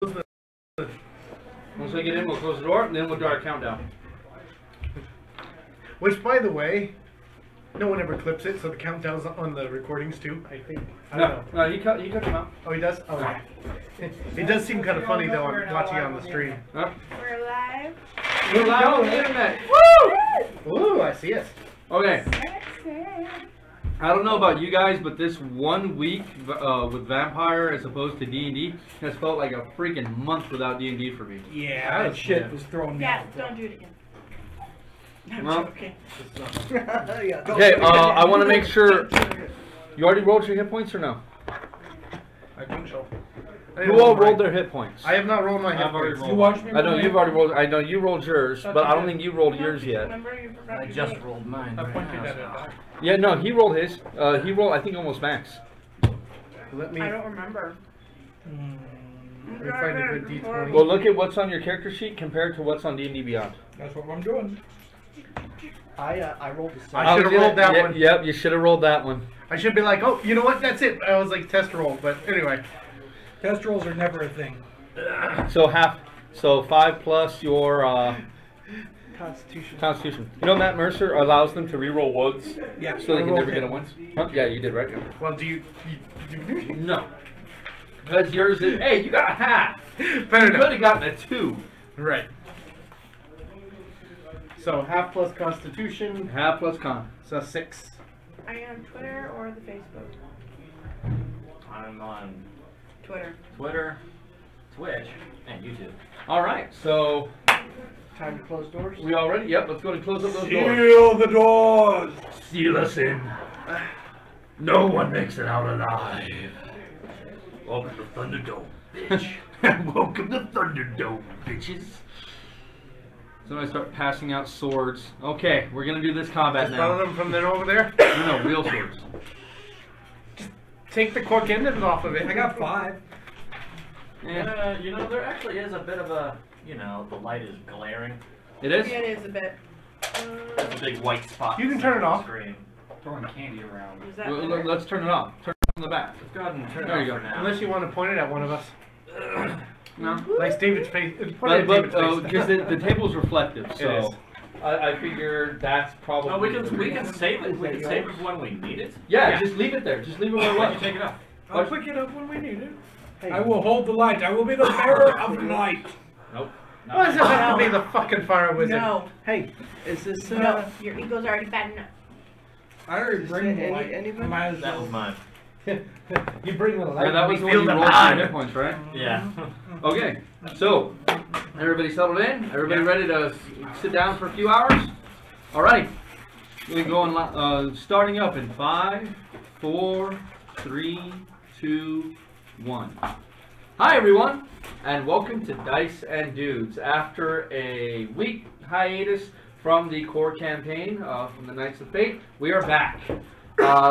Once I get in, we'll close the door, and then we'll do our countdown. Which, by the way, no one ever clips it, so the countdown's on the recordings too, I think. I don't know. No, he cut them out. Oh, he does? Oh, okay. It does seem kind of funny, though, I'm watching it on the stream. Huh? We're live. We're live on the internet. Woo! Ooh, I see it. Okay. I don't know about you guys, but this 1 week with Vampire as opposed to D&D has felt like a freaking month without D&D for me. Yeah, that shit was throwing me Yeah, off. don't do it again. I'm Well, joking. Okay, I want to make sure. You already rolled your hit points or no? I think so. Who all rolled their hit points? I have not rolled my hit points. You watched me? I know you've already rolled. I know you rolled yours, but I don't think you rolled yours yet. Remember, you forgot I your just name. rolled mine. I right pointed now, at so- it. Yeah, no, he rolled his. He rolled, I think, almost max. Let me I don't remember. find a good D20. Well, look at what's on your character sheet compared to what's on D&D Beyond. That's what I'm doing. I rolled the I should have rolled that one. Yep, you should have rolled that one. I should be like, oh, you know what? That's it. I was like, test roll. But anyway. Test rolls are never a thing. So 5 plus your Constitution. Constitution. You know Matt Mercer allows them to reroll woods, Yeah. so they can rolled never get it. a once. Huh? Yeah, you did right. Well, do you No, because yours is. Hey, you got a half. Better You could enough. have gotten a 2. Right. So half plus Constitution. Half plus con. So 6. Are you on Twitter or the Facebook? I'm on Twitter. Twitter, Twitch, and YouTube. All right, so Time to close doors. we all ready? Yep. Let's go and close up those doors. Seal the doors! Seal us in. No one makes it out alive. Welcome to Thunderdome, bitch. Welcome to Thunderdome, bitches. So I start passing out swords. Okay, we're gonna do this combat Just follow now. them from then over there. No, real swords. Take the cork endings off of it. I got 5. Yeah. You know, there actually is a bit of a, the light is glaring. It is? Yeah, it is a bit. There's a big white spot. You can turn it off. Screen. Throwing candy around. Is that Well, better? let's turn it off. Turn it on the back. Let's go ahead and turn There it you off go. for now. Unless you want to point it at one of us. No. Like David's face. Point it But at David's face. because the table's reflective, It so is. I figured that's probably. No, we can save it. We can save it for when we need it. Yeah, just leave it there. Just leave it where it Why was. don't you take it off? I'll pick it up when we need it. I will hold the light. I will be the bearer of light. Nope. Why does it have to be the fucking fire wizard? No. Hey, is this No, your ego's already bad enough. I already bring the any- light. anybody? Might as That well. was mine. You bring the light. Yeah, that was the we one feel you the rolled vibe. your hit points, right? Yeah. Okay, so everybody settled in. Everybody ready to sit down for a few hours? All right. We go on. Starting up in 5, 4, 3, 2, 1. Hi everyone, and welcome to Dice and Dudes. After a week hiatus from the core campaign from the Knights of Fate, we are back.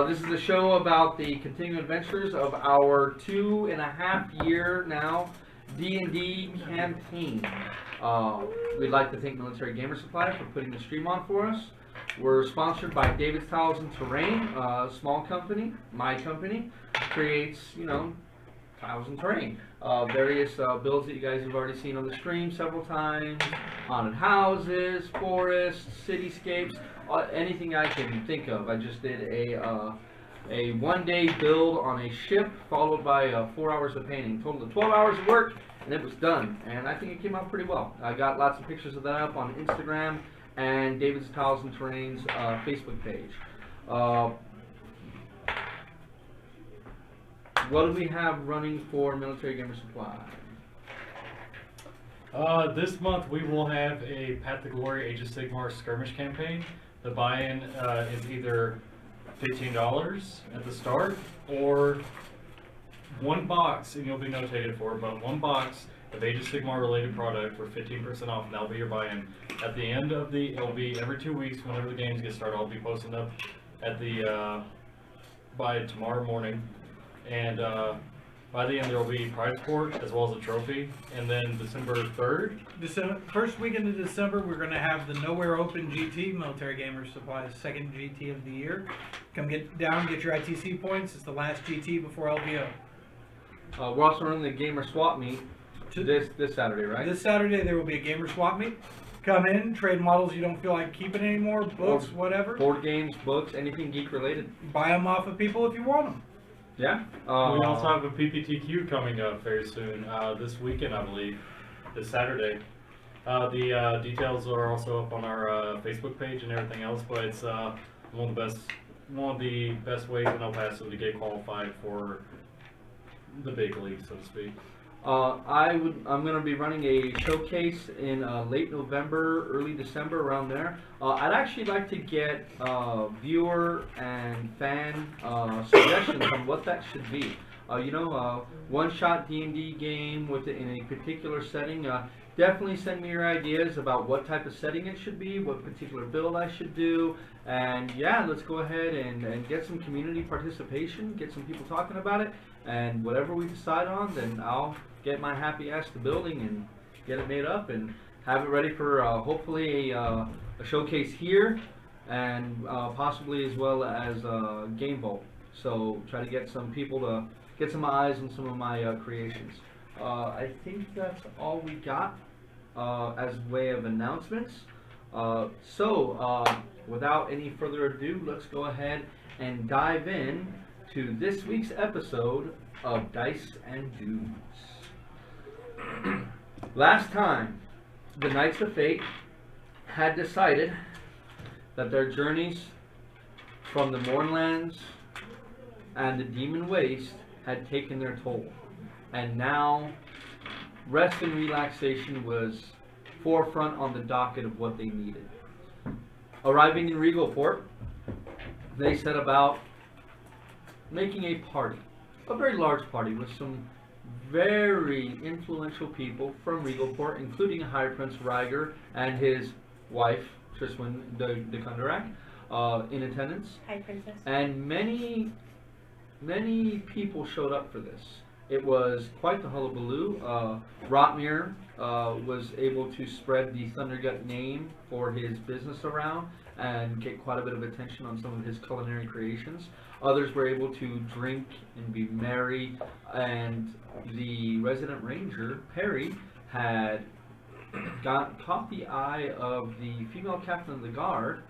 This is a show about the continuing adventures of our 2.5-year now D&D campaign. We'd like to thank Military Gamer Supply for putting the stream on for us. We're sponsored by David's Tiles and Terrain, a small company, my company, creates, tiles and terrain. Various builds that you guys have already seen on the stream several times. Haunted houses, forests, cityscapes, anything I can think of. I just did a 1-day build on a ship followed by 4 hours of painting. Total of 12 hours of work, and it was done. And I think it came out pretty well. I got lots of pictures of that up on Instagram and David's Tiles and Terrain's Facebook page. What do we have running for Military Gamer Supply? This month we will have a Path to Glory Age of Sigmar skirmish campaign. The buy-in is either $15 at the start or 1 box, and you'll be notated for it, but 1 box of Age of Sigmar related product for 15% off, and that'll be your buy-in. At the end of it'll be every 2 weeks whenever the games get started. I'll be posting up at the, by tomorrow morning. And by the end there will be prize support as well as a trophy. And then December 3rd. First weekend of December, we're going to have the Nowhere Open GT, Military Gamer Supply's second GT of the year. Come get down, get your ITC points. It's the last GT before LVO. We're also running the Gamer Swap Meet This Saturday, right? This Saturday there will be a gamer swap meet. Come in, trade models you don't feel like keeping anymore, books, whatever. Board games, books, anything geek related. Buy them off of people if you want them. Yeah. We also have a PPTQ coming up very soon, this weekend, I believe, this Saturday. The details are also up on our Facebook page and everything else, but it's one of the best ways in El Paso to get qualified for the big league, so to speak. I'm going to be running a showcase in late November, early December, around there. I'd actually like to get viewer and fan suggestions on what that should be. One-shot D&D game in a particular setting. Definitely send me your ideas about what type of setting it should be, what particular build I should do, and yeah, let's go ahead and get some community participation, get some people talking about it, and whatever we decide on, then I'll get my happy ass to building and get it made up and have it ready for hopefully a showcase here and possibly as well as Game Vault. So try to get some people to get some eyes on some of my creations. I think that's all we got as way of announcements. Without any further ado, let's go ahead and dive in to this week's episode of Dice and Dudes. Last time, the Knights of Fate had decided that their journeys from the Mournlands and the Demon Waste had taken their toll, and now rest and relaxation was forefront on the docket of what they needed. Arriving in Regalport, they set about making a party, a very large party with some very influential people from Regalport, including High Prince Ryger and his wife, Triswin de Kundarak, in attendance. Hi, Princess. And many people showed up for this. It was quite the hullabaloo. Rotmir was able to spread the Thundergut name for his business around and get quite a bit of attention on some of his culinary creations. Others were able to drink and be merry, and the resident ranger, Perry, had caught the eye of the female captain of the guard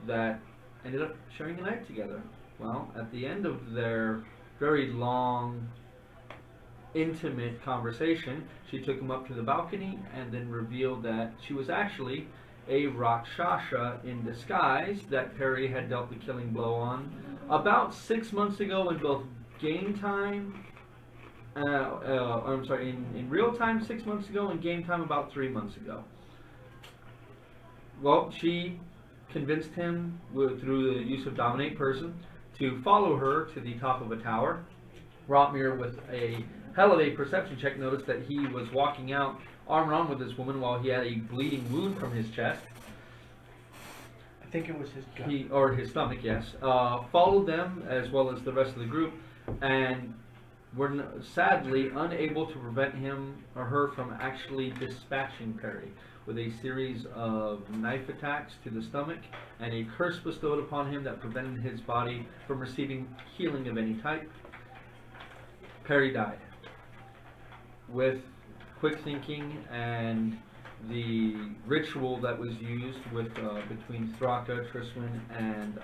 that ended up sharing a night together. Well, at the end of their very long, intimate conversation, she took him up to the balcony and then revealed that she was actually a Rakshasha in disguise that Perry had dealt the killing blow on about 6 months ago in both game time, in real time 6 months ago, and game time about 3 months ago. Well, she convinced him through the use of Dominate Person to follow her to the top of a tower. Rotmir, with a hell of a perception check, noticed that he was walking out arm in arm with this woman while he had a bleeding wound from his chest. I think it was his gut. Or his stomach, yes. Followed them as well as the rest of the group, and were sadly unable to prevent him or her from actually dispatching Perry with a series of knife attacks to the stomach and a curse bestowed upon him that prevented his body from receiving healing of any type. Perry died. With quick thinking and the ritual that was used with between Thraka, Triswin, and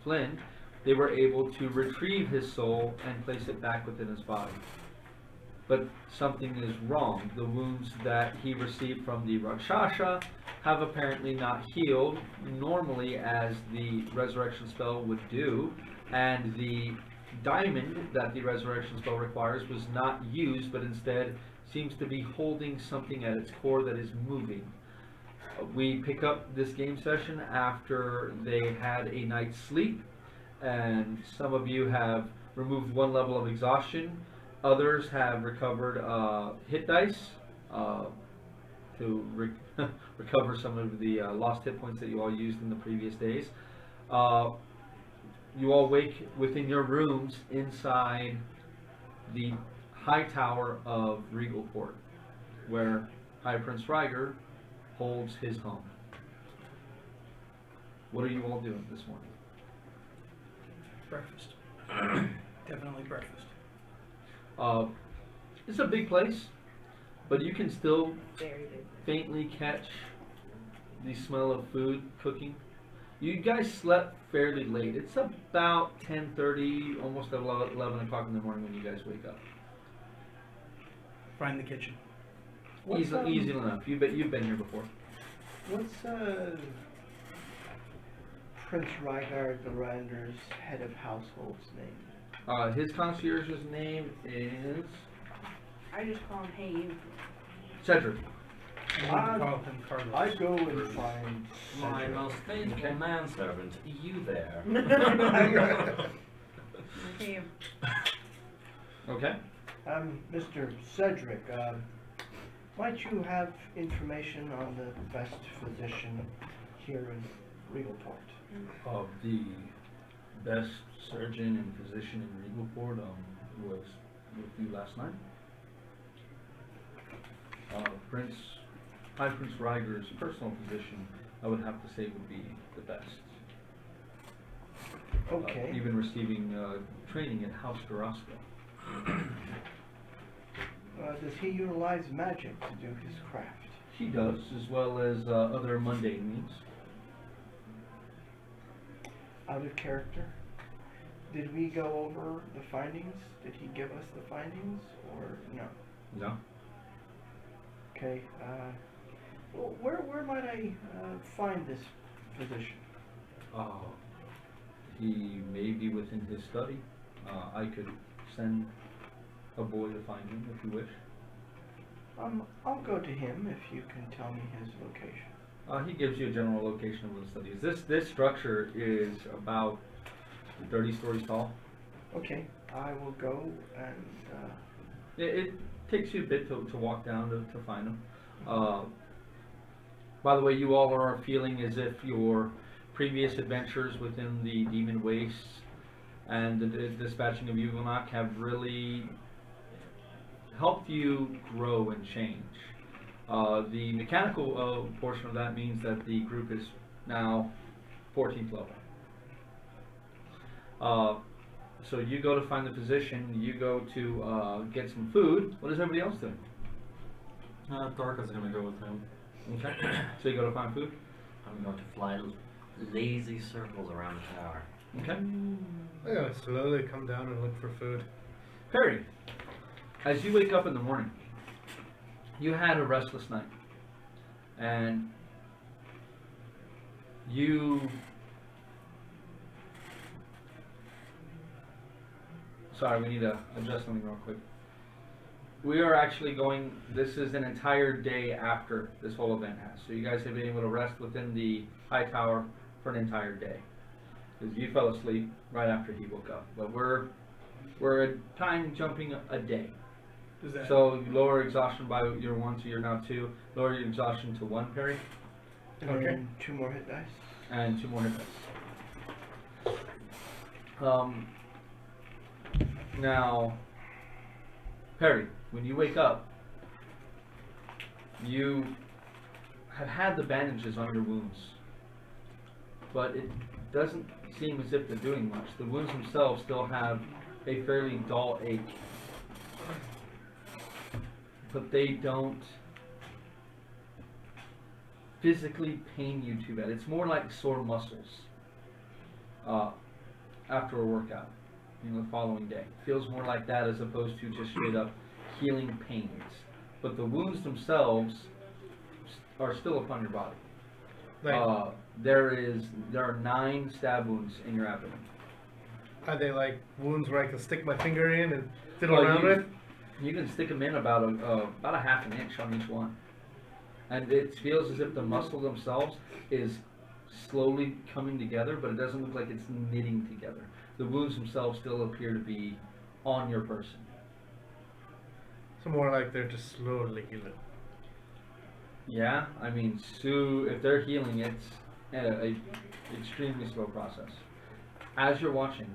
Flynn, they were able to retrieve his soul and place it back within his body. But something is wrong. The wounds that he received from the Rakshasha have apparently not healed normally as the resurrection spell would do, and the diamond that the resurrection spell requires was not used, but instead seems to be holding something at its core that is moving. We pick up this game session after they had a night's sleep, and some of you have removed one level of exhaustion. Others have recovered hit dice to recover some of the lost hit points that you all used in the previous days. You all wake within your rooms inside the high tower of Regalport, where High Prince Ryger holds his home. What are you all doing this morning? Breakfast. Definitely breakfast. It's a big place. but you can still Very big. faintly catch the smell of food cooking. You guys slept fairly late. It's about 10:30, almost 11 o'clock in the morning when you guys wake up. Find the kitchen. Easy enough. You've been here before. What's Prince Rygard the Rander's head of household's name? His concierge's name is I just call him Hey You. Cedric. And we Ah, call him Carlos. I go and find My Cedric. most faithful manservant, you there. Hey You. Okay. Mr. Cedric, might you have information on the best physician here in Regalport? Of the best surgeon and physician in Regalport was with you last night. High Prince Ryger's personal physician, I would have to say, would be the best. Okay. Even receiving training at House Carrasco. Does he utilize magic to do his craft? He does, as well as other mundane means. Out of character? Did we go over the findings? Did he give us the findings, or no? No. Okay. Well, where might I find this physician? He may be within his study. I could send a boy to find him if you wish. I'll go to him if you can tell me his location. He gives you a general location of the studies. This structure is about 30 stories tall. Okay, I will go and. It takes you a bit to walk down to find him. By the way, you all are feeling as if your previous adventures within the Demon Wastes and the dispatching of Yugonok have really helped you grow and change. The mechanical portion of that means that the group is now 14th level. So you go to find the physician, you go to get some food. What is everybody else doing? Darka's gonna go with him. Okay. So you go to find food? I'm going to fly lazy circles around the tower. Okay. I'm gonna slowly come down and look for food. Perry, as you wake up in the morning, you had a restless night. And you... Sorry, we need to adjust something real quick. We are actually going, this is an entire day after this whole event has. So you guys have been able to rest within the high tower for an entire day. Because you fell asleep right after he woke up. But we're time jumping a day. Does that So you lower exhaustion by your 1, so you're now 2. Lower your exhaustion to 1, Perry. And Okay. then 2 more hit dice. And 2 more hit dice. Now, Perry, when you wake up, you have had the bandages on your wounds, but it doesn't seem as if they're doing much. The wounds themselves still have a fairly dull ache, but they don't physically pain you too bad. It's more like sore muscles after a workout, the following day. Feels more like that as opposed to just straight up healing pains. But the wounds themselves are still upon your body. Like, There are 9 stab wounds in your abdomen. are they like wounds where I can stick my finger in and fiddle Well, around you- with? You can stick them in about a half an inch on each one, and it feels as if the muscle themselves is slowly coming together, but it doesn't look like it's knitting together. The wounds themselves still appear to be on your person. So more like they're just slowly healing. Yeah, I mean, if they're healing, it's a extremely slow process. As you're watching,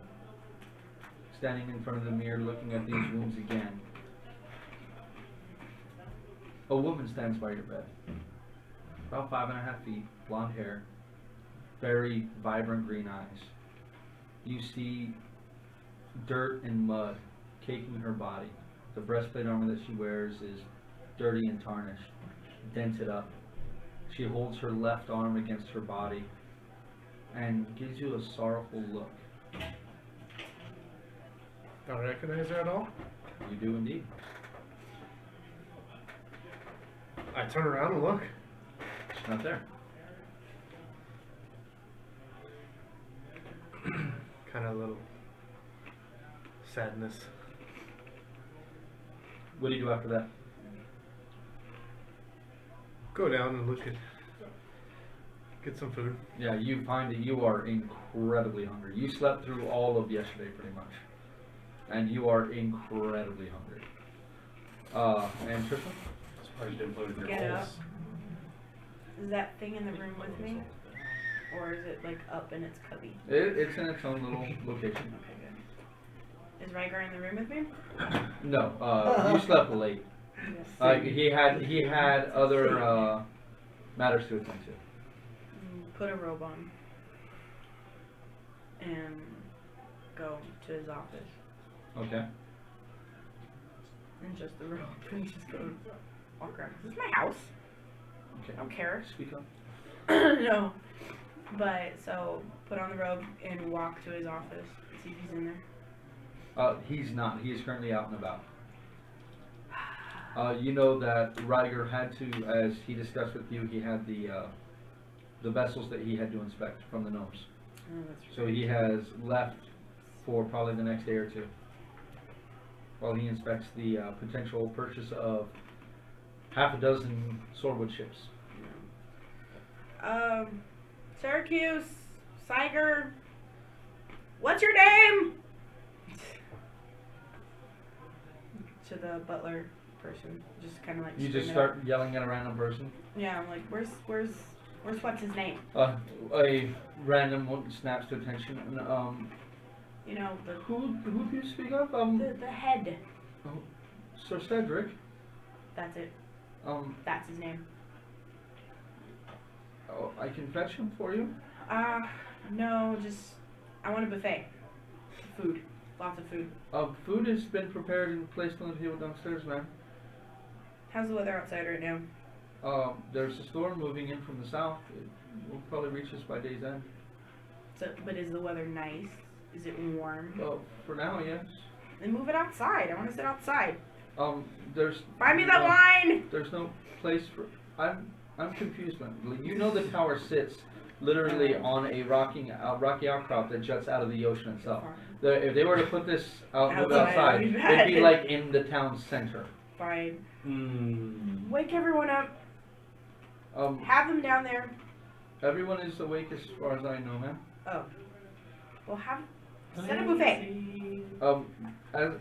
standing in front of the mirror, looking at these wounds again, a woman stands by your bed, about 5.5 feet, blonde hair, very vibrant green eyes. You see dirt and mud caking her body. The breastplate armor that she wears is dirty and tarnished, dented up. She holds her left arm against her body and gives you a sorrowful look. Don't recognize her at all? You do indeed. I turn around and look. She's not there. Kind of a little sadness. What do you do after that? Go down and look at, get some food. Yeah, you find that you are incredibly hungry. You slept through all of yesterday pretty much. And you are incredibly hungry. And Tristan? Surprised you didn't put it in your Get holes. up. Is that thing in the room with me? Or is it like up in its cubby? It's in its own little location. Okay, good. Is Rygar in the room with me? No, you slept late. Yes. He had other matters to attend to. Put a robe on. And go to his office. Okay. And just the robe. And just go walk around. This is my house. Okay. I don't care. Speak up. No. But, so, put on the robe and walk to his office. See if he's in there. He's not. He is currently out and about. You know that Ryger had to, as he discussed with you, he had the vessels that he had to inspect from the gnomes. Oh, that's So he has left for probably the next day or two while he inspects the potential purchase of half a dozen swordwood ships. Syracuse, Siger, what's your name? To the butler person, just kind of like. You just scream it start yelling at a random person. out. Yeah, I'm like, where's what's his name? A random one snaps to attention. And, You know, who do you speak of? the head. Sir Cedric. That's it. That's his name. Oh, I can fetch him for you. No, just I want a buffet. Food, lots of food. Food has been prepared and placed on the table downstairs, ma'am. How's the weather outside right now? There's a storm moving in from the south. It will probably reach us by day's end. So, but is the weather nice? Is it warm? Well, for now, yes. Then move it outside. I want to sit outside. There's. Buy me that wine. There's no place for. I'm confused, man. You know the tower sits literally on a rocky outcrop that juts out of the ocean itself. If they were to put this move outside, Outside, it'd be like in the town center. Fine. Mm. Wake everyone up. Have them down there. Everyone is awake as far as I know, ma'am. Oh. Well, set a buffet. As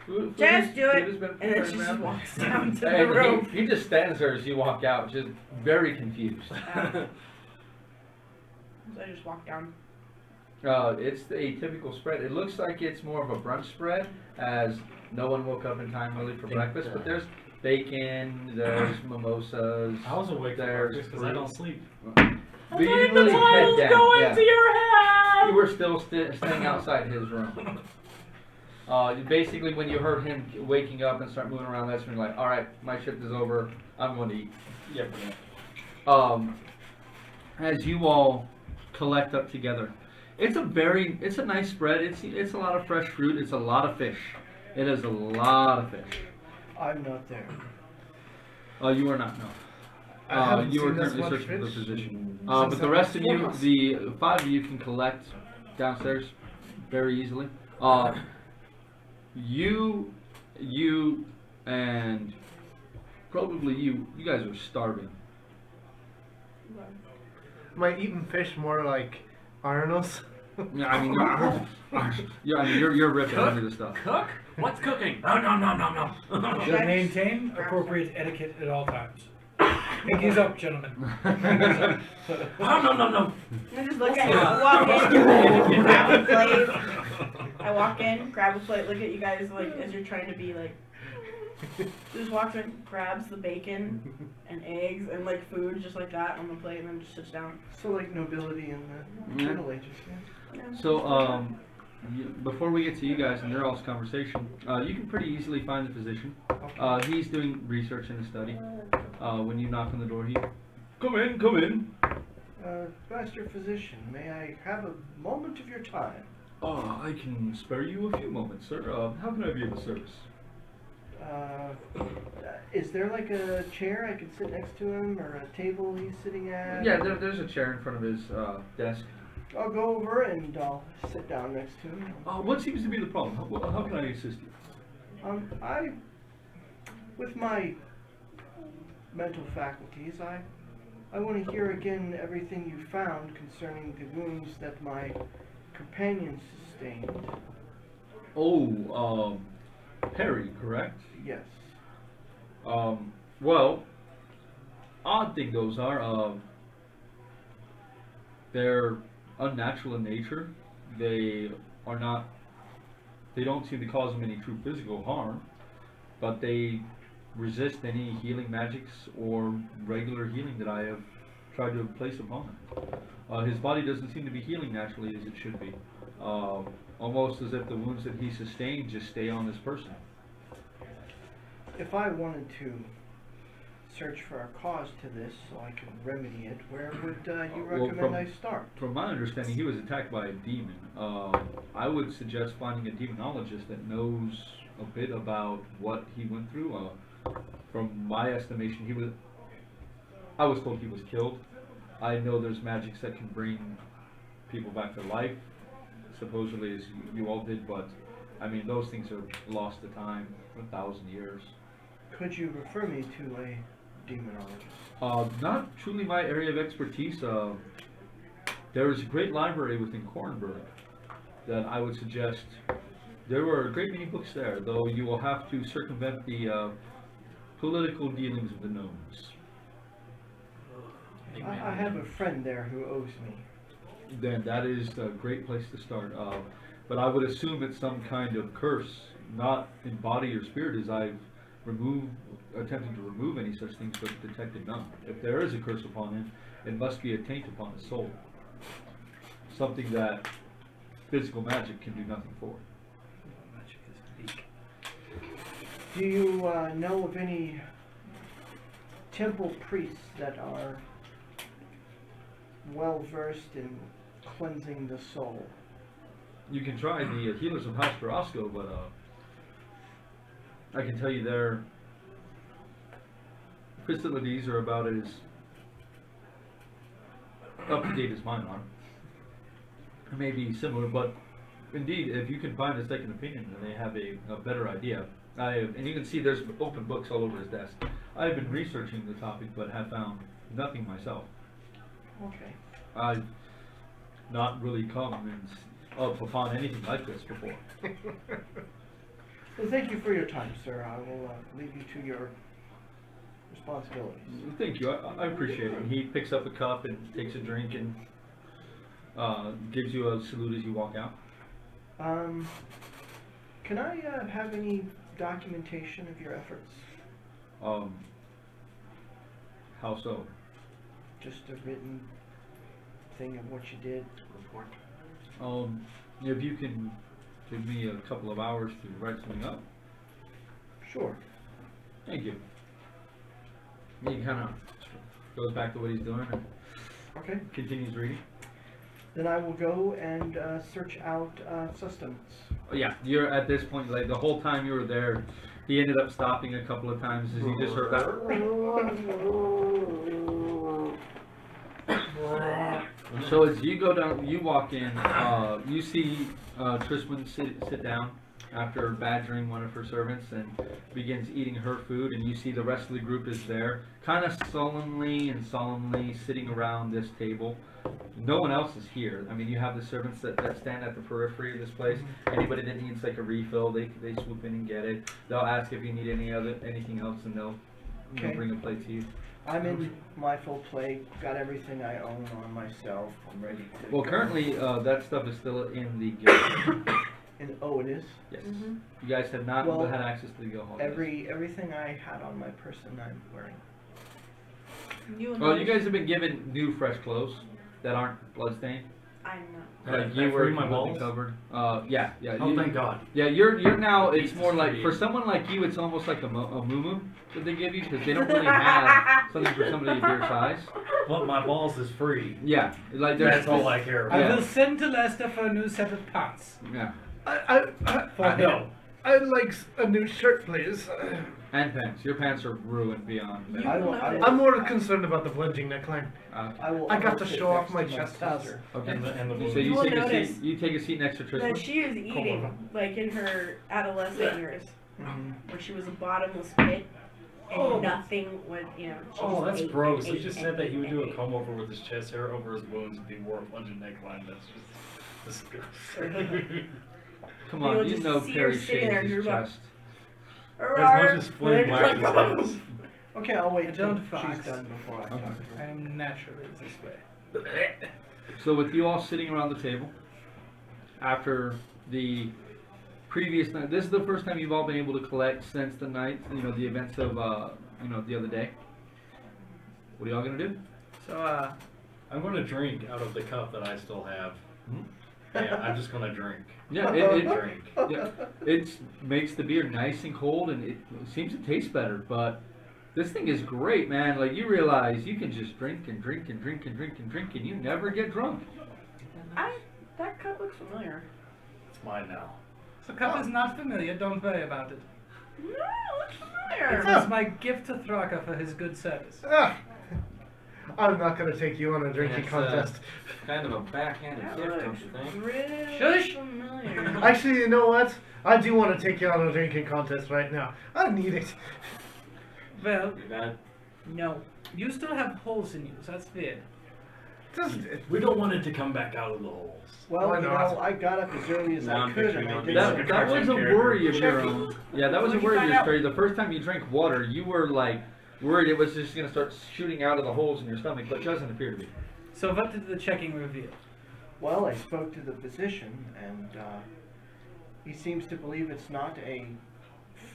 food Just do it. has been And then prepared, she just ma'am. walks down to the And room. he just stands there as you walk out, just very confused. So I just walk down. It's a typical spread. It looks like it's more of a brunch spread, as no one woke up in time really for breakfast. But there's bacon, there's mimosas. I was awake for There's breakfast because I don't sleep. But you didn't really head down. Yeah. your head. You were still staying outside his room. Basically, when you heard him waking up and start moving around, that's when you're like, all right, my shift is over. I'm going to eat. Yep. As you all collect up together, it's a nice spread. It's a lot of fresh fruit. It's a lot of fish. It is a lot of fish. I'm not there. You are not, no. I haven't You are seen this currently much searching for the fish position. since But the I rest was of you, 4 months. the 5 of you can collect downstairs very easily. You and probably you guys are starving. Am I eating fish more like Arnold's? Yeah, I mean, you're ripping into the stuff. Cook? What's cooking? No, no, no, no, no. Should maintain appropriate etiquette at all times. Pinkies up, gentlemen. Pinkies up. No, no, no, no. I just look at you, walk in, grab a plate. I walk in, grab a plate, look at you guys like as you're trying to be like. Just walks in, grabs the bacon and eggs and like food just like that on the plate, and then just sits down. So like nobility in the Middle Ages, yeah. So Before we get to you guys and your all's conversation, you can pretty easily find the physician. Okay. He's doing research in the study. When you knock on the door, he, come in, come in. Master Physician, may I have a moment of your time? I can spare you a few moments, sir. How can I be of service? Is there like a chair I can sit next to him, or a table he's sitting at? Yeah, there's a chair in front of his desk. I'll go over and I'll sit down next to him. What seems to be the problem? How can I assist you? With my mental faculties, I want to hear again everything you found concerning the wounds that my companion sustained. Oh, Perry, correct? Yes. Well, odd thing those are, they're unnatural in nature. They don't seem to cause them any true physical harm, but they resist any healing magics or regular healing that I have tried to place upon him. His body doesn't seem to be healing naturally as it should be. Almost as if the wounds that he sustained just stay on this person. If I wanted to search for a cause to this so I can remedy it, where would you recommend I start? From my understanding, he was attacked by a demon. I would suggest finding a demonologist that knows a bit about what he went through. From my estimation, I was told he was killed. I know there's magics that can bring people back to life, supposedly as you all did, but I mean, those things are lost to time for 1,000 years. Could you refer me to a demonologist? Not truly my area of expertise. There is a great library within Kornberg that I would suggest. There were a great many books there, though you will have to circumvent the political dealings of the gnomes. I have a friend there who owes me. Then that is a great place to start. But I would assume it's some kind of curse, not in body or spirit, as I've attempted to remove any such things, but detected none. If there is a curse upon him, it must be a taint upon his soul. Something that physical magic can do nothing for. Magic is weak. Do you know of any temple priests that are well versed in cleansing the soul? You can try the healers of House Carrasco, but I can tell you their facilities are about as up to date as mine are. It may be similar, but indeed, if you can find a second opinion, then they have a better idea. And you can see there's open books all over his desk. I've been researching the topic, but have found nothing myself. Okay. I've not really come up upon anything like this before. Well, thank you for your time, sir. I will leave you to your responsibilities. Thank you. I appreciate it. He picks up a cup and takes a drink and gives you a salute as you walk out. Can I have any documentation of your efforts? How so? Just a written thing of what you did? Report. If you can give me a couple of hours to write something up. Sure. Thank you. He kind of goes back to what he's doing and Okay. continues reading. Then I will go and search out sustenance. Oh, yeah, you're at this point, like the whole time you were there, he ended up stopping a couple of times as he just heard that. So as you go down, you walk in, you see Trisman sit down after badgering one of her servants and begins eating her food, and you see the rest of the group is there, kind of sullenly and solemnly sitting around this table. No one else is here. I mean, you have the servants that stand at the periphery of this place. Anybody that needs like a refill, they swoop in and get it. They'll ask if you need anything else, and they'll bring a plate to you. I'm in my full plate, got everything I own on myself. I'm ready to Well, go. currently that stuff is still in the guild. And oh, it is? Yes. You guys have not Well, had access to the guild hall. Everything I had on my person I'm wearing. Well, you guys have been given new fresh clothes that aren't bloodstained. I'm not. Like Have you I were freed my completely balls? covered. Yeah. Oh, you- thank God. Yeah, you're now. It's more like Free. for someone like you, it's almost like a moo that they give you because they don't really have something for somebody your size. But my balls is free. Yeah, like there's That's all I care I about. will send to Leicester for a new set of pants. Yeah, No. I'd like a new shirt, please. and pants. Your pants are ruined beyond. You I will will- notice. I'm more concerned about the blending neckline. I will. I got to sit show off next my to chest sister. Okay. And the So you You will take a notice seat. You take a seat next to Tristan. that she is eating like in her adolescent years, Mhm. where she was a bottomless pit and Oh. nothing would, you know. She Oh, just that's ate gross. and He just ate said that he would and do a ate. comb over with his chest hair over his wounds if he wore a plunging neckline. That's just disgusting. Come You'll on, you just know see her Perry sitting shaves there, his you're like- chest. As much as Flynn waxes his. Okay, I'll wait I until don't she's fox. done before I Okay. talk to I her. am naturally this way. So with you all sitting around the table, after the previous night, this is the first time you've all been able to collect since the night, the events of, the other day. What are y'all gonna do? So, I'm going to drink out of the cup that I still have. Hmm? Yeah, I'm just going to drink. Yeah, Drink. it makes the beer nice and cold, and it seems to taste better. But this thing is great, man. Like you realize you can just drink and drink and drink and drink and drink, and you never get drunk. That cup looks familiar. It's mine now. the cup is not familiar, don't worry about it. No, it looks It familiar. is my gift to Thraka for his good service. Ah, I'm not gonna take you on a drinking It's, contest. Kind of a backhanded That gift, don't looks you think? really Shush! familiar. Actually, you know what? I do want to take you on a drinking contest right now. I need it. Well, You got No. you still have holes in you, so that's weird. Just We don't want it to come back out of the holes. Well, Why you not? know, I got up as early as I could Non-fiction, and I don't did be some like That was a cartoon character. worry of your own. Yeah, that was a What'd you worry of find yours, out? Perry. The first time you drank water, you were like worried it was just gonna start shooting out of the holes in your stomach, but it doesn't appear to be. So what did the checking reveal? Well, I spoke to the physician, and he seems to believe it's not a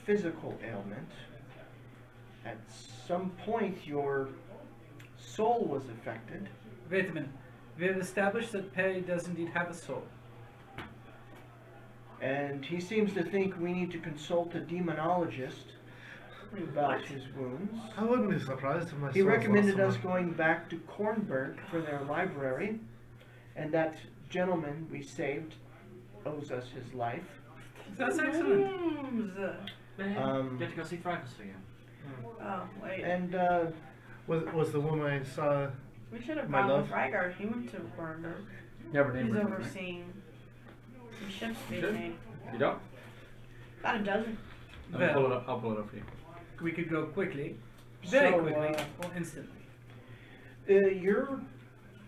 physical ailment. At some point, your soul was affected. Wait a minute. We have established that Perry does indeed have a soul. And he seems to think we need to consult a demonologist about his wounds. I wouldn't be surprised if my He soul's recommended lost us someone. going back to Kornberg for their library, and that gentleman we saved owes us his life. That's excellent. Get to go see Francis again. Oh, wait. And Was the woman I saw? We should have my gone love. with Rygar. He went to Bornberg. Never named He's her, right? overseeing some ships being Sure. made. You don't? About a dozen. I'll pull it up. I'll pull it up for you. We could go quickly. Very So, quickly. Or instantly. you're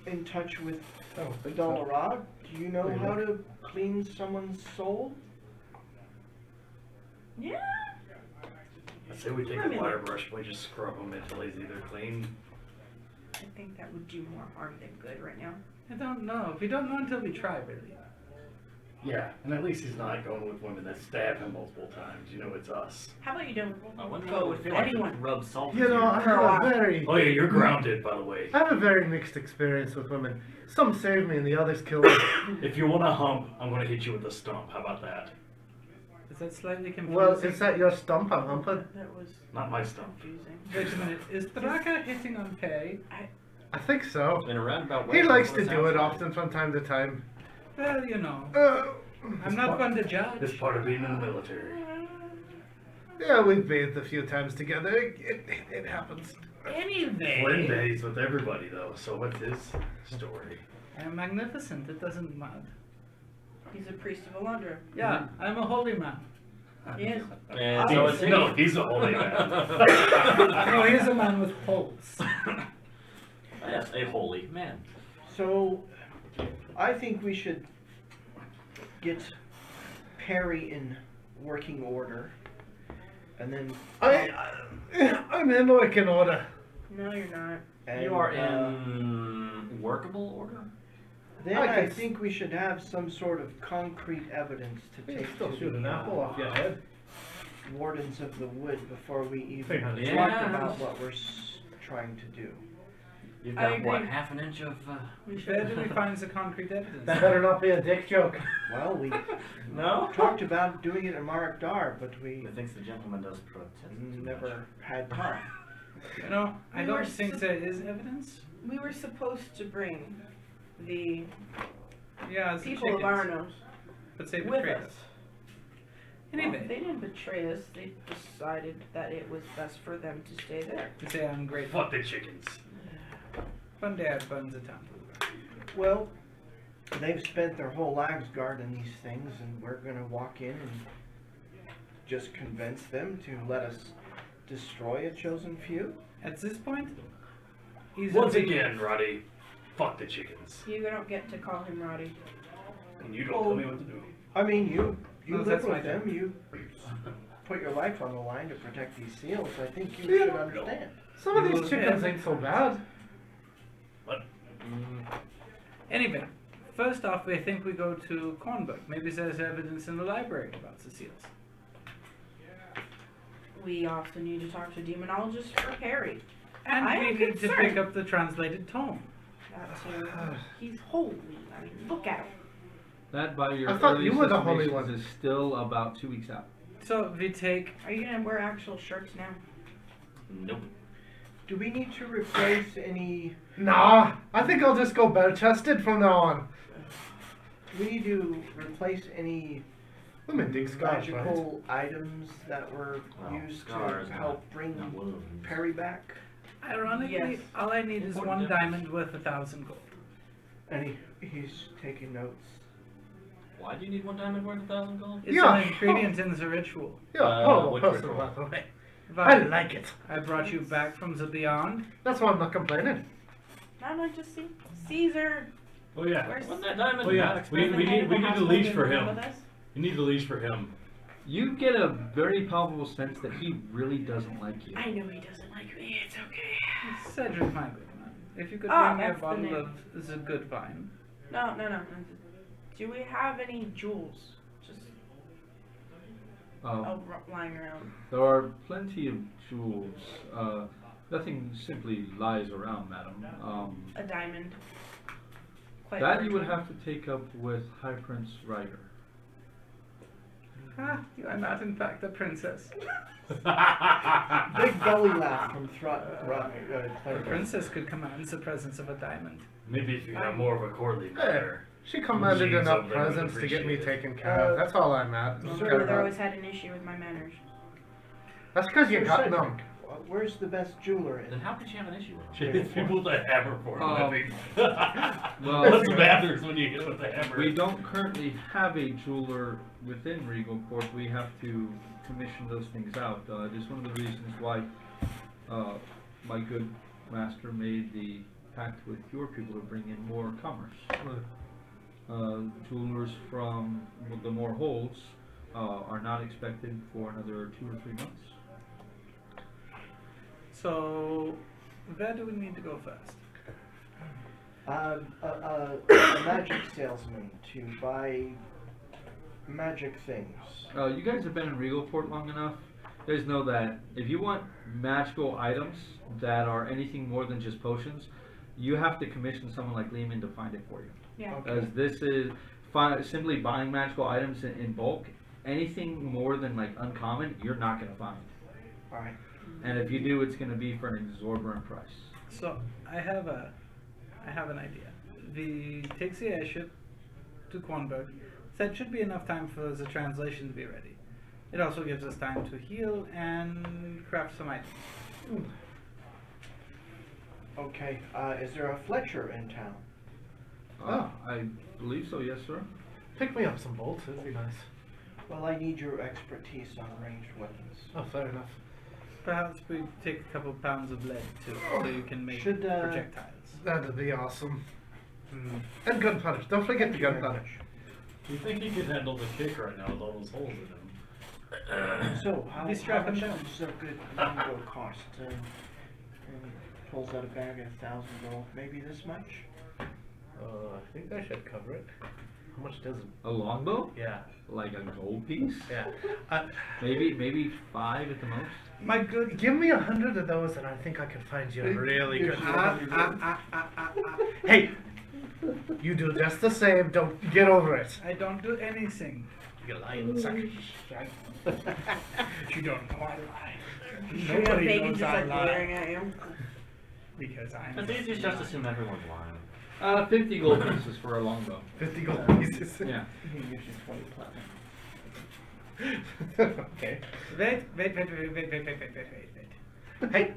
in touch with Oh, Dollarad. Do you know Wait a how to clean someone's soul? Yeah. I say we take I a mean, wire brush, we just scrub him until he's either clean. I think that would do more harm than good right now. I don't know. We don't know until we try, really. Yeah, and at least he's not going with women that stab him multiple times. You know, it's us. How about you don't I wonder go what it with would feel like to anyone? rub salt You into know, your- I For a have a while. very, Oh yeah, you're grounded, by the way. I have a very mixed experience with women. Some save me and the others kill me. If you want to hump, I'm going to hit you with a stump. How about that? Is that slightly confusing? Well, is that your stump I'm humping? That was Not my stump. confusing. Wait a minute. Is Thraka hitting on Perry? I think so. In a roundabout way. He likes that's to what do it sounds like. often from time to time. Well, you know. I'm not part- one to judge. It's part of being in the military. Yeah, we've bathed a few times together. It happens. Flynn Anyway. days with everybody though, so what's his story? I'm magnificent. It doesn't matter. He's a priest of Alondra. Yeah, I'm a holy man. Yes. And so it's No, he's a holy man. No, he is a man with holes. Yes, a holy man. So, I think we should get Perry in working order, and then I'm in working order. No, you're not. and, You are in workable order? Then I I can- think we should have some sort of concrete evidence to You take still to shoot the an apple off your head. Wardens of the Wood before we even Think talk on it. about Yeah. what we're trying to do. You've I got what, agree. half an inch of We Where should. do we find the concrete evidence? That better not be a dick joke. Well, we No? talked about doing it in Marek Dar, but we Methinks the gentleman does protest too never much. had time. You know, I We were don't think sup- there is evidence. We were supposed to bring the Yeah, it's the people of chickens, Arnos but they with betrayed us. us. Well, Anyway, they didn't betray us. They decided that it was best for them to stay there. they say I'm grateful. Fuck the chickens. One day I burn the town. Well, they've spent their whole lives guarding these things, and we're gonna walk in and just convince them to let us destroy a chosen few. At this point, he's Once a big- again, Roddy, fuck the chickens. You don't get to call him Roddy. And you don't tell me what to do. I mean, you No, live that's my with them. job. You put your life on the line to protect these seals. I think you should understand. Some of You these will- chickens ain't so bad. Anyway, first off, we think we go to Kornberg. Maybe there's evidence in the library about the seals. We also need to talk to a demonologist for Harry. And I we am need to concerned. pick up the translated tome. That too. He's holy. I mean, look at him. That, by your I thought earliest you were the holy estimations, one. is still about 2 weeks out. So we take. Are you gonna wear actual shirts now? Nope. Do we need to replace any? Nah, I think I'll just go bare chested from now on. Do we need to replace any I'm in dig scars, right? magical items that were Well, used scars, to help not bring wounds. Perry back? Ironically, Yes. all I need is Important one difference. diamond worth 1,000 gold. And he's taking notes. Why do you need one diamond worth 1,000 gold? It's Yeah. an ingredient in the ritual. Yeah, horrible which person, ritual? by the way. I Violet, like it. I brought you back from the beyond. That's why I'm not complaining. No, just see. Caesar. Oh yeah. Where's Wasn't that diamond Oh yeah. not We expensive? need a leash for him. With us? You need a leash for him. You get a very palpable sense that he really doesn't like you. I know he doesn't like me. It's okay. Cedric, my good man. If you could Ah, bring me a that's the bottle name. of the good wine. No. Do we have any jewels? Just lying around. There are plenty of jewels. Nothing simply lies around, madam. A diamond. Quite That large you would one. have to take up with High Prince Ryder. Ah, you are not in fact a princess. Big belly laugh from A Claire. princess could command the presence of a diamond. Maybe if you have more of a courtly manner. She commanded Jeez, enough something presents to get me appreciated. taken care of. That's all I'm at. My Sir, Care brother about- always had an issue with my manners. That's because you Sir got Cedric, them. Where's the best jeweler Then in? how could you have an issue with She him? hits people with a hammer for a living. well- What's matters when you hit with a hammer? We don't currently have a jeweler within Regal Court. We have to commission those things out. It is one of the reasons why my good master made the pact with your people to bring in more commerce. Jewelers from the more holes are not expected for another 2 or 3 months. So, where do we need to go first? A magic salesman to buy magic things. You guys have been in Regal Court long enough. You guys know that if you want magical items that are anything more than just potions, you have to commission someone like Lehman to find it for you. Yeah. As this is simply buying magical items in bulk. Anything more than like uncommon, you're not going to find. Alright. And if you do, it's going to be for an exorbitant price. So, I have an idea. We take the airship to Kornberg. That should be enough time for the translation to be ready. It also gives us time to heal and craft some items. Okay, is there a Fletcher in town? I believe so, yes, sir. Pick me up some bolts. It'd be nice. Well, I need your expertise on ranged weapons. Oh, fair enough. Perhaps we take a couple pounds of lead too, so you can make Should, projectiles. That'd be awesome. And gunpowder. Don't forget the Thank you very gunpowder. much. Do you think he could handle the kick right now with all those holes in him? So, how We strap him much down. does a good mango cost? And pulls out a bag of 1,000 gold. Maybe this much? I think I should cover it. How much does it? A longbow? Yeah. Like a gold piece? Yeah. Maybe 5 at the most. My good. Give me 100 of those, and I think I can find you a really good. Ah. Hey, you do just the same. Don't get over it. I don't do anything. You lying sucker. You don't know I lie. You have Nobody bacon knows just I like lie. glaring at you. Because I'm. It's easy to just assume everyone's lying. 50 gold pieces for a longbow. 50 gold pieces. Yeah. Okay. Wait. Hey,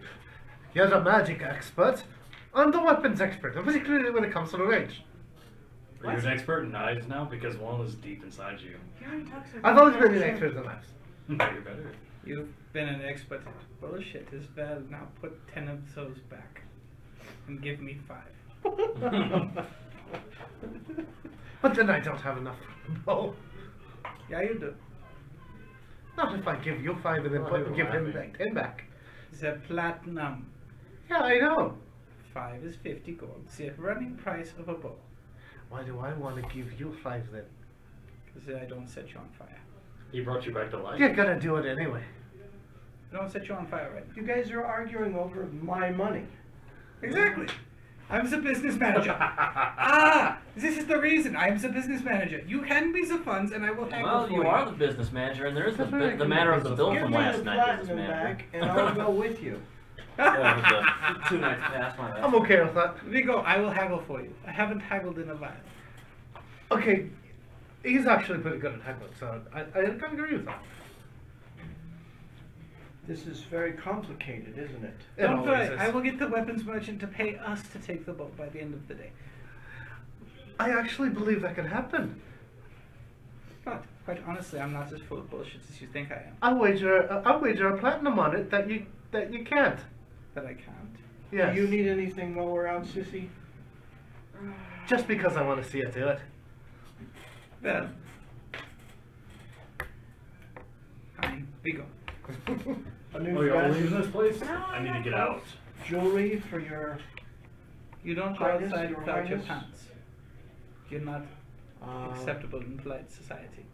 you're a magic expert. I'm the weapons expert, and particularly when it comes to the range. Are you an expert in knives now? Because one is deep inside you. You already talked so I've always been an expert in knives. You're better. You've been an expert at bullshit as well. Now put 10 of those back. And give me 5. But then I don't have enough. No. Yeah, you do. Not if I give you 5 and then give him back 10 back. The platinum. Yeah, I know. 5 is 50 gold. The running price of a bow. Why do I want to give you 5 then? Because I don't set you on fire. He brought you back to life. You're gonna do it anyway. I don't set you on fire right now. You guys are arguing over my money. Exactly. I'm the business manager. This is the reason. I'm the business manager. You hand me the funds and I will haggle Well, for you are the business manager, and there is That's right, the matter of the bill Give from me the last night, business platinum manager. back, and I'll go with you. The 2 nights past, my bad. I'm okay with that. Vigo, I will haggle for you. I haven't haggled in a while. Okay, he's actually pretty good at haggling, so I can agree with that. This is very complicated, isn't it? It Don't always worry. is. I will get the weapons merchant to pay us to take the boat by the end of the day. I actually believe that can happen. But, quite honestly, I'm not as full of bullshit as you think I am. I wager a platinum on it that you can't. But I can't. Yes. Do you need anything while we're out, Sissy? Just because I want to see you do it. Well. Fine. Vigo. A new Oh, you're all dress, leaving this place? No, I need to I'm get not out. jewelry for your... You don't go Highness, outside Your without your Highness? pants. You're not acceptable in polite society.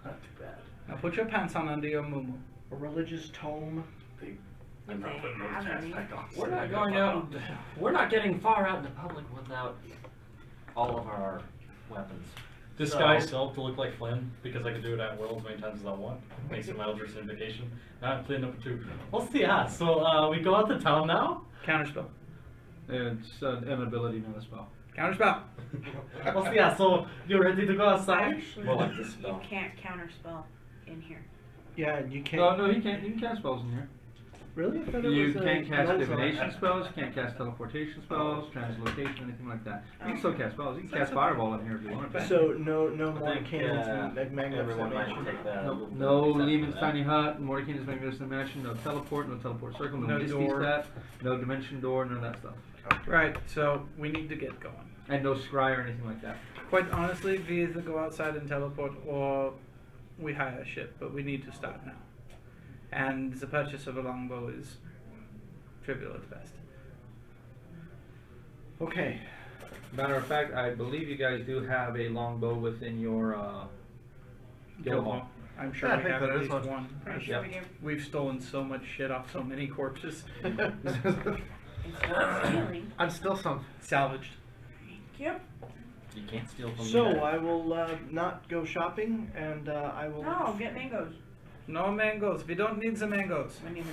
Not too bad. Now put your pants on under your muumuu. A religious tome. I'm not putting those have pants any. back on. We're not going out. We're not getting far out in the public without all of our weapons. Disguise self to look like Flynn, because I can do it at will as many times as I want. Makes it my justification. Now I'm Flynn number 2. Well, see, yeah, so we go out to town now? Counterspell. It's an ability, not a spell. Counterspell. Well, see, yeah, so you ready to go outside? Actually, More like this you spell. can't counterspell in here. Yeah, and you can't... Oh, no, you can't. You can cast spells in here. Really? I thought it You was, can't cast no, divination spells, you can't cast teleportation spells, translocation, anything like that. You can still cast spells. You can cast fireball in here if you want. So no I more think cannons and magnet everyone might formation. take that. a No, little bit no of exception Lehman's to that. tiny hut, Mordecai's magnificent mansion, no teleport circle, no No misty door. stat, no dimension door, none of that stuff. Right, so we need to get going. And no scry or anything like that. Quite honestly, we either go outside and teleport or we hire a ship, but we need to start now. And the purchase of a longbow is trivial at best. Okay. Matter of fact, I believe you guys do have a longbow within your guild hall. I'm sure Yeah, I we think have there at is least one. one. Pretty sure we do. We've stolen so much shit off so many corpses. It's not stealing. I'm still some. Salvaged. Yep. You can't steal from So the I will not go shopping, and I will... No, get mangoes. No mangoes. We don't need the mangoes. I need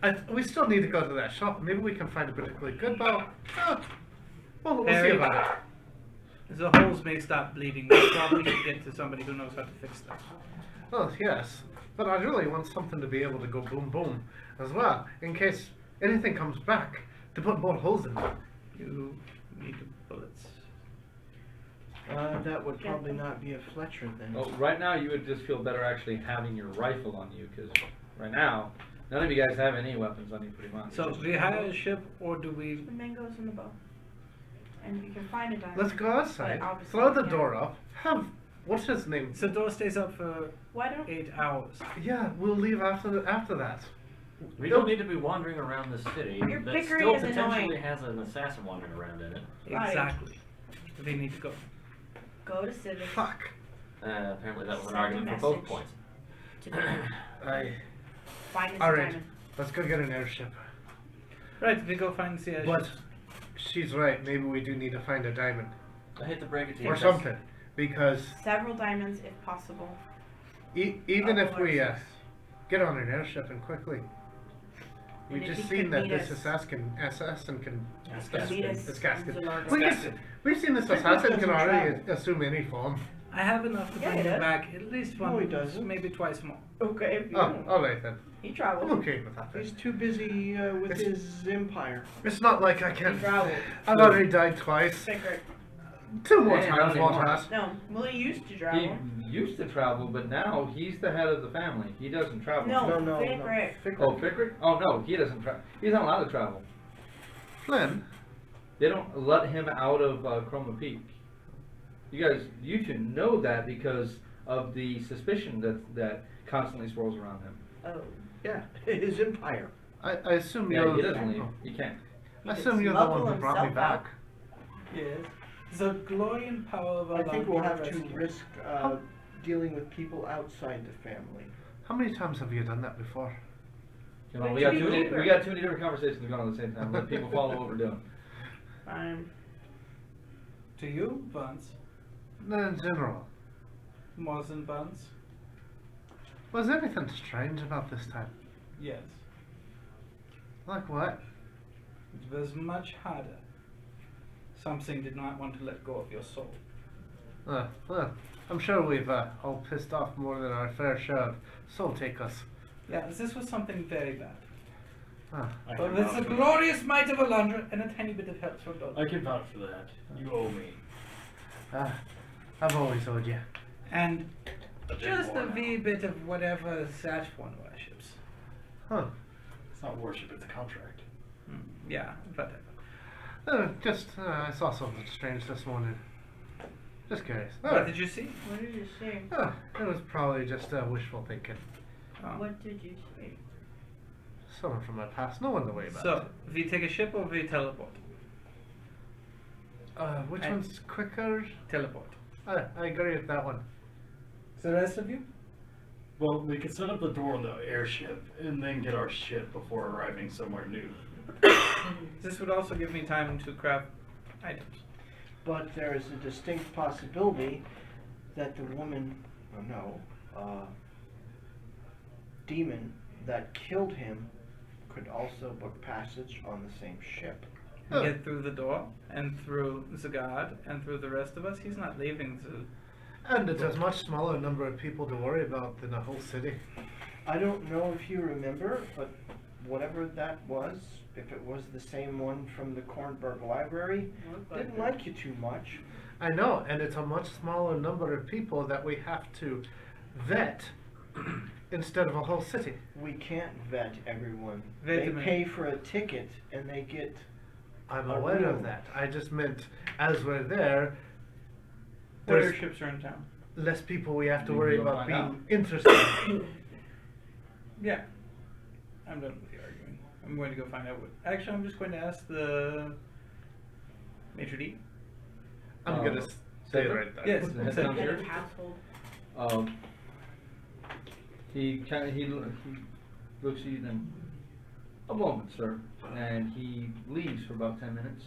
the mangoes. We still need to go to that shop. Maybe we can find a particularly good bow. We'll see Harry, about it. the holes may stop bleeding. We probably should get to somebody who knows how to fix them. Oh, yes. But I really want something to be able to go boom boom as well, in case anything comes back, to put more holes in it. You need bullets. that would probably not be a Fletcher then. Well, right now you would just feel better actually having your rifle on you, because right now, none of you guys have any weapons on you pretty much. So It's we just- hire a ship, or do we? The mangoes and the bow. And we can find a diamond. Let's go outside, But obviously throw we the can't. door up, what's his name? The door stays up for Why don't 8 hours. Yeah, we'll leave after that. We don't need to be wandering around the city Your that bickering still is potentially annoying. has an assassin wandering around in it. Right. Exactly. We need to go. go to Civic? Fuck. Apparently that was an Send a argument for both message. points. To them. Find us All a right, diamond. let's go get an airship. Right, we go find the airship. But she's right. Maybe we do need to find a diamond I hate to break it to you. or something, because Several diamonds if possible. even if we Otherwise- get on an airship and quickly, we And if just he seen could that meet this us- assassin can. Meet us It's Gaskin. in Zalard. We just, we've seen this Fickle assassin can doesn't already travel. assume any form. I have enough to Yeah, bring he you does. back at least No, once, he doesn't. maybe twice more. Okay, if you Oh, want. alright then. He I'm traveled. okay with that. He's Then. too busy with It's- his empire. It's not like I He can. traveled. I've already died twice. Secret. 2 more Hey, times not won't anymore. last. No, well, he used to He travel. used to travel, but now he's the head of the family. He doesn't travel. No, Secret. Oh, Fickrick? Oh no, he doesn't travel. He's not allowed to travel. Flynn, They don't let him out of Chroma Peak. You two know that because of the suspicion that constantly swirls around him. Oh. Yeah, his empire. I assume Yeah, you're. he doesn't leave. He can't. I He assume could you're the smuggle one who brought me himself out. back. Yes. The glory and power of I think Allah we'll be have to rescued. risk dealing with people outside the family. How many times have you done that before? Come on, But we to got be too many. deeper. We got too many different conversations going on at the same time. Let people follow what we're doing. Fine. To you, Vance. No, in general. More than Vance? Was anything strange about this time? Yes. Like what? It was much harder. Something did not want to let go of your soul. Well, I'm sure we've all pissed off more than our fair share of soul takers. Yeah, this was something very bad. Ah, I But can with vouch the for that. glorious might of Alondra and a tiny bit of help from Don. I can vouch for that. You owe me. I've always owed you. And But just more a now. wee bit of whatever that one worships. Huh. It's not worship, it's a contract. Yeah, whatever. I saw something strange this morning. Just curious. What did you see? What did you say? It was probably just wishful thinking. Oh. What did you say? Someone from my past. No one to worry about. So, we take a ship or we teleport? Which I- one's quicker? Teleport. I agree with that one. So the rest of you? Well, we could set up the door on the airship and then get our ship before arriving somewhere new. This would also give me time to craft items. But there is a distinct possibility that the woman, demon that killed him could also book passage on the same ship. Oh. Get through the door, and through the guard, and through the rest of us. He's not leaving the... And it's a much smaller number of people to worry about than a whole city. I don't know if you remember, but whatever that was, if it was the same one from the Kornberg Library, didn't like you too much. I know, and it's a much smaller number of people that we have to vet instead of a whole city. We can't vet everyone. Wait a They minute. pay for a ticket and they get... I'm a aware of room. that. I just meant as we're there, What there's airships are in town? less people we have to You worry can go about find out. being interested. Yeah. I'm done with the arguing. I'm going to go find out what... Actually, I'm just going to ask the... Maitre d'? I'm gonna stay Saber? right there. Yes. The head Saber. down Head here? of household. He looks at you then. A moment, sir. And he leaves for about 10 minutes.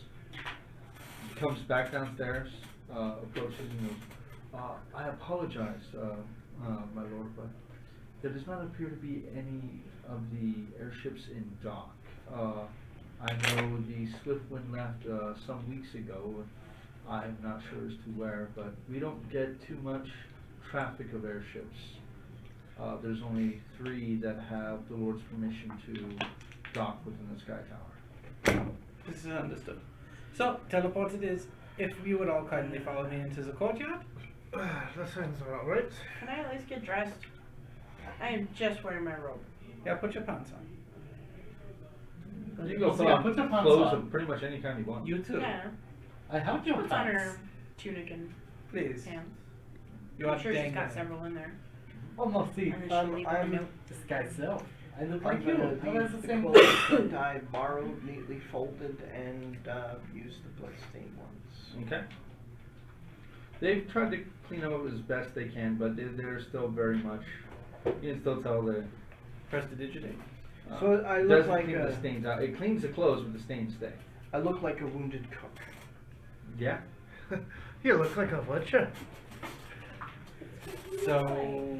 Comes back downstairs, approaches and goes, I apologize, my lord, but there does not appear to be any of the airships in dock. I know the Swiftwind left some weeks ago. I'm not sure as to where, but we don't get too much traffic of airships. There's only 3 that have the Lord's permission to dock within the Sky Tower. This is understood. So, teleport it is. If you would all kindly follow me into the courtyard. That sounds about right. Can I at least get dressed? I am just wearing my robe. Yeah, put your pants on. You can go So, yeah, put your pants clothes on. of pretty much any kind you want. You too. Yeah. I have your Puts on pants. her tunic and Please. pants. You I'm are sure she's dang got right. several in there. Almost see. And then she'll leave them a note. This guy's self. I look I'm like you. gonna How about leave the the same clothes that I borrowed, neatly folded, and use the bloodstained ones. Okay. They've tried to clean up as best they can, but they're still very much. You can still tell the. Prestidigitate. So I look doesn't like clean the stains out. It cleans the clothes, but the stains stay. I look like a wounded cook. Yeah. You look like a butcher. So,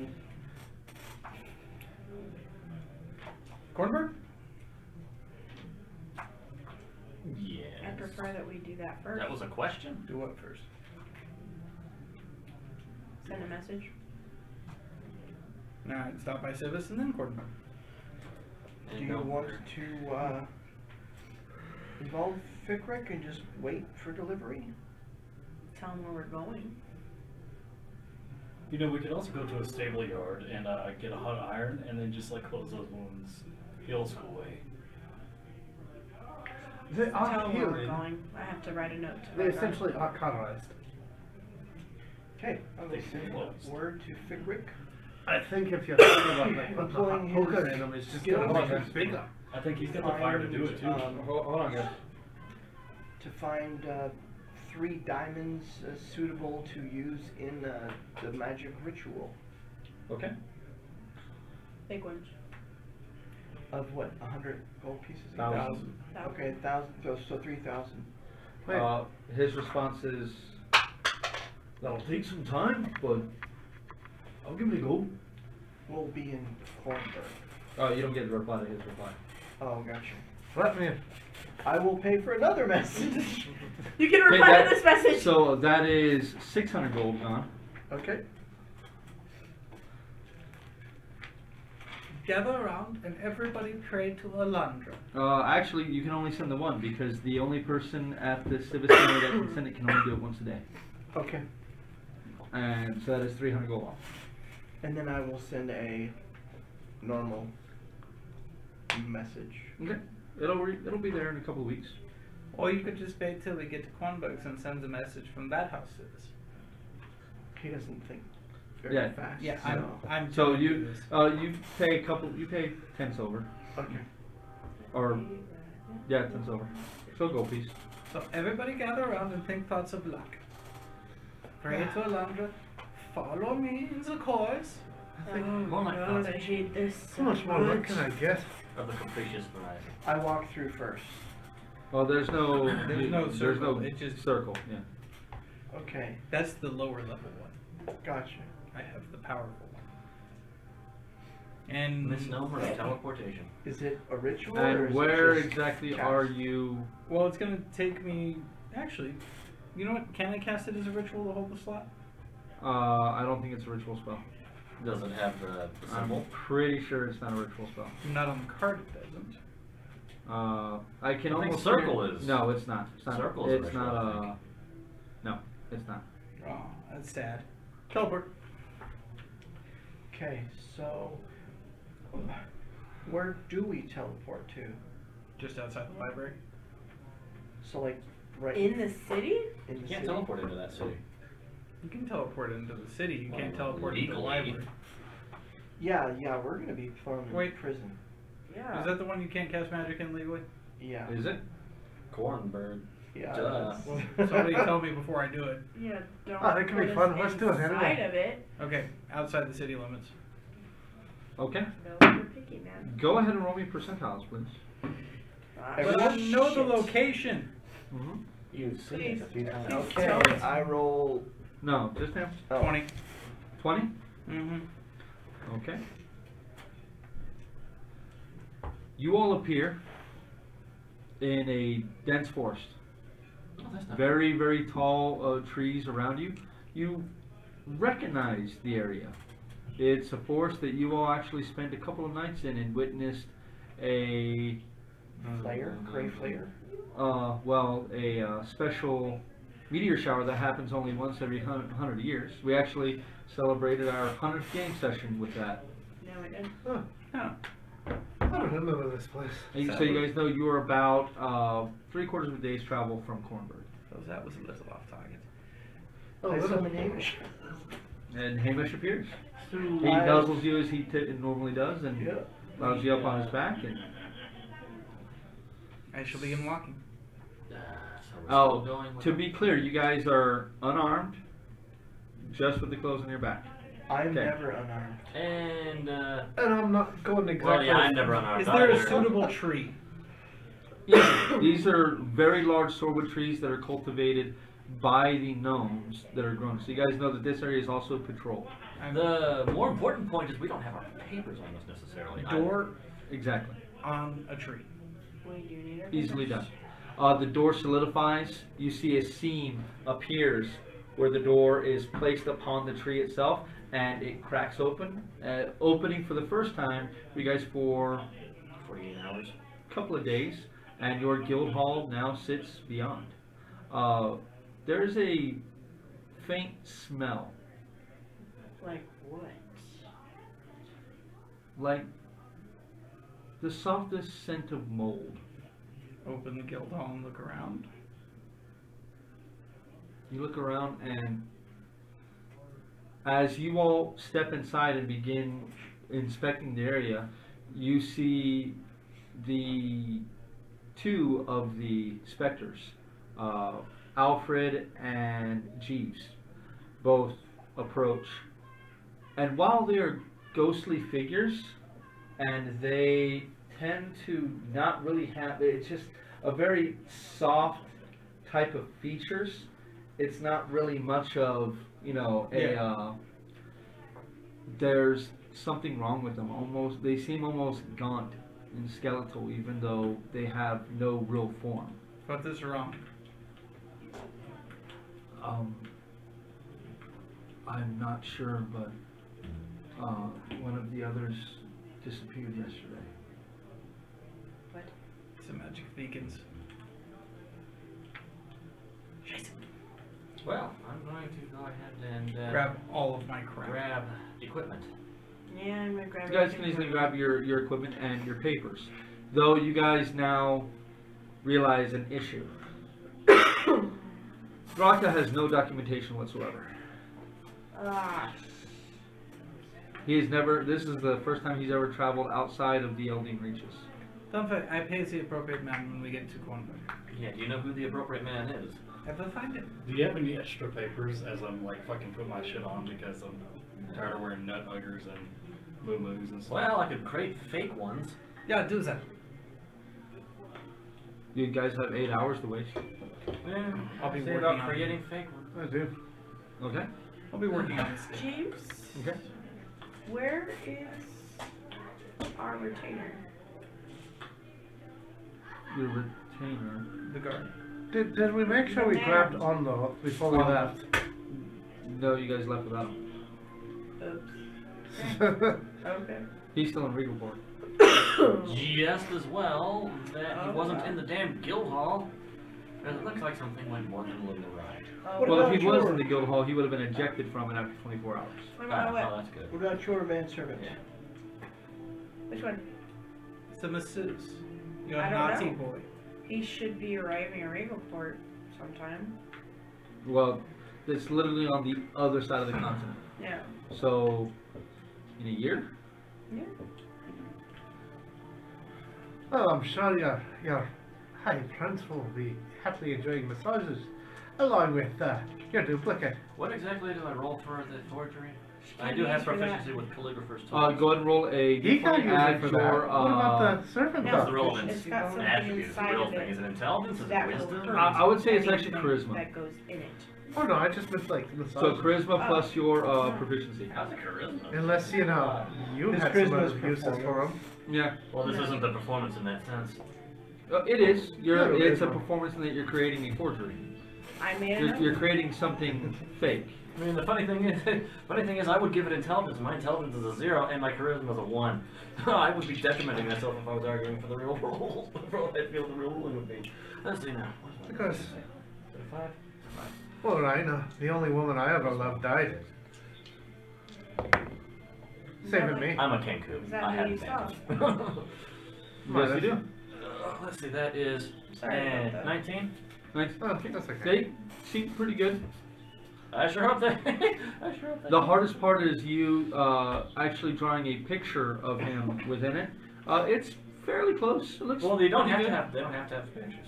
Cornberg? Yes. I prefer that we do that first. That was a question? Do what first? Send a message. Alright, stop by Civis and then Cornberg. Do you want to involve Fickrick and just wait for delivery? Tell them where we're going. You know, we could also go to a stable yard and get a hot iron and then just like close those wounds the old school way. They Tell are them where we're healing. going. I have to write a note to They my guard. essentially are cauterized. Okay, I will They send closed. word to Fickrick. I think if you're thinking about like putting a Employing hot poker his in them, it's just skills gonna make them to bigger. I think he's got the fire to do it too. Hold on, guys. To find 3 diamonds suitable to use in the magic ritual. Okay. Big ones. Of what? 100 gold pieces? 1,000. Okay, 1,000. So 3,000. Wait. His response is, that'll take some time, but I'll give it a go. We'll be in Cornberg. Oh, you don't get the reply to his reply. Oh, gotcha. Let me in. I will pay for another message. You can Okay, reply that- to this message. So that is 600 gold gone. Okay. Gather around and everybody pray to Alondra. Actually, you can only send the one because the only person at the Civic Center that can send it can only do it once a day. Okay. And so that is 300 gold off. And then I will send a normal message. Okay. It'll be there in a couple of weeks. Or you could just wait till we get to Cornberg's and send a message from that house to us. He doesn't think very Yeah. fast. Yeah, so. I'm So telling you this. you pay 10 silver. Okay. Or yeah, 10 silver. So go piece. So everybody gather around and think thoughts of luck. Pray to Alondra. Follow me in the course. I think More like God, thoughts I hate this so how much more luck can I get? of the capricious variety. I walk through first. Oh, there's no There's no circle, it just- circle. Yeah. Okay. That's the lower level one. Gotcha. I have the powerful one. And Misnomer of teleportation. Is it a ritual or is And it where just exactly cast? are you? well, it's gonna take me. Actually, you know what? Can I cast it as a ritual to hold the slot? I don't think it's a ritual spell. Does it have the I'm symbol? pretty sure it's not a ritual spell. Not on the card. It doesn't. I can I think almost circle guarantee- is- No, it's not. It's not. Circle is a It's ritual, not I a. think. No, it's not. Oh, that's sad. Teleport. Okay, so where do we teleport to? Just outside the library. So like right In the city? in You the can't city? teleport into that city. You can teleport into the city. You can't Well, teleport into the legally. library. Yeah, we're gonna be thrown in Wait. prison. Yeah. Is that the one you can't cast magic in legally? Yeah. Is it? Cornbird. Yeah. Duh. that's- Well, somebody tell me before I do it. Yeah, don't Ah, that could be put fun. us Let's do it anyway. inside of it. Okay, outside the city limits. Okay. No, you're picky, man. Go ahead and roll me percentiles, please. Ah, But Everyone- I know the shit. location. Mm-hmm. You've seen Please. it a few times. Please Okay, tell us. I roll No, just him. 20. 20. Mm-hmm. Okay. You all appear in a dense forest. Oh, that's not Very, very tall trees around you. You recognize the area. It's a forest that you all actually spent a couple of nights in and witnessed a, flare, gray flare. a special meteor shower that happens only once every 100 years. We actually celebrated our 100th game session with that. No, I didn't. Huh. Huh. I don't remember this place. And so you guys know you are about 3/4 of a day's travel from Cornberg. So that was a little off target. Oh, I little- summon Hamish. And Hamish appears. He I- nuzzles you as he normally does and Yeah. allows you up on his back. And I shall begin walking. So we're oh, still going with to be clear, you guys are unarmed Just with the clothes on your back. I'm Okay. never unarmed. And And I'm not going exactly. well, yeah, I'm never unarmed. Is there a either. suitable tree? These are very large swordwood trees that are cultivated by the gnomes that are grown. So you guys know that this area is also patrolled. The more important point is we don't have our papers on us necessarily. Door Exactly. on a tree. We do need our Easily papers. done. The door solidifies. You see a seam appears where the door is placed upon the tree itself, and it cracks open. Opening for the first time for you guys for 48 hours. a couple of days, and your guild hall now sits beyond. There's a faint smell, Like what? like the softest scent of mold. Open the guild hall and look around. You look around, and as you all step inside and begin inspecting the area, you see the two of the specters, Alfred and Jeeves, both approach. And while they are ghostly figures, and they tend to not really have, it's just a very soft type of features. It's not really much of, you know, there's something wrong with them. Almost, they seem almost gaunt and skeletal, even though they have no real form. What is wrong? I'm not sure, but one of the others disappeared yesterday. What? Some magic beacons. Well, I'm going to go ahead and Grab all of my crap. grab equipment. Yeah, I'm gonna grab You guys can everything easily for grab your equipment and your papers. Though you guys now realize an issue. Raka has no documentation whatsoever. Ah, He has never, this is the first time he's ever traveled outside of the Eldeen Reaches. Don't forget, I pay the appropriate man when we get to Cornwall. Yeah, do you know who the appropriate man is? I will find him. Do you have any extra papers as I'm like fucking putting my shit on because I'm tired of wearing nut huggers and moo-moos and stuff? Well, I could create fake ones. Yeah, do that. You guys have 8 hours to waste. Yeah, I'll be say working about on creating fake ones. I do. Okay? I'll be working on this. James, Okay. where is our retainer? Your retainer. The guard. Did we make sure we grabbed on though before we left? No, you guys left without him. Oops. Okay. He's still in Regalport. Just as well that he wasn't in the damn guild hall. And it looks like something went more than a little right. Oh, What Well, about if he was your- in the guild hall, he would have been ejected from it after 24 hours. what about Oh, what? that's good. What about your manservant? Yeah. Which one? It's a masseuse. You're I a don't naughty know. boy. He should be arriving at Regalport sometime. Well, it's literally on the other side of the continent. Yeah. So, in a year? Yeah. Well, I'm sure your High Prince will be happily enjoying massages, along with your duplicate. What exactly do I roll for the forgery? I can't do have use for that. proficiency with calligrapher's tools. Go ahead and roll a He can't use add it for your, that. What about the servant No. What's the dog? relevance? It's got something Attribute is the inside real of thing. it. Is it intelligence? Is it That wisdom? will I would say it's actually anything charisma. that goes in it. Oh no, I just meant like the So massage. charisma Oh. plus your proficiency. How's it charisma? Unless you know you His had some charisma other is uses for performance. him. Yeah. Well, this No. isn't the performance in that sense. It is. Yeah, it It's is. a performance in that you're creating a forgery. I made You're, it. you're creating something fake. I mean, the funny thing is, I would give it intelligence. My intelligence is a 0, and my charisma is a 1. I would be detrimenting myself if I was arguing for the real rule. For what I feel the real ruling would be. Let's see now. What's my Because- charisma? Is it a 5? Well, Rhina, the only woman I ever loved died. Saving me. I'm a Kenku. Is that I who have you advantage. Yes, you do. Let's see, that is Sorry about that. 19. Nice. Oh, that's okay. They seem pretty good. I sure hope that. I sure hope that. The hardest part is you actually drawing a picture of him within it. It's fairly close. It looks. Well, they don't pretty have to good. have. They don't have to have pictures.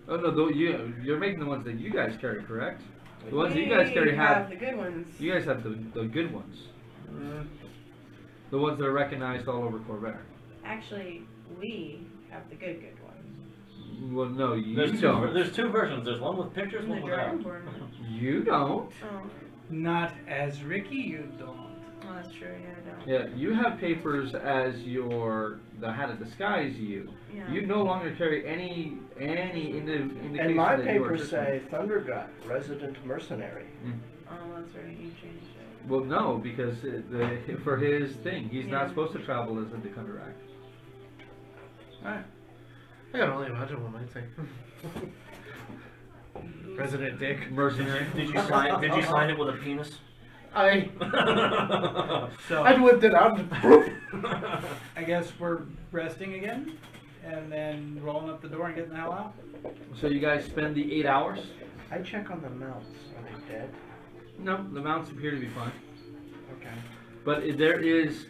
Oh no, you're making the ones that you guys carry, correct? The ones that you guys carry We have. the good ones. You guys have the good ones. The ones that are recognized all over Corvair. Actually, we have the good ones. Well, no, you There's don't. There's two versions. There's one with pictures, In one the without. drawing board. You don't. Oh, Not as Ricky, you don't. well, that's true. Yeah, I don't. Yeah, you have papers as the how to disguise you. Yeah. You no longer carry any indication And my that you are papers Tristan. say Thundergut, resident mercenary. Oh, that's right. You changed it. Well, no, because for his thing, he's Yeah. not supposed to travel as a Decunderact. Alright. I can only imagine what might say. President Dick. Mercenary. Did you sign? Did you sign it with a penis? I So, whipped it out. I guess we're resting again, and then rolling up the door and getting the hell out. So you guys spend the 8 hours? I check on the mounts. Are they dead? No, the mounts appear to be fine. Okay. But there is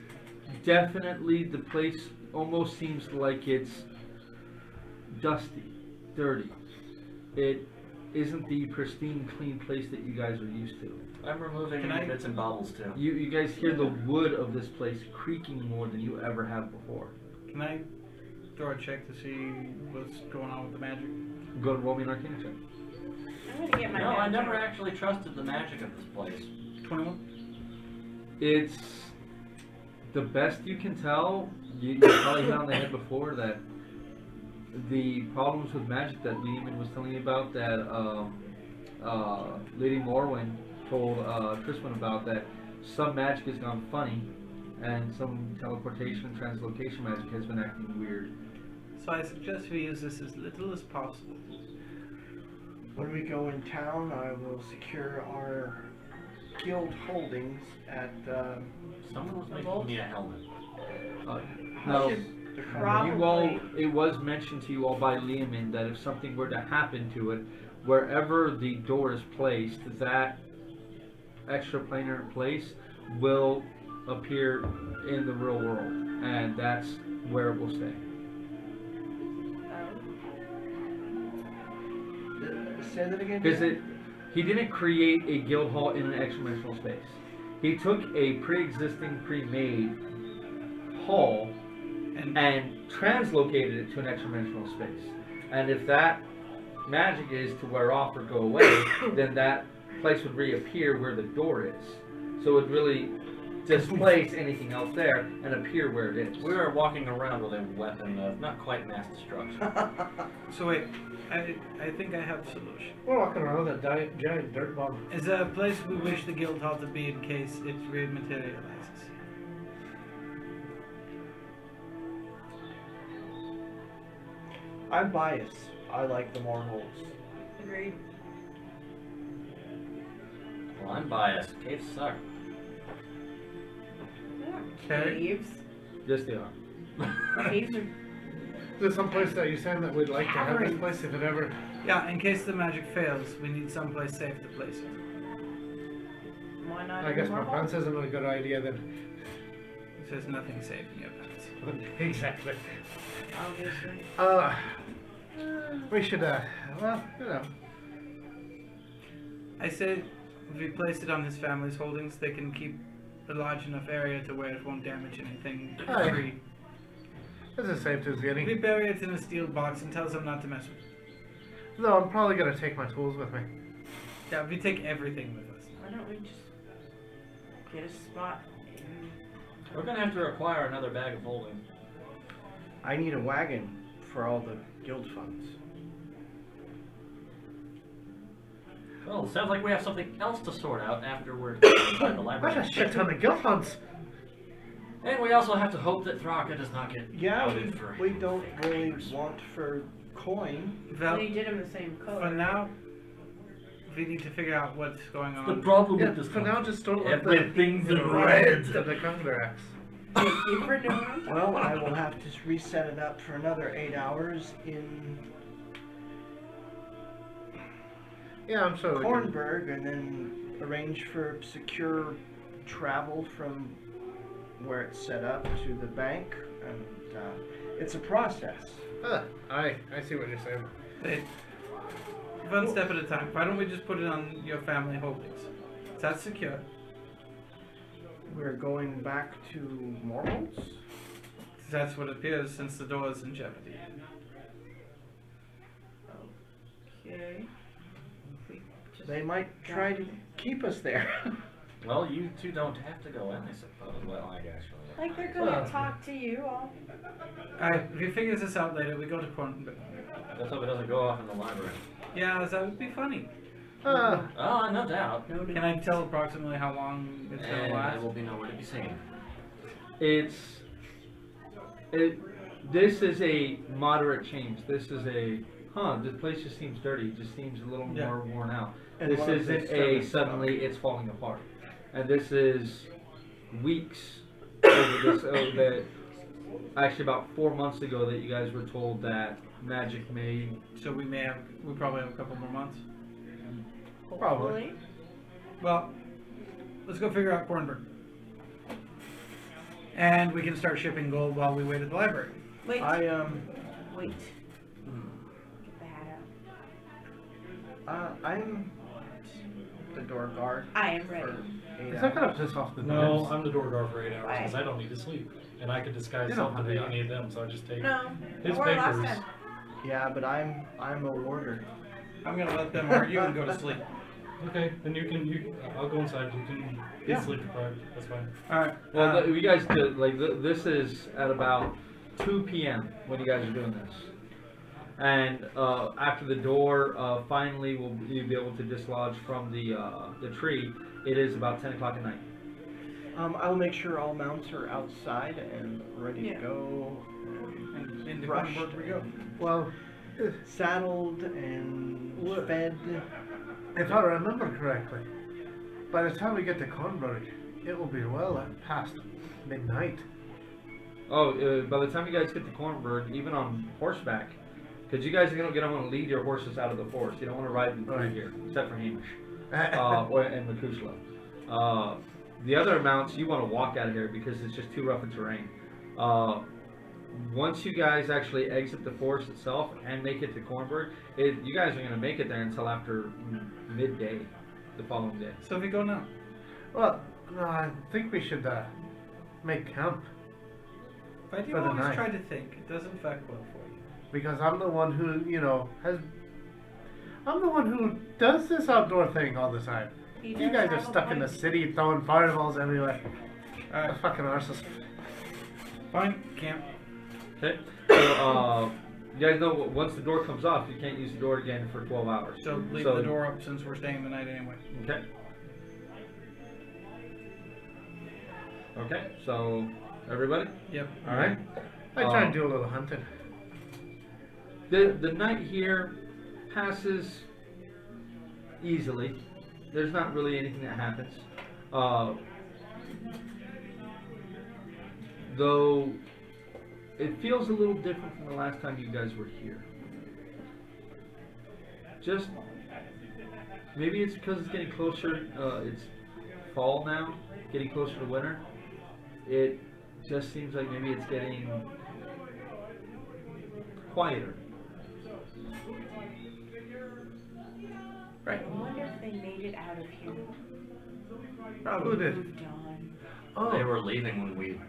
definitely, the place almost seems like it's dusty, dirty. It isn't the pristine, clean place that you guys are used to. I'm removing Can I- bits and bobbles too. You guys hear the wood of this place creaking more than you ever have before. Can I throw a check to see what's going on with the magic? Go and roll me an Arcana check. I'm gonna get my. No, I magic never out. actually trusted the magic of this place. 21? It's the best you can tell. You probably hit on the head before that the problems with magic that Lehman was telling you about, that Lady Morwen told Tristan about, that some magic has gone funny and some teleportation and translocation magic has been acting weird. So I suggest we use this as little as possible. When we go in town, I will secure our guild holdings at Someone was making me a helmet. Now, should the you all, it was mentioned to you all by Lehman that if something were to happen to it, wherever the door is placed, that extraplanar place will appear in the real world, and that's where it will stay. Say that again. Because he didn't create a guild hall in an extra-dimensional space. He took a pre-existing, pre-made hall and translocated it to an extra-dimensional space. And if that magic is to wear off or go away, then that place would reappear where the door is. So it would really displace anything else there and appear where it is. We were walking around with a weapon of not quite mass destruction. So wait, I think I have a solution. We're walking around with a giant dirt bomb. Is there a place we wish the guild hall to be in case it rematerializes? I'm biased. I like the more holes. Agreed. Well, I'm biased. Caves suck. Okay. Caves. Yes, they are. Caves are. There's some place that you're saying that we'd like to have this place if it ever. Yeah, in case the magic fails, we need someplace safe to place it. Why not? I guess my normal? pants isn't a good idea then. There's nothing safe in your pants. Exactly. Obviously. We should, well, you know. I say if we place it on his family's holdings, they can keep a large enough area to where it won't damage anything. Aye. Free. This is safe as We getting. bury it in a steel box and tell them not to mess with it. No, I'm probably gonna take my tools with me. Yeah, we take everything with us. Why don't we just get a spot? in- We're gonna have to acquire another bag of holding. I need a wagon for all the guild funds. Well, it sounds like we have something else to sort out after we're inside the library. That's a shit ton of guild funds. And we also have to hope that Thraka does not get Yeah, outed for. we don't really want for coin. Val, They did them the same color. for now, we need to figure out what's going The on. problem Yeah, with this for now, just don't let everything's the in red. of the Condoracts. Thank you for doing it. Well, I will have to reset it up for another 8 hours in Yeah, I'm sure. we can- Kornberg, and then arrange for secure travel from where it's set up to the bank, and it's a process. I see what you're saying. They, one step at a time. Why don't we just put it on your family holdings? Is that secure? We're going back to Morals? That's what it appears since the door is in jeopardy. Okay. We just They might try to keep us there. Well, you two don't have to go in, I suppose. Well, I actually. like they're gonna talk to you all. Alright, if he figures this out later, we go to Cornbrook. Let's hope it doesn't go off in the library. Yeah, that would be funny. Oh, no doubt. Can I tell approximately how long it's gonna And last? I will be nowhere to be seen. This is a moderate change. This is a, this place just seems dirty. It just seems a little Yeah. more worn out. And This one of the isn't a servants- suddenly it's falling apart. And this is weeks actually about 4 months ago that you guys were told that magic may. So we probably have a couple more months. Probably. Well, let's go figure out Cornbrook. And we can start shipping gold while we wait at the library. Wait. I Wait. Get the hat out. I'm the door guard. I am ready. for 8 Is that gonna hours. piss off the No, nerds? I'm the door guard for 8 hours Why? because I don't need to sleep. And I could disguise You don't myself to have be to. any of them, so I just take No. his Or last papers. time. Yeah, but I'm a warder. I'm gonna let them argue and go to sleep. Okay, then I'll go inside. You can be Yeah. sleep deprived. That's fine. Alright. Well, you guys did, this is at about 2 p.m. when you guys are doing this. And after the door finally will be able to dislodge from the tree, it is about 10 o'clock at night. I'll make sure all mounts are outside and ready Yeah. to go. And into Rushed. Cornbrook we go. Well, Saddled and Look. fed. if I remember correctly, by the time we get to Cornbury, it will be well past midnight. Oh, by the time you guys get to Cornberg, even on horseback, because you guys are going to lead your horses out of the forest. You don't want to ride them through Right. here, except for Hamish and Makushla. The other mounts, you want to walk out of here because it's just too rough a terrain. Once you guys actually exit the forest itself and make it to Cornberg, you guys are going to make it there until after midday the following day. So if we go now. Well, no, I think we should make camp Why do you For the always night. try to think? It doesn't work well for you. because I'm the one who, I'm the one who does this outdoor thing all the time. He You does guys are have a stuck in the point. city throwing fireballs everywhere. Alright, Fucking arses. fine, camp. Okay? So, you guys know once the door comes off, you can't use the door again for 12 hours. So leave the door up since we're staying the night anyway. Okay. Okay, so everybody? Yep. Alright. I try and do a little hunting. The night here passes easily. There's not really anything that happens. Though it feels a little different from the last time you guys were here. Just maybe it's because it's getting closer. It's fall now, getting closer to winter. It just seems like maybe it's getting quieter. Right. I wonder if they made it out of here. Who did? Moved on. Oh, They were leaving when we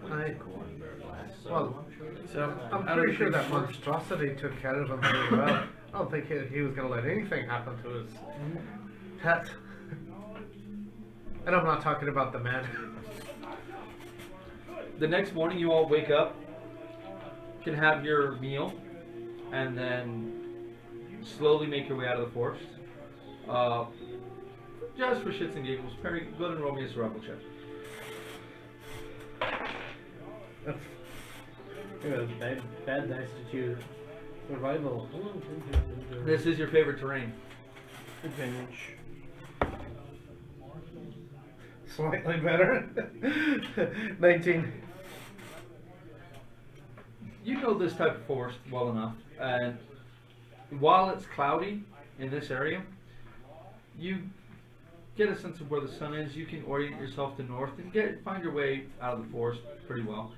went I- to Cornberg last, so Well, I'm sure they- So I'm I pretty don't sure think- that monstrosity took care of him very well. I don't think he was going to let anything happen to his pet. And I'm not talking about the man. The next morning, you all wake up, can have your meal, and then slowly make your way out of the forest. Just for shits and giggles, Perry, go ahead and roll me a survival check. Bad dice to choose. Survival. This is your favorite terrain. Advantage. Slightly better. 19. You know this type of forest well enough, and while it's cloudy in this area, you get a sense of where the sun is. You can orient yourself to north and find your way out of the forest pretty well.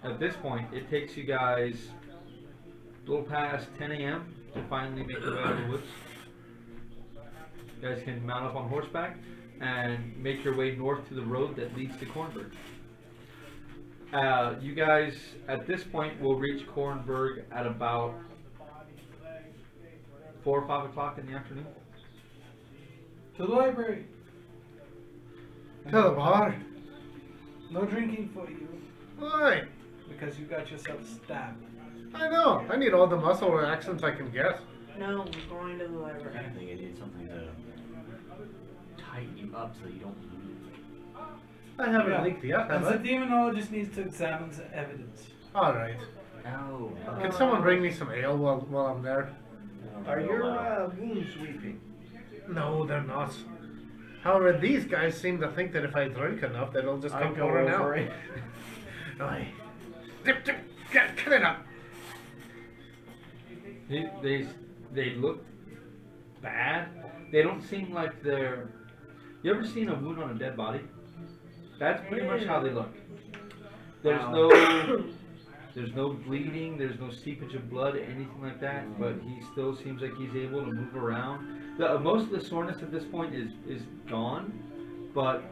At this point, it takes you guys a little past 10 a.m. to finally make your way out of the woods. You guys can mount up on horseback and make your way north to the road that leads to Kornberg. You guys, at this point, will reach Kornberg at about 4 or 5 o'clock in the afternoon. To the library. To the bar. No drinking for you, Why? because you got yourself stabbed. I know. I need all the muscle accents I can get. No, we're going to the library. I think I need something to tighten you up so you don't move. I haven't Yeah. leaked yet, And have the I? demonologist needs to examine the evidence. Alright. No. Can someone bring me some ale while I'm there? Are your wounds weeping? No, they're not. However, these guys seem to think that if I drink enough, that it'll just I come go pouring out. over it. Aye. Dip, dip, get it up. They look bad. They don't seem like they're... You ever seen a wound on a dead body? That's pretty much how they look. There's no bleeding, there's no seepage of blood, anything like that, but he still seems like he's able to move around. Most of the soreness at this point is gone, but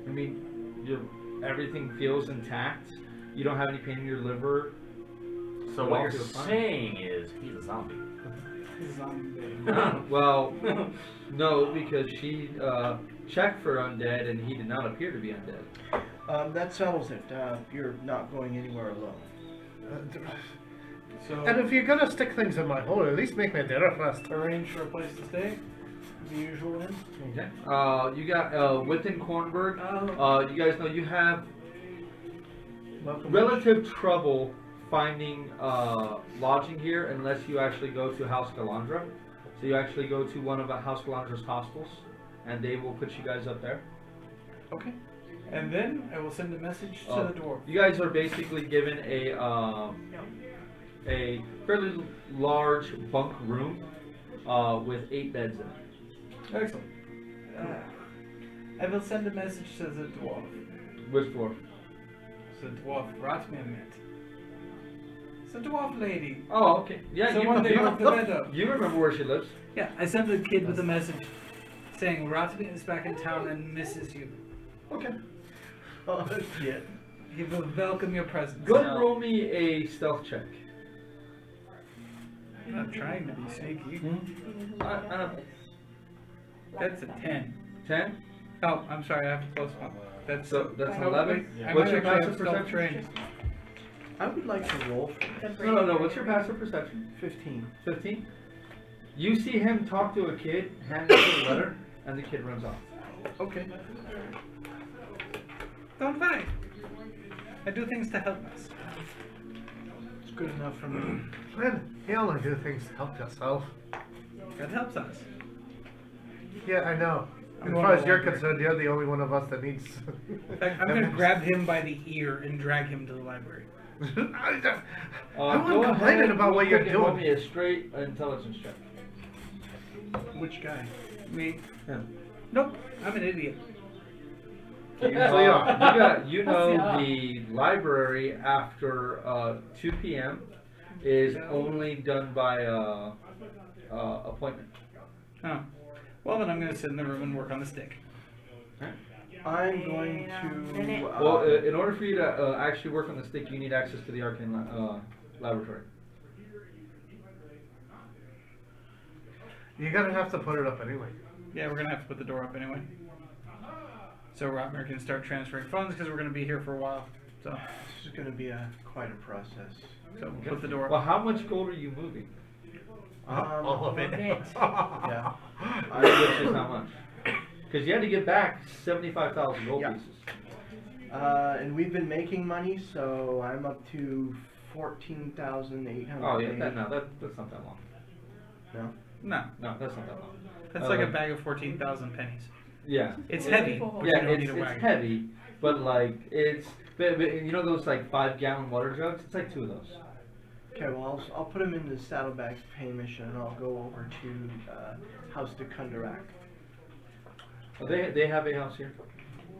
I mean, everything feels intact. You don't have any pain in your liver. So It what all you're feels fine. saying is he's a zombie. Well, no, because she checked for undead and he did not appear to be undead. That settles it. You're not going anywhere alone. So, And if you're gonna stick things in my hole, at least make me dinner first. arrange for a place to stay. The usual inn. Okay. You got within Kornberg. Oh. You guys know you have relative trouble finding lodging here unless you actually go to House Galandra. So you actually go to one of House Galandra's hostels, and they will put you guys up there. Okay. And then I will send a message to the dwarf. You guys are basically given a fairly large bunk room with 8 beds in it. Excellent. I will send a message to the dwarf. Which floor? The dwarf Ratmirmet. It's a dwarf lady. Oh, okay. Yeah, Someone they broke the bed up. you remember where she lives. Yeah, I sent the kid with a message saying Ratmirmet is back in town and misses you. Okay. Oh, yeah. He will welcome your presence. Go and roll me a stealth check. I'm not trying to be sneaky. That's a 10. 10? Oh, I'm sorry, I have a close one. That's So that's an Oh, 11. I What's might your actually have passive stealth perception? training. I would like to roll for No. What's your passive perception? 15. 15. You see him talk to a kid, hand him a letter, and the kid runs off. Okay. Don't worry. I do things to help us. It's good enough for me. Man, you only do things to help yourself. That helps us. Yeah, I know. I'm As going far to as you're library. concerned, you're the only one of us that needs. In fact, I'm going to grab him by the ear and drag him to the library. I Go wasn't complaining ahead, about what real you're quick and roll doing. me a straight intelligence check. Which guy? Me? Him. Nope, I'm an idiot. You usually are. You know the library after 2 p.m. is only done by appointment. Oh. Well, then I'm going to sit in the room and work on the stick. I'm going minute. to. Well, in order for you to actually work on the stick, you need access to the arcane laboratory. You're gonna have to put it up anyway. Yeah, we're going to have to put the door up anyway. So Rotmer can start transferring funds because we're going to be here for a while. So This is going to be quite a process. we'll put the door up. Well, how much gold are you moving? All of it. Yeah. Which is how much? Because you had to get back 75,000 gold Yeah. pieces. And we've been making money, so I'm up to 14,800. Oh yeah, that's not that long. No. No, No, that's not that long. that's like a bag of 14,000 pennies. Yeah. It's heavy. But you Yeah, don't need it's a wagon. heavy, but like but you know those like 5-gallon water jugs? It's like 2 of those. Okay, well, I'll put them in the saddlebags pay mission, and I'll go over to House de Kundarak. Oh, they have a house here.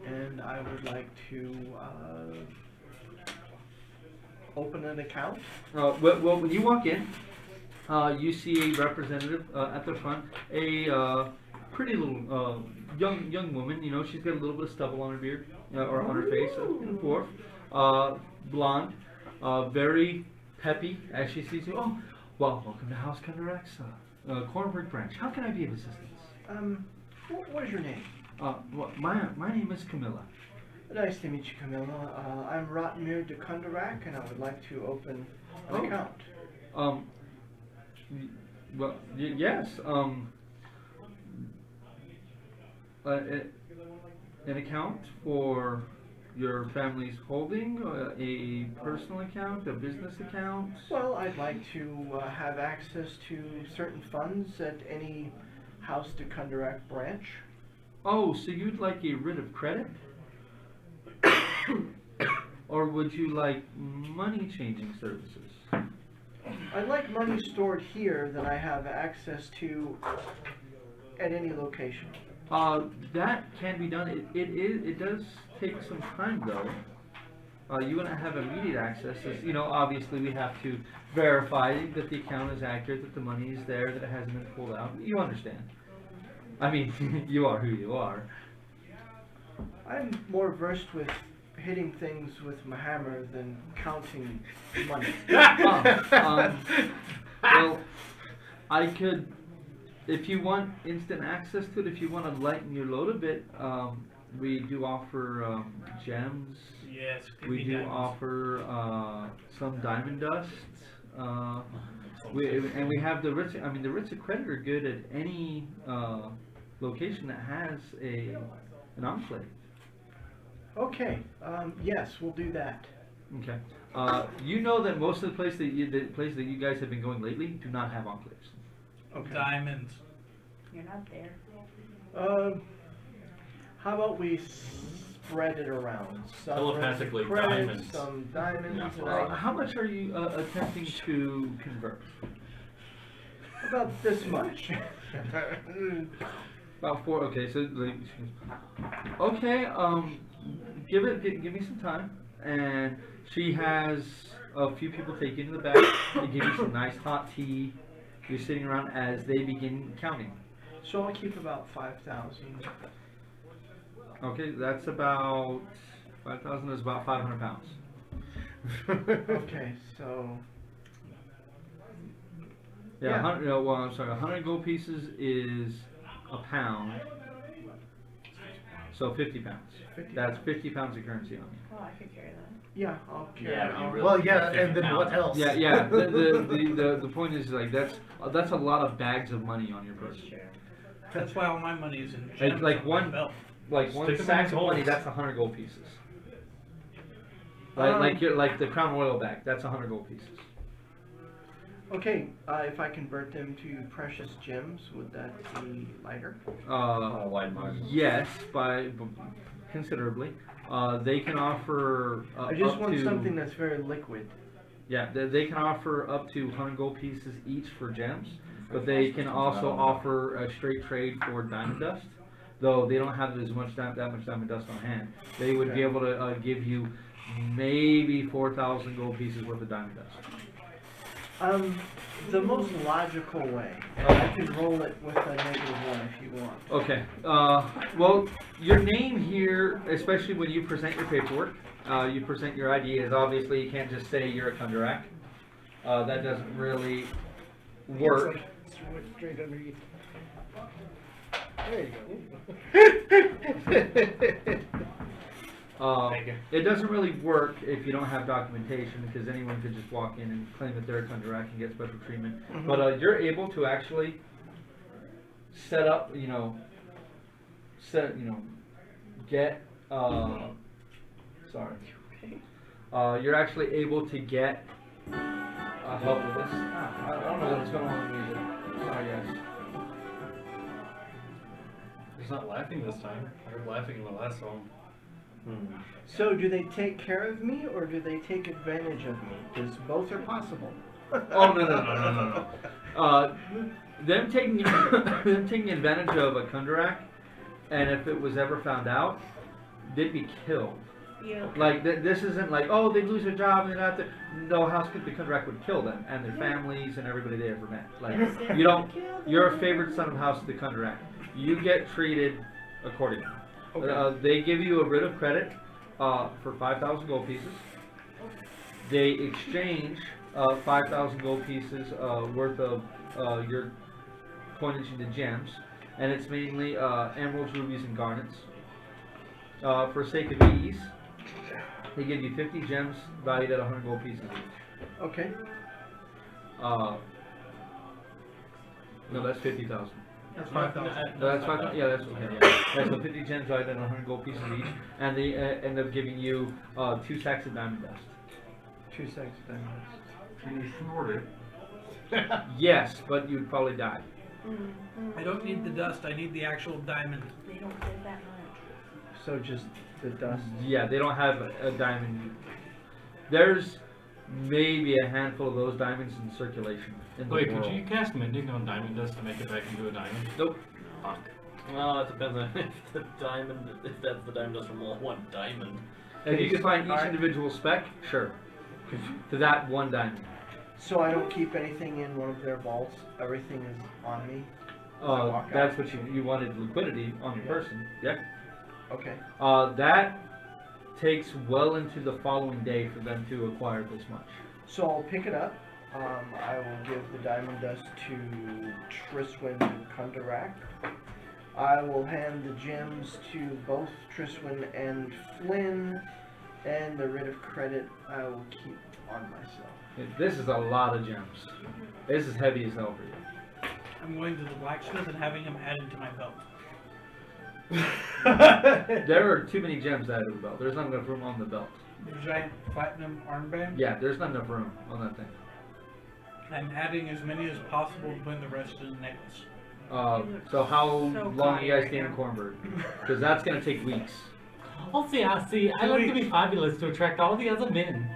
And I would like to open an account. Well, when you walk in, you see a representative at the front, a pretty little young woman. You know, she's got a little bit of stubble on her beard or on her face, dwarf, blonde, very peppy as she sees you. Oh, well, welcome to House Condurex, Cornbrook branch. How can I be of assistance? What is your name? Well, my name is Camilla. Nice to meet you, Camilla. I'm Rotmir de Kundarak, and I would like to open an account. Well, yes. An account for your family's holding, a personal account, a business account? Well, I'd like to have access to certain funds at any House de Kundarak branch. Oh, so you'd like a writ of credit? Or would you like money changing services? I'd like money stored here that I have access to at any location. That can be done. It does take some time though. You wouldn't have immediate access. As, you know, obviously we have to verify that the account is accurate, that the money is there, that it hasn't been pulled out. You understand. I mean, you are who you are. I'm more versed with hitting things with my hammer than counting money. Well, I could, if you want instant access to it, if you want to lighten your load a bit, we do offer gems. Yes, We do offer some diamond dust. We have the writs. I mean, the writs of credit are good at any location that has an enclave. Okay, yes, we'll do that. Okay. You know that most of the places that you guys have been going lately do not have enclaves. Okay. Diamonds. You're not there. How about we spread it around? Some Telepathically, credit, diamonds. some diamonds. Yeah. and How much are you attempting to convert? about this much. About 4. Okay, so okay. Give me some time, and she has a few people take you to the back. They give you some nice hot tea. You're sitting around as they begin counting. So I'll keep about 5,000. Okay, that's about 5,000 is about 500 pounds. Okay, so Yeah, Yeah. 100. No, well, I'm sorry. 100 gold pieces is a pound. So 50 pounds. 50 That's 50 pounds of currency on you. Oh, I could carry that. yeah, I'll carry Yeah, it. you I'll- really- Well, yeah, and then what else? Yeah, yeah. The point is like that's a lot of bags of money on your person. Sure. That's why all my money is in Like- gems like on my one- belt. Like one Stick them sack in of money, holes. that's 100 gold pieces. Like the Crown Royal bag, that's 100 gold pieces. Okay, if I convert them to precious gems, would that be lighter? Wide margin. Yes, by considerably. They can offer. I just up want to, something that's very liquid. Yeah, they can offer up to 100 gold pieces each for gems, but they can also offer a straight trade for diamond dust. Though they don't have as much that much diamond dust on hand, they would be Okay. able to give you maybe 4,000 gold pieces worth of diamond dust. The most logical way, and I can roll it with a -1 if you want. Okay. Well, your name here, especially when you present your paperwork, you present your ID, is obviously you can't just say you're a Kundarak. That doesn't really work. Straight underneath. There you go. It doesn't really work if you don't have documentation, because anyone could just walk in and claim that they're a Kundarak and get special treatment. Mhm. But you're able to actually set up, get, sorry. You're actually able to get help with this. I don't know what's going on with the music. Sorry, guys. He's not laughing this time. I heard laughing in the last song. So, do they take care of me, or do they take advantage of me? Because both are possible. Oh no. Them taking advantage of a Kundarak, and if it was ever found out, they'd be killed. Yeah. Like this isn't like, oh, they lose their job and they have to. No, how could the contract would kill them and their families and everybody they ever met. Like you don't. You're a favorite son of House of the Contract. You get treated accordingly. Okay. They give you a writ of credit for 5,000 gold pieces. They exchange 5,000 gold pieces worth of your coinage into gems, and it's mainly emeralds, rubies, and garnets. For sake of ease, they give you 50 gems valued at 100 gold pieces each. Okay. No, that's 50,000. That's 5,000. No, that's 5,000. Yeah, that's okay. Yeah, so 50 gems valued at 100 gold pieces each, and they end up giving you 2 sacks of diamond dust. 2 sacks of diamonds. You snorted it. Yes, but you'd probably die. I don't need the dust. I need the actual diamond. They don't give that much. So just the dust. Yeah, they don't have a diamond. There's maybe a handful of those diamonds in circulation in the Wait, world. could you cast mending on diamond dust to make it back into a diamond? Nope. Fuck. Well, it depends on if the diamond, if that's the diamond dust from one diamond. If you can find each Alright. individual spec, sure. To that one diamond. So I don't keep anything in one of their vaults. Everything is on me. I walk That's out. what you wanted, liquidity on the person. Yeah. Okay. That takes well into the following day for them to acquire this much. So I'll pick it up. I will give the diamond dust to Triswin and Kundarak. I will hand the gems to both Triswin and Flynn, and the writ of credit I will keep on myself. This is a lot of gems. This is heavy as hell for you. I'm going to the blacksmith and having him added to my belt. There are too many gems added to the belt. There's not enough room on the belt. The giant platinum armband. Yeah, there's not enough room on that thing. I'm adding as many as possible to put the rest in the necklace. So how so long are you guys gaudy staying right in Cornberg? Because that's gonna take weeks. Oh, see, I see. I like to be fabulous to attract all the other men.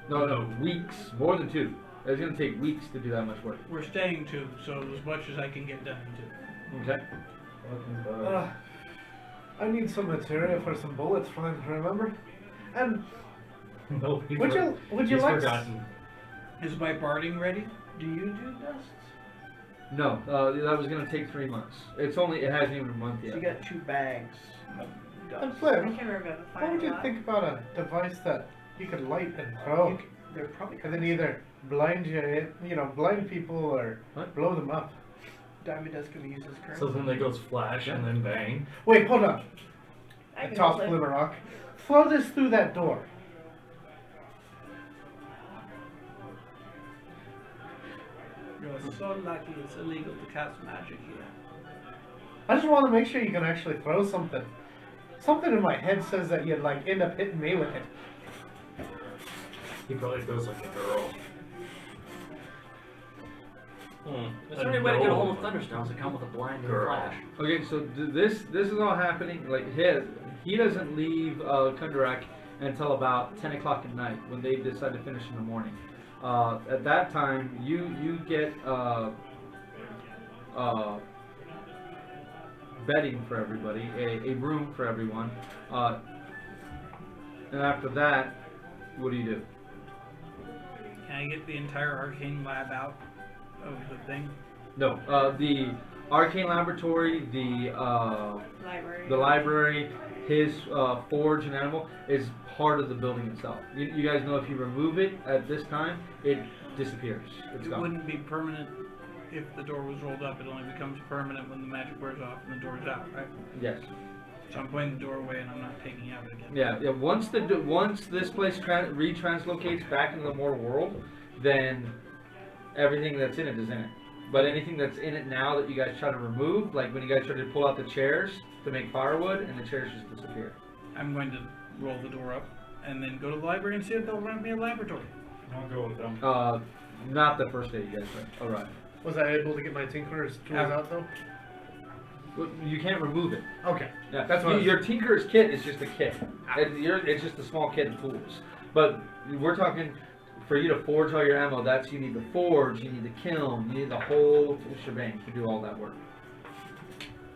No, weeks. More than 2. It's gonna take weeks to do that much work. We're staying 2, so as much as I can get done in 2. Okay. I need some material for some bullets, Frank, remember? And No, he's would you he's like forgotten. Is my barding ready? Do you do dusts? No, that was gonna take 3 months. It hasn't even a month So yet. you got 2 bags of And dust. Flynn, I can't remember the what would final you lot. think about a device that you could light and throw? They're probably And then either blind blind people or What? blow them up. diamond dust can be used as currency. So then they goes flash and then bang. Wait, hold on. I I can toss hold it. Flynn a rock. Throw this through that door. You're so lucky it's illegal to cast magic here. I just want to make sure you can actually throw something. Something in my head says that you'd like end up hitting me with it. He probably feels like a girl. Is there any way to get a hold of Thunderstones to come with a blind and Girl. flash? Okay, so this is all happening. Like he doesn't leave Kundarak until about 10 o'clock at night when they decide to finish in the morning. At that time, you get bedding for everybody, a room for everyone, and after that, what do you do? Can I get the entire arcane lab out of the thing? No, the arcane laboratory, the library, his forge and animal is part of the building itself. You guys know if you remove it at this time, it disappears. It's It gone. wouldn't be permanent if the door was rolled up. It only becomes permanent when the magic wears off and the door's out, right? Yes. So I'm putting the door away and I'm not taking it out again. Yeah. Once this place retranslocates back into the mortal world, then everything that's in it is in it. But anything that's in it now that you guys try to remove, like when you guys try to pull out the chairs to make firewood, and the chairs just disappear. I'm going to roll the door up and then go to the library and see if they'll rent me a laboratory. I'll go with them. Not the first day you guys arrive. Was I able to get my tinkerer's tools out though? Well, you can't remove it. Okay. Yeah, That's what I was- your tinker's kit is just a kit. It's just a small kit of tools. But we're talking for you to forge all your ammo. You need the forge, you need the kiln, you need the whole shebang to do all that work.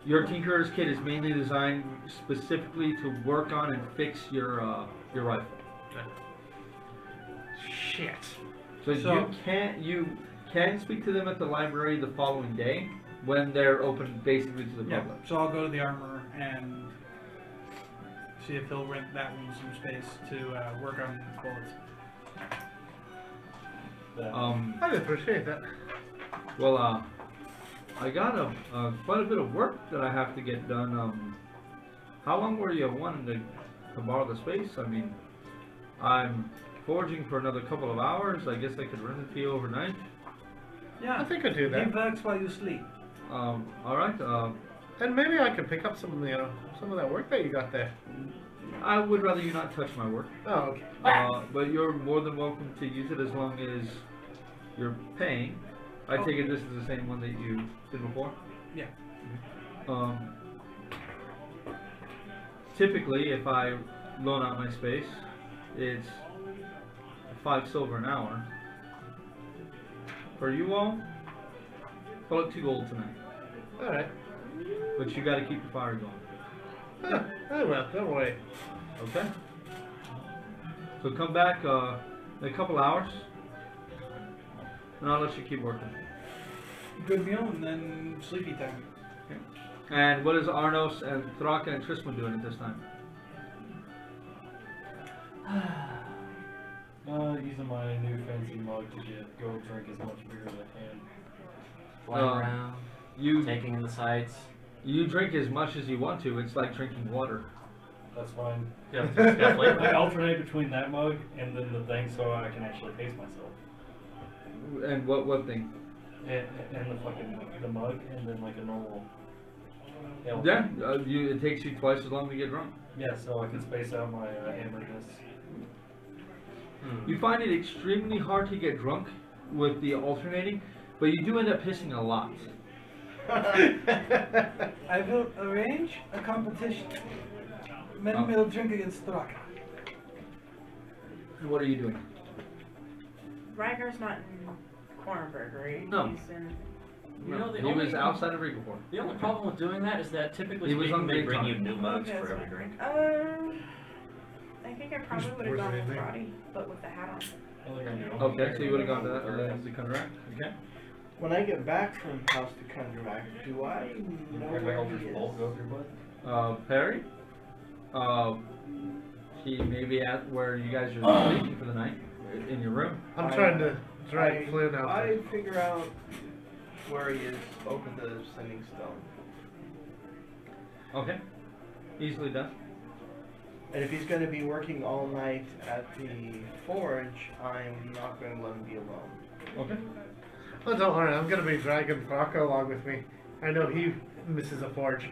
Your Tinkerer's kit is mainly designed specifically to work on and fix your rifle. Shit. So you can speak to them at the library the following day when they're open basically to the Yeah. public. So I'll go to the armor and see if he'll rent that one some space to work on bullets. I'd appreciate that. Well, I got quite a bit of work that I have to get done. How long were you wanting to borrow the space? I mean, I'm forging for another couple of hours. I guess I could rent it to you overnight. Yeah. I think I'd do that. He works while you sleep. All right. And maybe I could pick up some of that work that you got there. I would rather you not touch my work. Oh, okay. But you're more than welcome to use it as long as you're paying. I take it this is the same one that you did before? Yeah. Typically, if I loan out my space, it's 5 silver an hour. For you all, call it 2 gold tonight. Alright. But you gotta keep the fire going. Oh well, don't worry. Okay? So come back in a couple hours, and I'll let you keep working. Good meal and then sleepy time. Okay. And what is Arnos and Thraka and Trisman doing at this time? Using my new fancy mug to go drink as much beer as I can. Flying around, taking in the sights. You drink as much as you want to. It's like drinking water. That's fine. Yeah, it's got flavor. I alternate between that mug and then the thing so I can actually pace myself. And what thing? And the mug and then like a normal. Yeah, it takes you twice as long to get drunk. Yeah, so I can space out my hammerness. You find it extremely hard to get drunk with the alternating, but you do end up pissing a lot. I will arrange a competition. Men will drink against Thraka. What are you doing? Rygar's not in Cornberg, right? No. He's in... You know, He was outside of Regalport. The only problem with doing that is that typically He was speaking, on they big bring time. you new mugs Okay, for that's every fine. drink. I think I probably would have gone with Roddy, but with the hat on. Okay, so you would have gone to the counteract. Okay. When I get back from House to Counteract, do I know where he is? Perry? He may be at where you guys are sleeping for the night, in your room. I'm trying to drag Flynn out I there. figure out where he is over the Sending Stone. Okay. Easily done. And if he's going to be working all night at the forge, I'm not going to let him be alone. Okay. Oh, don't worry, I'm gonna be dragging Thraka along with me. I know he misses a forge.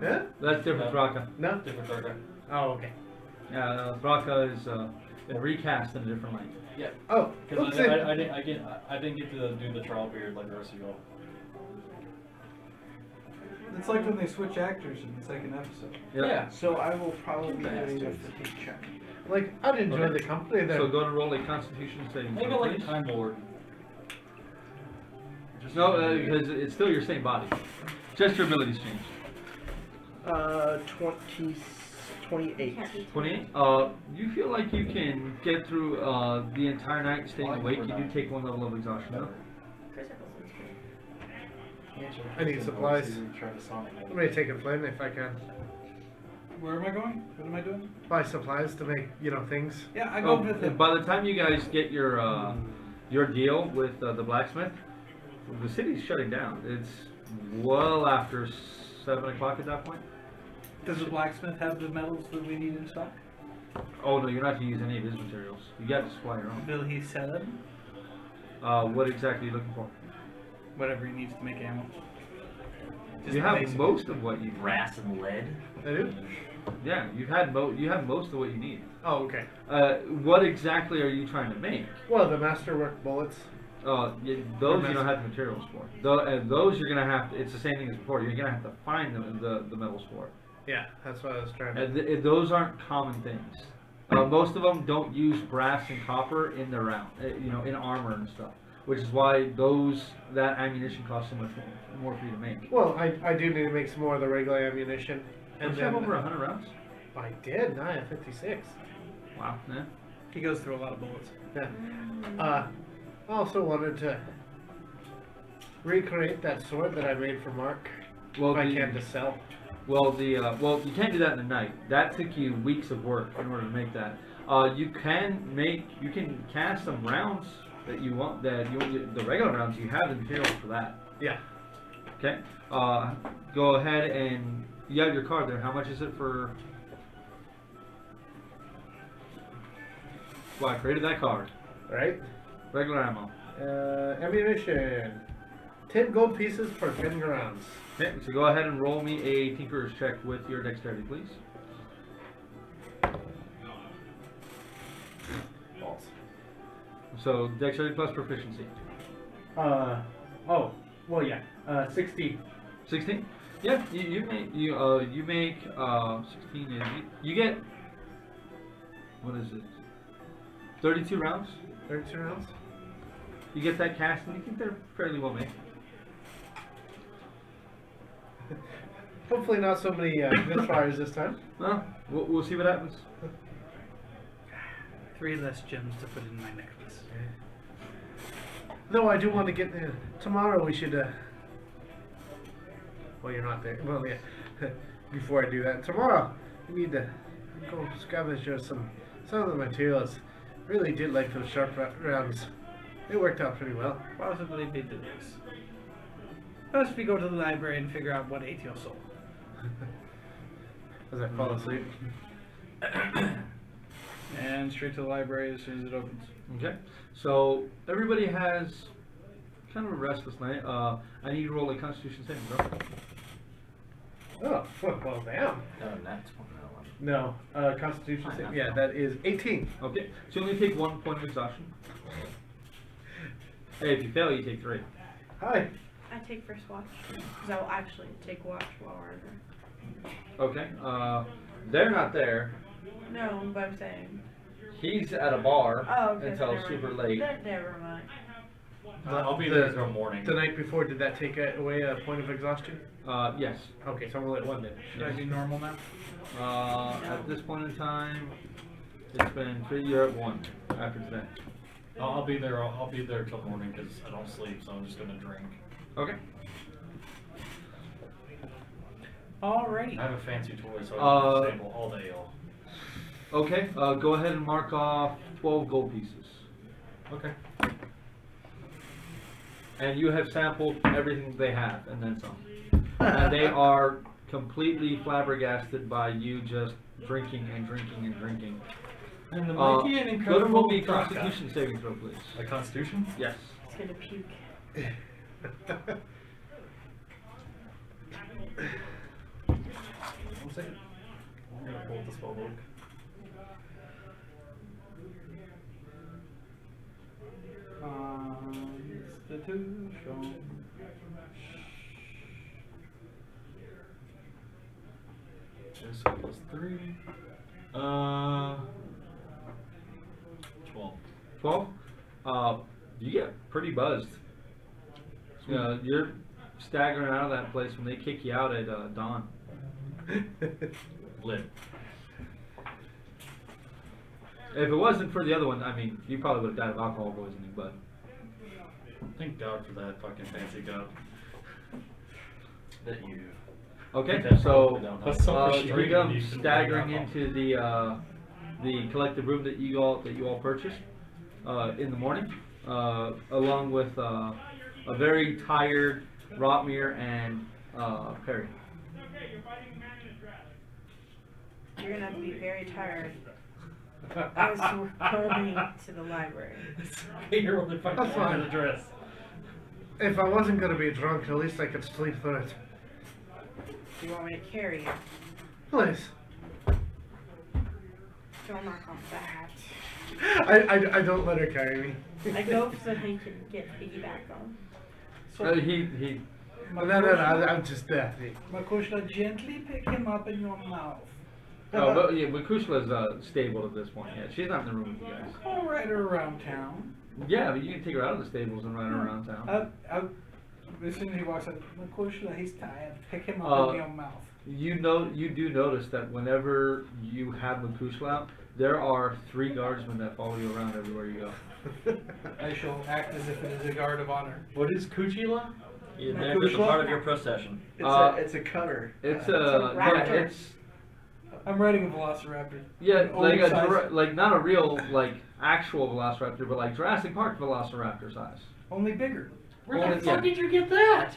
Yeah? That's different, Thraka. No? Different Thraka. Oh, okay. Thraka is been recast in a different light. Yeah. Oh, Because oopsie. I didn't get to do the trial period like the rest of y'all. It's like when they switch actors in the second episode. Yeah. So I will probably be doing a Bastards. fatigue check. Like, I'd enjoy Okay. the company there. So go and roll a Constitution saving Think throw, of like a please. Time Lord. No, because it's still your same body. Just your abilities changed. 28. 28. You feel like you can get through the entire night staying awake. You do take 1 level of exhaustion though. I need supplies. Let me take a Flynn if I can. Where am I going? What am I doing? Buy supplies to make, things. Yeah, I go with him. By the time you guys get your deal with the blacksmith, the city's shutting down. It's well after 7 o'clock at that point. Does the blacksmith have the metals that we need in stock? Oh no, you're not to use any of his materials. You got to supply your own. Will he sell them? What exactly are you looking for? Whatever he needs to make ammo. Just You the have basic. most of what you need. Brass and lead. I do? Yeah, you have most of what you need. Oh, okay. What exactly are you trying to make? Well, the masterwork bullets. Those you don't have the materials for. Those you're gonna have to. It's the same thing as before. You're gonna have to find the metals for. Yeah, that's what I was trying to... And those aren't common things. Most of them don't use brass and copper in their round. In armor and stuff. which is why that ammunition costs so much more for you to make. Well, I do need to make some more of the regular ammunition. And you have over 100 rounds? I did. Now I have 56. Wow, yeah. He goes through a lot of bullets. Yeah. I also wanted to recreate that sword that I made for Mark. Well, if I can to sell. Well, you can't do that in the night. That took you weeks of work in order to make that. You can cast some rounds that you want. The regular rounds you have the materials for that. Yeah. Okay. Go ahead and you have your card there. How much is it for? Well, I created that card. Right. Regular ammo. Ammunition. 10 gold pieces per 10 rounds. Okay, so go ahead and roll me a Tinkerer's check with your dexterity, please. False. So dexterity plus proficiency. Oh. Well, yeah. 60. 16? Yeah, you make 16 is you get, what is it? 32 rounds. 32 rounds. You get that cast, and you think they're fairly well made. Hopefully not so many misfires this time. Well, we'll see what happens. 3 less gems to put in my necklace. No, I do want to get there. Tomorrow we should, well, you're not there. Well, yeah. Before I do that, tomorrow we need to go scavenge some of the materials. Really did like those sharp rounds. They worked out pretty well. Possibly be do this. First we go to the library and figure out what ate your soul. As I fall asleep. And straight to the library as soon as it opens. Okay, so everybody has kind of a restless night. I need to roll a Constitution saving throw. Oh, well, damn. That's one. No, Constitution save. Yeah, that is 18. Okay, so you only take 1 point of exhaustion. Hey, if you fail, you take 3. Hi. I take first watch. Because I will actually take watch while we're there. Okay, they're not there. No, but I'm saying. He's at a bar Oh, okay. until never super mind. late. Never mind. I'll be there until morning. The night before, did that take away a point of exhaustion? Yes. Okay, so I'm only at 1 then. Should I be normal now? At this point in time, it's been 3. You're at 1 after today. I'll be there. I'll be there till morning because I don't sleep, so I'm just gonna drink. Okay. Alrighty. I have a fancy toy, so I'm stable all day, y'all. Okay. Go ahead and mark off 12 gold pieces. Okay. And you have sampled everything they have, and then some. And they are completely flabbergasted by you just drinking and drinking and drinking. And the mighty and Go to incredible roll me a Draka. Constitution saving throw, please. A Constitution? Yes. It's gonna puke. 1 second. I'm gonna pull the spell book. Constitution. Just plus 3. 12. 12? You get pretty buzzed. You're staggering out of that place when they kick you out at dawn. Lit. If it wasn't for the other one, I mean, you probably would have died of alcohol poisoning, but... Thank God for that fucking fancy cup. That you... Okay, That's so probably down. That's so you frustrating come when you can staggering drink into the collective room that you all purchased in the morning, along with a very tired Rotmere and Perry. You're gonna be very tired as we're going to the library. You're only fucking That's fine. the dress. If I wasn't going to be drunk, at least I could sleep through it. Do you want me to carry you? Please. Don't knock on that. I don't let her carry me. I go so he can get piggyback on. He No, I'm just Makushla, gently pick him up in your mouth. Oh, but yeah, Makushla's stable at this point. Yeah, she's not in the room with you guys. I'll ride her around town. Yeah, but you can take her out of the stables and ride her around town. As soon as he walks up, Makushla, he's tired. Pick him up in your mouth. You do notice that whenever you have Makushla out, there are 3 guardsmen that follow you around everywhere you go. I shall act as if it is a guard of honor. What is Kuchila? It's a part of your procession. It's a cutter. It's raptor. I'm riding a velociraptor. Yeah, like Oversized. like not a real actual velociraptor, but like Jurassic Park velociraptor size. Only bigger. Where the fuck did you get that?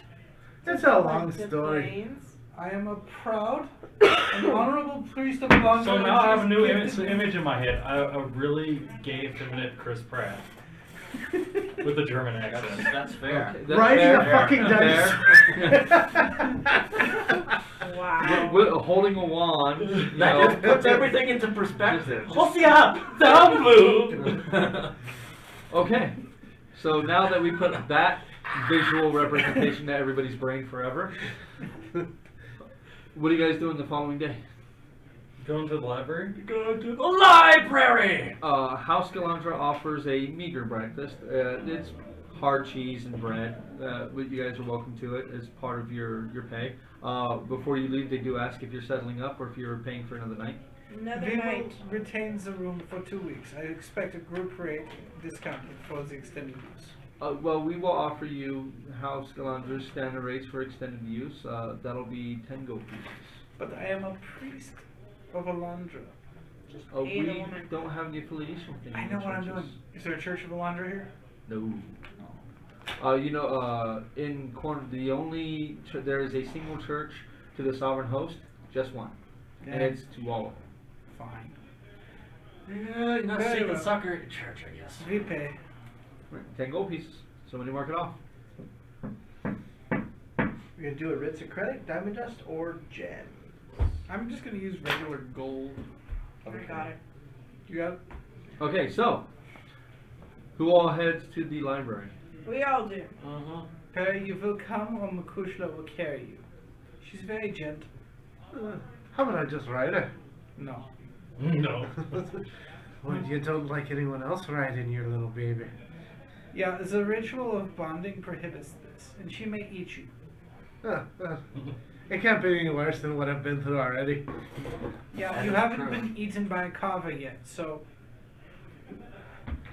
That's a long Like the story. planes. I am a proud and honorable priest of London. So now I have a new image in my head. A really gay, feminine Chris Pratt with a German accent. That's fair. Okay, that's Riding fair. a fucking dice. Wow. With holding a wand. You That know. just puts everything into perspective. Hostia! Down blue! Okay, so now that we put that visual representation to everybody's brain forever, what are you guys doing the following day? Going to the library? Go to the library! House Galandra offers a meager breakfast. It's hard cheese and bread. But you guys are welcome to it as part of your pay. Before you leave, they do ask if you're settling up or if you're paying for another night. Another Vivo night. retains the room for 2 weeks. I expect a group rate discounted for the extended use. Well, we will offer you House Galandra's standard rates for extended use. That'll be 10 gold pieces. But I am a priest of Alandra. Aid a We woman. don't have any affiliation with any I know what I'm churches. doing. Is there a church of Alandra here? No. In there is a single church to the sovereign host, just one, and it's to all of them. Fine. Yeah, you're not Very seeing the well. sucker at church, I guess. We pay. Right, 10 gold pieces. Somebody mark it off. We're gonna do a Ritz of credit, diamond dust, or gem. I'm just gonna use regular gold. I got it. You got it? Okay, so who all heads to the library? We all do. Uh-huh. Perry, you will come or Makushla will carry you. She's very gentle. How about I just ride her? No. No. Well, you don't like anyone else riding your little baby. Yeah, the ritual of bonding prohibits this, and she may eat you. It can't be any worse than what I've been through already. Yeah, That you is haven't true. been eaten by a carver yet, so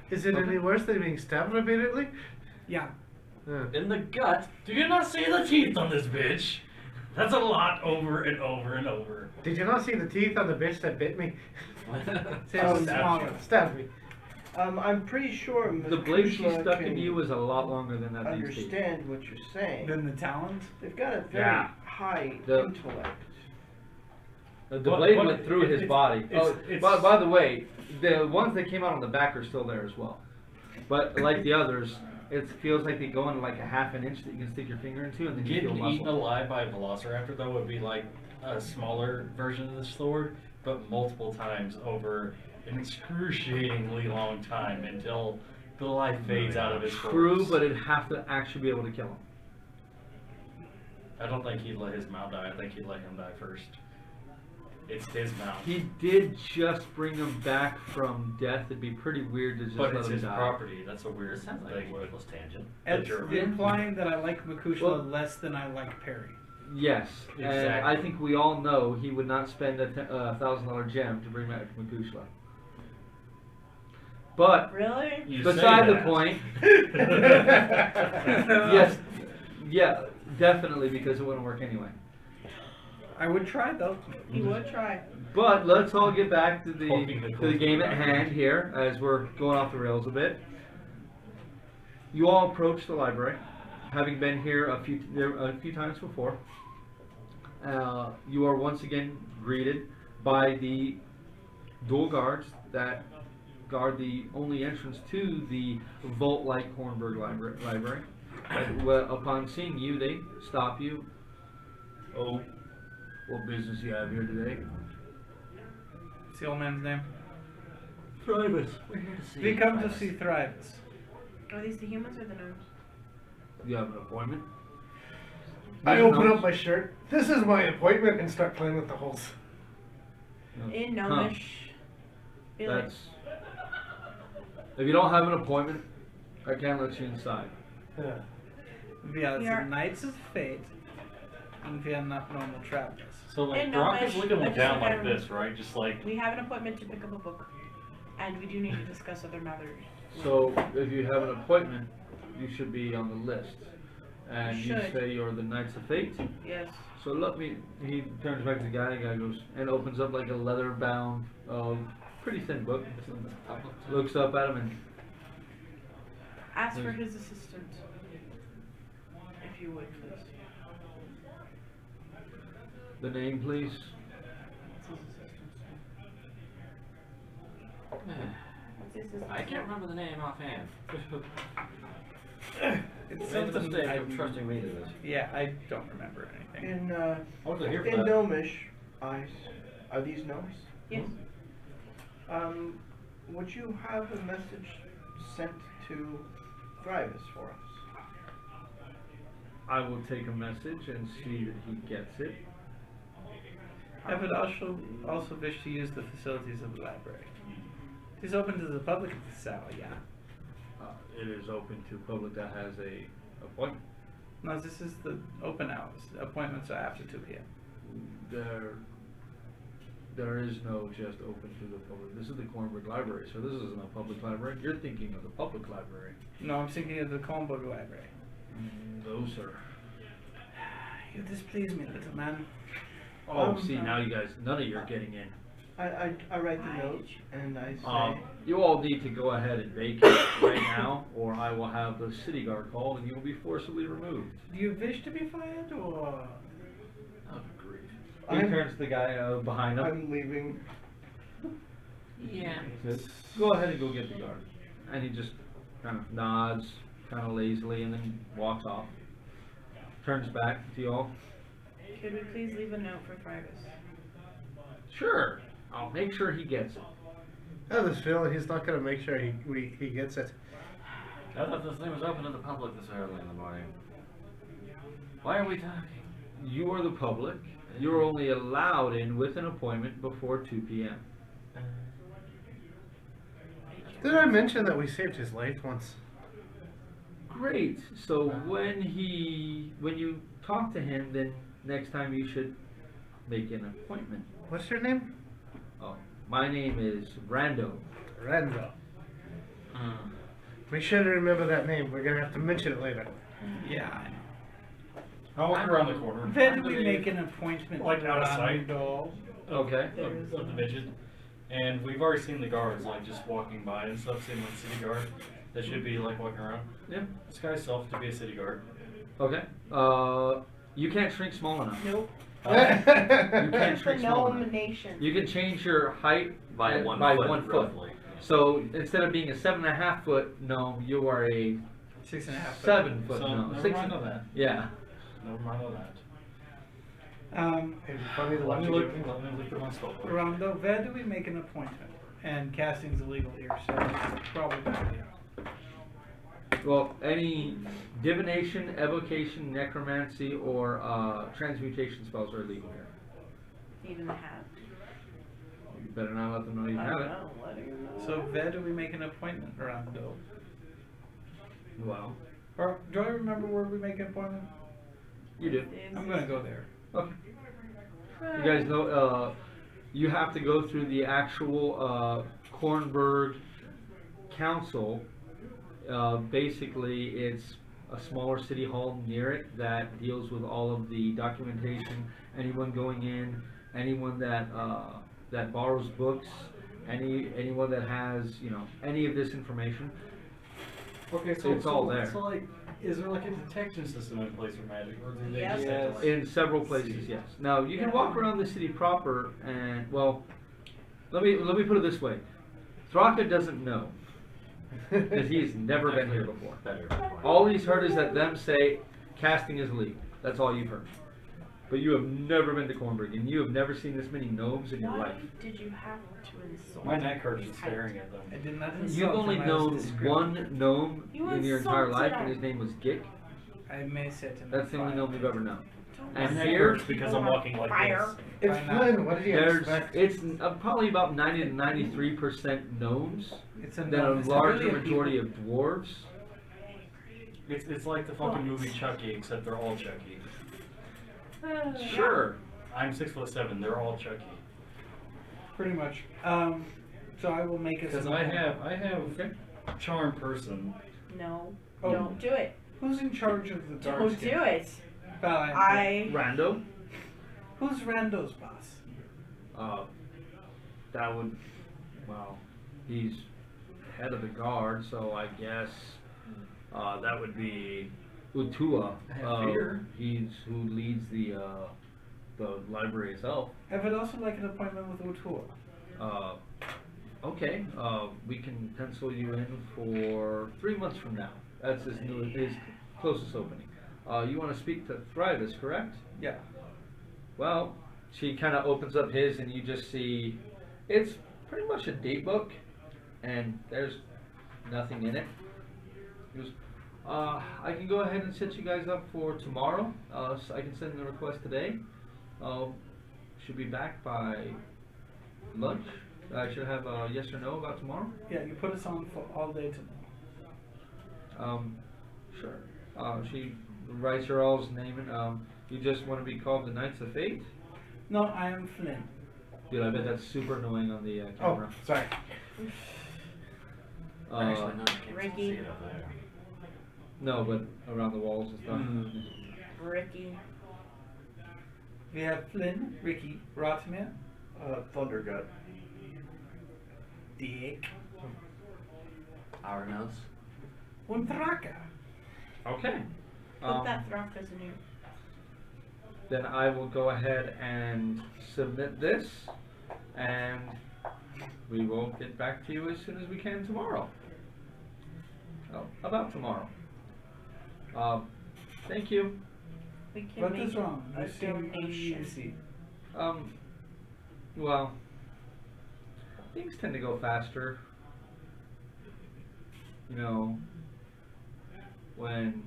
Is it any worse than being stabbed repeatedly? yeah. In the gut. Do you not see the teeth on this bitch? That's a lot over and over and over. Did you not see the teeth on the bitch that bit me? Says Stab smaller. Stabbed me. I'm pretty sure Ms. The blade she Kushla stuck can into you is a lot longer than that these teeth. understand what you're saying. Then the talons. They've got a very Yeah. high The- intellect. The What- blade what- went through his it's- body. it's- By the way, the ones that came out on the back are still there as well. But like the others, it feels like they go in like a half an inch that you can stick your finger into, and then you feel Getting muscle. eaten alive by a velociraptor though would be like a smaller version of the sword, but multiple times over an excruciatingly long time until the life fades out of his corpse. True, but it'd have to actually be able to kill him. I don't think he'd let his mount die. I think he'd let him die first. It's his mount. He did just bring him back from death. It'd be pretty weird to just But let it's him his die. property. That's a weird This sounds like a thing. worthless tangent. It's German. implying that I like Makushla Well- less than I like Perry. Yes, and Exactly. I think we all know he would not spend a $1,000 gem to bring back Makushla. But Really? You beside say the that. point, yes, yeah, definitely because it wouldn't work anyway. I would try though. He would try. But let's all get back to the Poking the game at hand here, as we're going off the rails a bit. You all approach the library, having been here a few times before. You are once again greeted by the dual guards that guard the only entrance to the vault-like Hornburg library. Upon seeing you, they stop you. Oh, what business you have here today? What's the old man's name? Thrivus. We're here to see We come to Thrivus. see Thrivus. Are these the humans or the gnomes? You have an appointment? I open up my shirt. This is my appointment and start playing with the holes. In Huh. gnomish. Be like, That's. If you don't have an appointment, I can't let you inside. We are We are- the Knights of Fate, and we are not normal travelers. So like And Brock is no, looking I just down look like at this, right? Just like We have an appointment to pick up a book, and we do need to discuss other matters. So if you have an appointment, you should be on the list. And you Should. say you're the Knights of Fate. Yes. So let me. He turns back to the guy. The guy goes and opens up like a leather-bound, pretty thin book. Looks up at him and Ask for his assistant, if you would, please. the name, please. What's his assistant? I can't remember the name offhand. It's Made the something mistake I of trusting me to this. Yeah, I don't remember anything. In I wasn't here for in that. Gnomish, are these gnomes? Yes. Would you have a message sent to Thrivis for us? I will take a message and see that he gets it. I would also wish to use the facilities of the library. It is open to the public at this hour, yeah. It is open to public that has a appointment. No, this is the open hours. Appointments are after 2 p.m. There is no just open to the public. This is the Cornbrook Library, so this isn't a public library. You're thinking of the public library. No, I'm thinking of the Colnberg Library. Those are. You displease me, little man. Oh, see, now you guys, none of you are getting in. I write the note and I say, You all need to go ahead and vacate right now, or I will have the city guard called and you will be forcibly removed. Do you wish to be fired, or...? Oh, grief. He I'm- turns to the guy behind him. I'm leaving. Yeah. Says, go ahead and go get the guard. And he just kind of nods, kind of lazily, and then walks off. Turns back to y'all. Could we please leave a note for Thrivis? Sure, I'll make sure he gets it. I have this feeling he's not going to make sure he gets it. I thought this thing was open to the public this early in the morning. Why are we talking? You are the public. You are only allowed in with an appointment before 2 p.m. Did I mention that we saved his life once? Great. So when you talk to him, then next time you should make an appointment. What's your name? Oh, my name is Rando. Randall. We should remember that name. We're going to have to mention it later. Yeah, I know. I'll walk around the corner. Then we make an appointment Like out of sight. Randall. Okay. Of the midget. And we've already seen the guards like just walking by and stuff, same like city guard. That should be like walking around. Yeah. This guy's self to be a city guard. Okay. You can't shrink small enough. Nope. You can't For shrink small enough. nomination. You can change your height By 1 by foot, 1 foot. roughly. So instead of being a 7.5 foot gnome, you are a 6.5 7 foot So gnome. never mind all that. Yeah. Never mind all that. It'd be funny to Let watch me you look. do it. Let me look at my spell book. Rondo, where do we make an appointment? And casting's illegal here, so it's probably not here. Well, any divination, evocation, necromancy, or transmutation spells are illegal here. Even the hat. You better not let them know you I have don't it. know. Let her know. So where do we make an appointment, Rondo? Well, Or do I remember where we make an appointment? you do. I'm gonna go there. Okay. You guys know, you have to go through the actual Kornberg Council. Basically, it's a smaller city hall near it that deals with all of the documentation. Anyone going in, anyone that that borrows books, anyone that has any of this information. Okay, It's all there. So like, is there like a detection system in place for magic, or do they Yes. just have to, like, In several places, yes. Now you can walk around the city proper, and well, let me put it this way: Thraka doesn't know because he's never been here before. Better. All he's heard is that them say casting is legal. That's all you've heard. But you have never been to Cornbrook, and you have never seen this many gnomes in your Why life. did you have to insult? my neck hurts just staring at them. I did not insult You've only him, I was known discreet. one gnome You in your entire insulted life, and him. his name was Gick. I may set him That's the on only fire. gnome you've ever known. My And neck here, hurts because I'm walking like Fire. this. It's Why not? Flynn. What did you there's expect? it's probably about 90 to 93% gnomes, It's a then gnome. a It's larger really a majority people. of dwarves, It's like the fucking movie Chucky, except they're all Chucky. Sure. I'm 6'7". They're all Chucky. Pretty much. So I will make a. Because I have charm person. No, Oh. don't do it. Who's in charge of the dark Don't skin? do it. Valiant. Rando. Who's Rando's boss? That would, well, he's head of the guard, so I guess that would be Utua. I have fear. He's who leads the library itself. I would also like an appointment with Utua. Okay. We can pencil you in for 3 months from now. That's his closest opening. You want to speak to Thrivus, correct? Yeah. Well, she kind of opens up his, and you just see it's pretty much a date book, and there's nothing in it. He goes, I can go ahead and set you guys up for tomorrow. So I can send the request today. Should be back by lunch. I should have a yes or no about tomorrow. Yeah, you put us on for all day tomorrow. Sure. She writes your all's name in. You just want to be called the Knights of Fate? No, I am Flynn. Dude, I bet that's super annoying on the Oh, camera. sorry. Actually, no, you can't Ricky. see it up there. No, but around the walls and stuff. Ricky. We have Flynn, Ricky, Rotmere, Thundergut. Dick, Our nose. and Thraka. Okay. Put that Thrakas in here. Then I will go ahead and submit this, and we will get back to you as soon as we can tomorrow. Oh, about tomorrow. Thank you. We can What make is wrong? a You seem donation. uneasy. Well, things tend to go faster. You know, when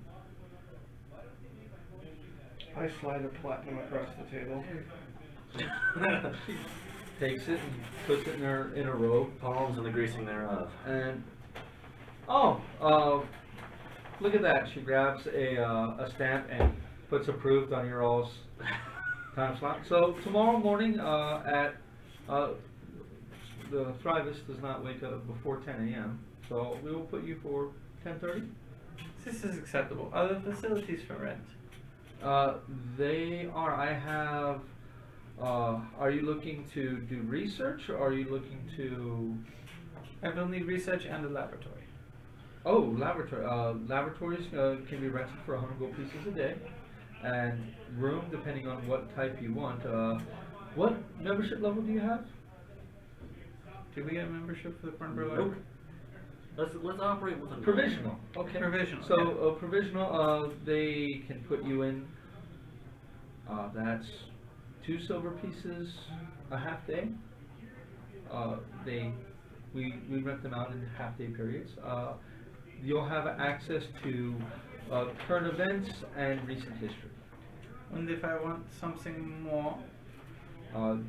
I slide a platinum across the table. she takes it and puts it in a robe, Palms and the greasing thereof. and look at that. She grabs a stamp and puts approved on your all's time slot. So tomorrow morning at the Thrivus does not wake up before 10 a.m. So we will put you for 10:30. This is acceptable. Are there facilities for rent? They are. I have. Are you looking to do research, or are you looking to? I will need research and a laboratory. Oh, laboratory. Laboratories can be rented for 100 gold pieces a day, and room depending on what type you want. What membership level do you have? Did we get a membership for the Cornbrew? Nope. Let's operate with a Provisional. Okay. Provisional, So yeah. provisional. They can put you in. That's 2 silver pieces a half day. We rent them out in half day periods. You'll have access to current events and recent history. And if I want something more?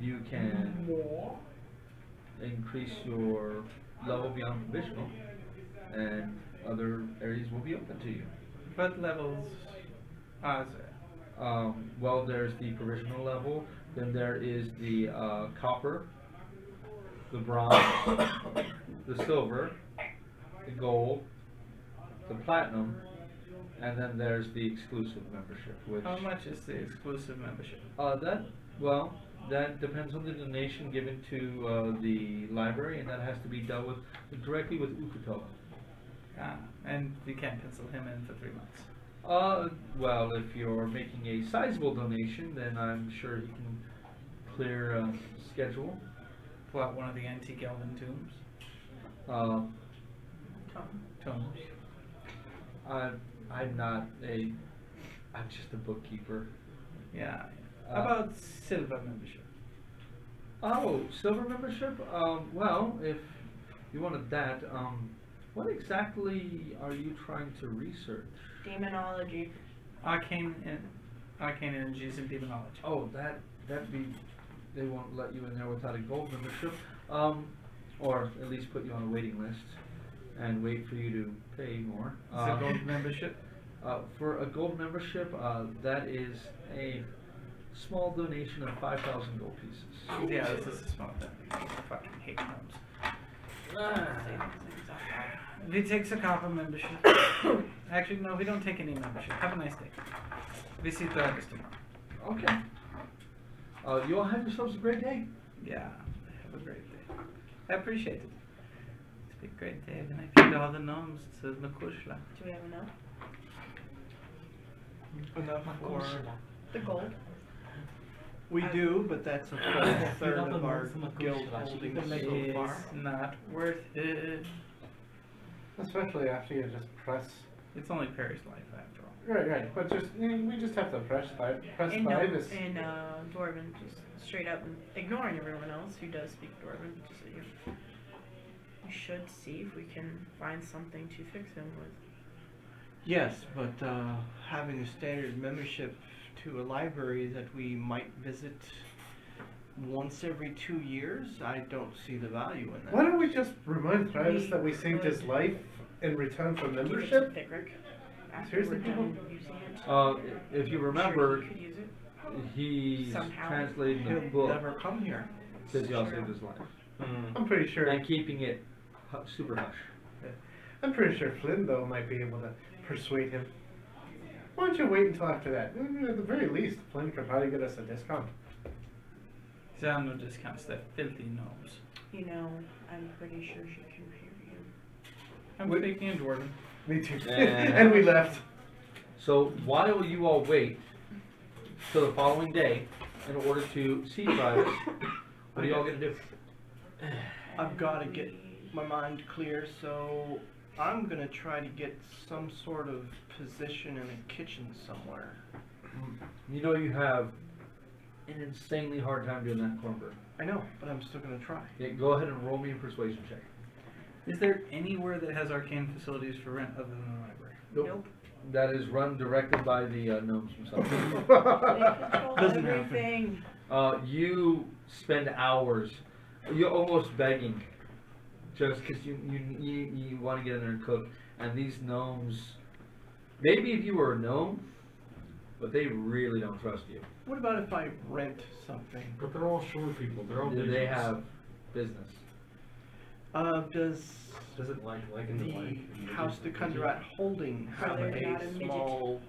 You can increase your level beyond provisional, and other areas will be open to you. What levels are there? Well, there's the provisional level, then there is the copper, the bronze, the silver, the gold, the platinum, and then there's the exclusive membership, which How much is the exclusive membership? that depends on the donation given to the library, and that has to be dealt with directly with Ukuto. And we can't pencil him in for 3 months. Well, if you're making a sizable donation, then I'm sure he can clear a schedule. Pull out one of the antique elven tombs. Tombs. I'm just a bookkeeper. Yeah. How about silver membership? Oh, silver membership? Well, if you wanted that, what exactly are you trying to research? Demonology. Arcane energies and demonology. Oh, they won't let you in there without a gold membership, or at least put you on a waiting list and wait for you to pay more. Is it gold membership? For a gold membership, that is a small donation of 5,000 gold pieces. Yeah, this is a small thing. I fucking hate gnomes. He takes a copper membership. Actually, no, we don't take any membership. Have a nice day. We see Thragus tomorrow. Okay. You all have yourselves a great day. Yeah, have a great day. I appreciate it. It's been a great day when I feed all the gnomes to Makushla. Do we have enough? Enough for... The gold? We do, but that's a full third of our guild holdings so far. It's not worth it. Especially after you just press. It's only Perry's life after all. Right. But just we just have to press 5. Press And 5 is. Dwarven, just straight up and ignoring everyone else who does speak Dwarven. Just that you should see if we can find something to fix him with. Yes, but having a standard membership to a library that we might visit once every 2 years, I don't see the value in that. Why don't we just remind Travis that we saved his life in return for membership? Give it to Thickrick after Seriously, we're people? done using it. If you Sure, remember, he could use it. he's Somehow. translating the He'll book never come here. that y'all saved his life. I'm pretty sure. And keeping it super hush. I'm pretty sure Flynn though might be able to persuade him. Why don't you wait until after that? At the very least, Flynn could probably get us a discount. There are no discounts, they're filthy gnomes. You know, I'm pretty sure she can hear you. I'm Wait. speaking in Dwarven. Me too. And- And we left. So while you all wait till the following day in order to see Travis, what are y'all gonna do? I've got to get my mind clear, so I'm gonna try to get some sort of position in a kitchen somewhere. You know you have an insanely hard time doing that, Cornbread. I know, but I'm still gonna try. Yeah, go ahead and roll me a persuasion check. Is there anywhere that has arcane facilities for rent other than the library? Nope. That is run directed by the gnomes themselves. They control Doesn't happen. everything. You spend hours, you're almost begging, just because you want to get in there and cook. And these gnomes, maybe if you were a gnome, but they really don't trust you. What about if I rent something? But they're all shore people. They're all They digits. have business. Does it like in the like? The House de Kundrat Holding have They're not a a midget. small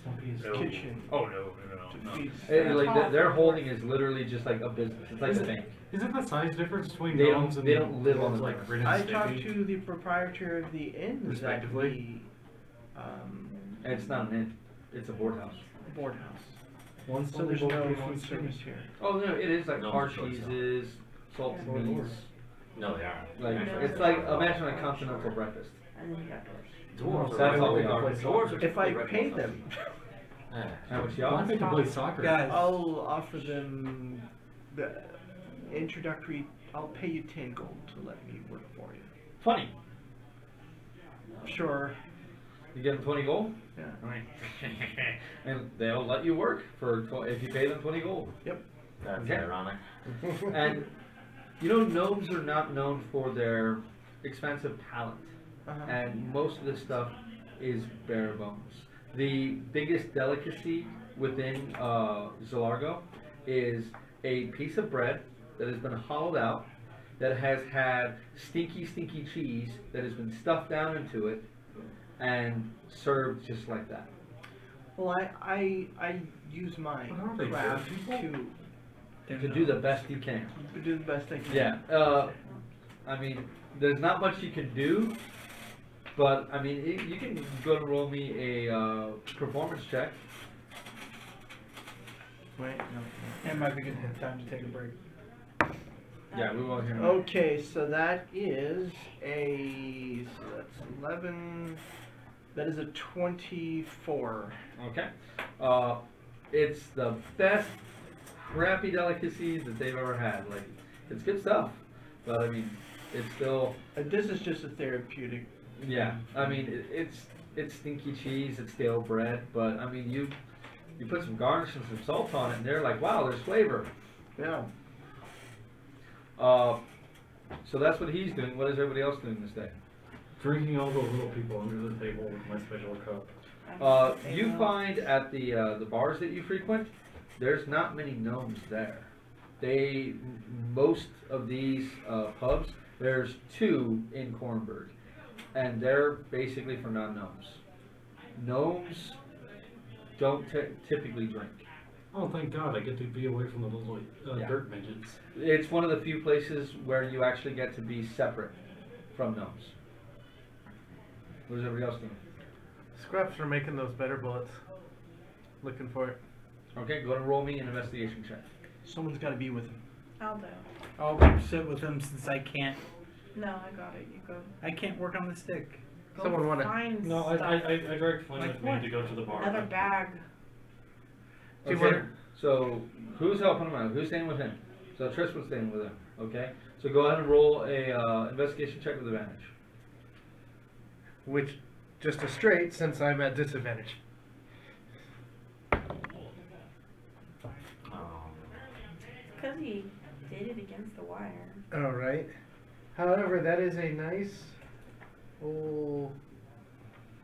No. kitchen Oh no. to No. feed? Their holding is literally just like a business. It's like Is a it- bank. Isn't the size difference between They gnomes don't- and they don't live on dwarves, the like ground. Rin and I Stimpy? talked to the proprietor of the inn that Respectively. the And it's not an inn. It's a board house. board house. One So there's no food service here. Oh no, it is like No, hard it's not. cheeses, salt Yeah. and meats. No, they are. Like Actually. it's like imagine a continental breakfast. And then you got doors. Dwarves That's are all really they are. good. Dwarves are If I typically pay red them, How much Well, I y'all? think they play soccer. Guys, I'll offer them the introductory. I'll pay you 10 gold to let me work for you. 20. Sure. You get them 20 gold, Yeah. and they'll let you work for if you pay them 20 gold. That's Okay. ironic. And you know, gnomes are not known for their expensive talent, Uh-huh. and most of this stuff is bare bones. The biggest delicacy within Zilargo is a piece of bread that has been hollowed out, that has had stinky cheese that has been stuffed down into it, and served just like that. Well, I use my But aren't they craft fair people? To do the best you can. to do the best I can. Yeah. I mean, there's not much you can do, but I mean, you can go and roll me a performance check. Wait, no. it might be good time to take a break. Yeah, we won't hear. Okay, so that is so that's 11. That is a 24. Okay. It's the best crappy delicacies that they've ever had. Like, it's good stuff, but I mean, it's still. This is just a therapeutic. Yeah. I mean, it's stinky cheese, it's stale bread, but I mean, you put some garnish and some salt on it, and they're like, wow, there's flavor. Yeah. So that's what he's doing. What is everybody else doing this day? Drinking all the little people under the table with my special cup. You find at the bars that you frequent, there's not many gnomes there. Most of these pubs, there's 2 in Cornburg, and they're basically for non-gnomes. Gnomes don't typically drink. Oh, thank God, I get to be away from the little dirt midgets. It's one of the few places where you actually get to be separate from gnomes. What is everybody else doing? Scraps are making those better bullets. Looking for it. Okay, go ahead and roll me an investigation check. Someone's got to be with him. I'll do. I'll sit with him since I can't. No, I got it. You go. I can't work on the stick. Go Someone want it. find No, stuff. I dragged Flynn Like with what? me to go to the bar. Another bag. Okay, so who's helping him out? Who's staying with him? So Tristan's staying with him. Okay, so go ahead and roll a investigation check with advantage. Which, just a straight, since I'm at disadvantage. Because he did it against the wire. Alright. However, that is a nice...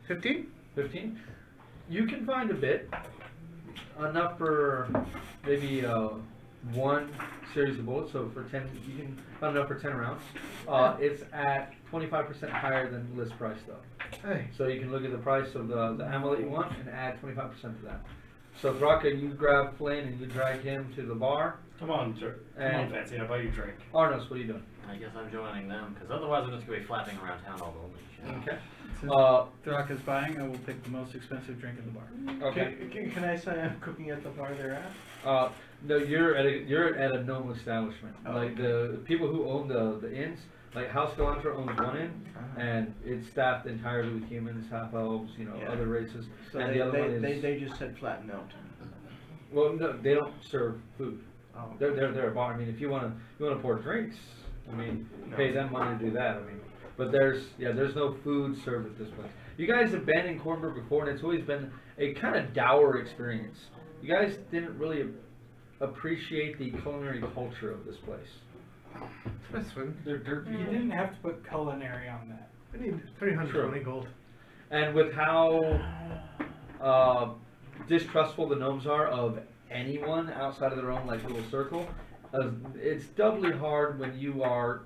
15? 15. You can find a bit, enough for maybe 1 series of bullets. So for 10, you can find enough for 10 rounds. It's at 25% higher than list price though. Hey. So you can look at the price of the ammo that you want and add 25% to that. So Thraka, you grab Flynn and you drag him to the bar. Come on, Fancy, I'll buy you a drink. Arnos, what are you doing? I guess I'm joining them, because otherwise I'm just going to be flapping around town all the way. Okay. Since Uh, Thraka's buying, I will pick the most expensive drink in the bar. Okay. Can I say I'm cooking at the bar they're at? No, you're at a gnome establishment. Oh, Like the people who own the inns, like House Galantra owns one inn, and it's staffed entirely with humans, half elves, Yeah. other races. So and the other one is they just said flat no. well, no, they don't serve food. Oh. They're a bar. I mean, if you wanna pour drinks, I mean, No. pay them money to do that. I mean, but there's no food served at this place. You guys have been in Cornburg before, and it's always been a kind of dour experience. You guys didn't really appreciate the culinary culture of this place. This one. They're dirt You people. didn't have to put culinary on that. I need 320 gold. And with how distrustful the gnomes are of anyone outside of their own like little circle, it's doubly hard when you are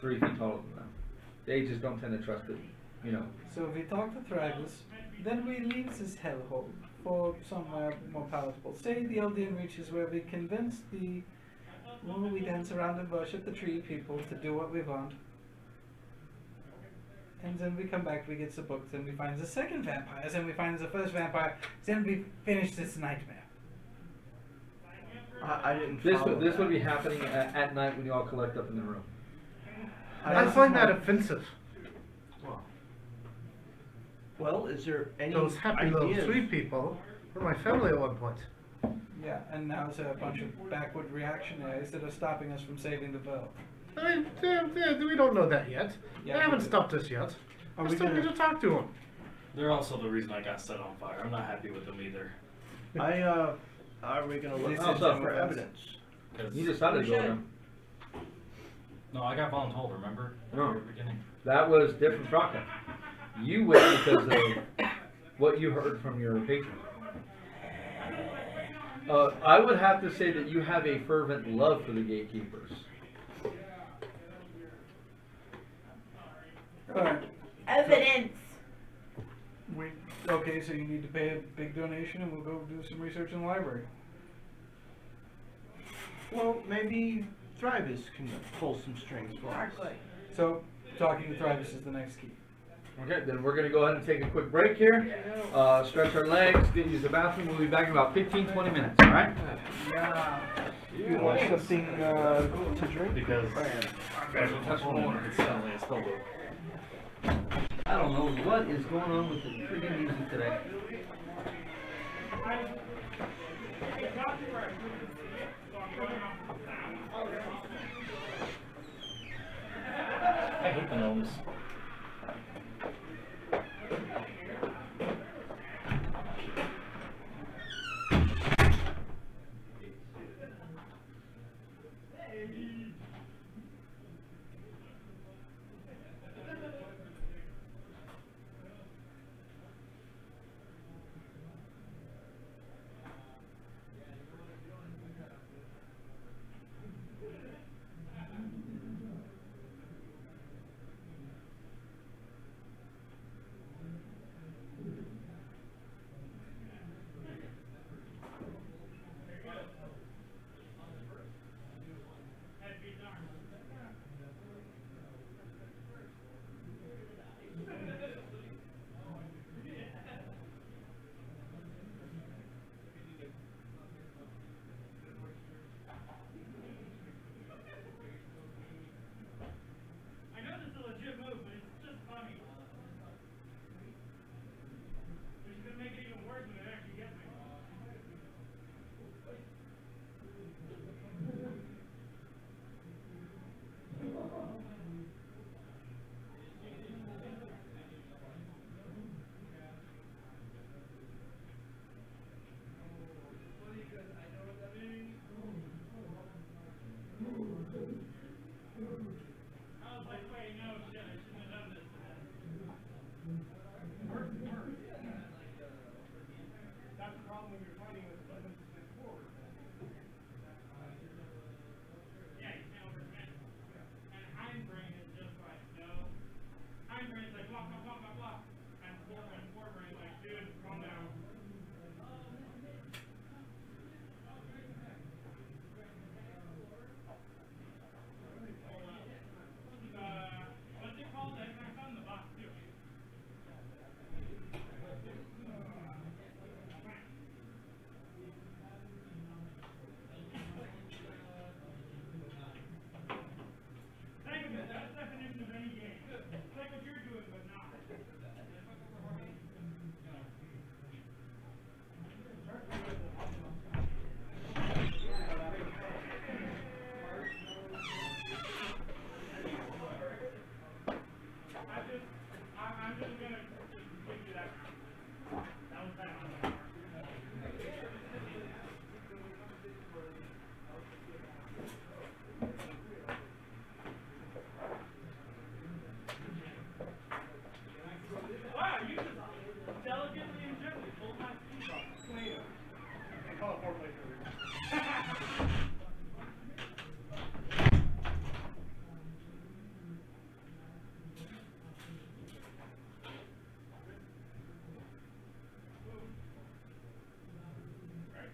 3 feet taller than them. They just don't tend to trust it, you know. So we talk to Thragus, then we leave this hellhole for somewhere more palatable. Say the Eldian reaches where we convince we dance around and worship the tree people to do what we want. And then we come back, we get the books, and we find the second vampire, then we find the first vampire, then we finish this nightmare. I didn't This follow would that. be happening at night when you all collect up in the room. I find that offensive. Well, is there any Those happy little ideas? sweet people were my family at one point. Yeah, and now it's a bunch of backward reactionaries that are stopping us from saving the world. I mean, we don't know that yet. Yeah, they haven't we do. stopped us yet. Are I we still gonna- need to talk to them. They're also the reason I got set on fire. I'm not happy with them either. Are we gonna look This into is them for somewhere else. evidence? 'Cause- You decided to go with should. them. No, I got voluntold, remember? At No. the very beginning. That was different Thraka. You went because of what you heard from your patron. I would have to say that you have a fervent love for the gatekeepers. Alright. Evidence. Okay, so you need to pay a big donation and we'll go do some research in the library. Well, maybe Thrivis can pull some strings for us. Exactly. So, talking to Thrivis is the next key. Okay, then we're going to go ahead and take a quick break here. Stretch our legs, use the bathroom. We'll be back in about 15-20 minutes, all right? You want something to drink? Because Touch water. it's suddenly a spell book. I don't know what is going on with the freaking music today. I hate the gnomes. that's the problem when you're fighting with buttons to step forward. Yeah, you can't overcommit. And hindbrain is just like, no. Hindbrain is like, block, block, block, block, block. And forebrain is like, dude, calm down. What's it called? I found in the box too. Think of it, that's the definition of any game. It's like what you're doing, but not. I'm just gonna give you that round. That was bad on my part. Wow, you just delicately and gently pulled my sleeve off. Clean. I call it foreplay for Right?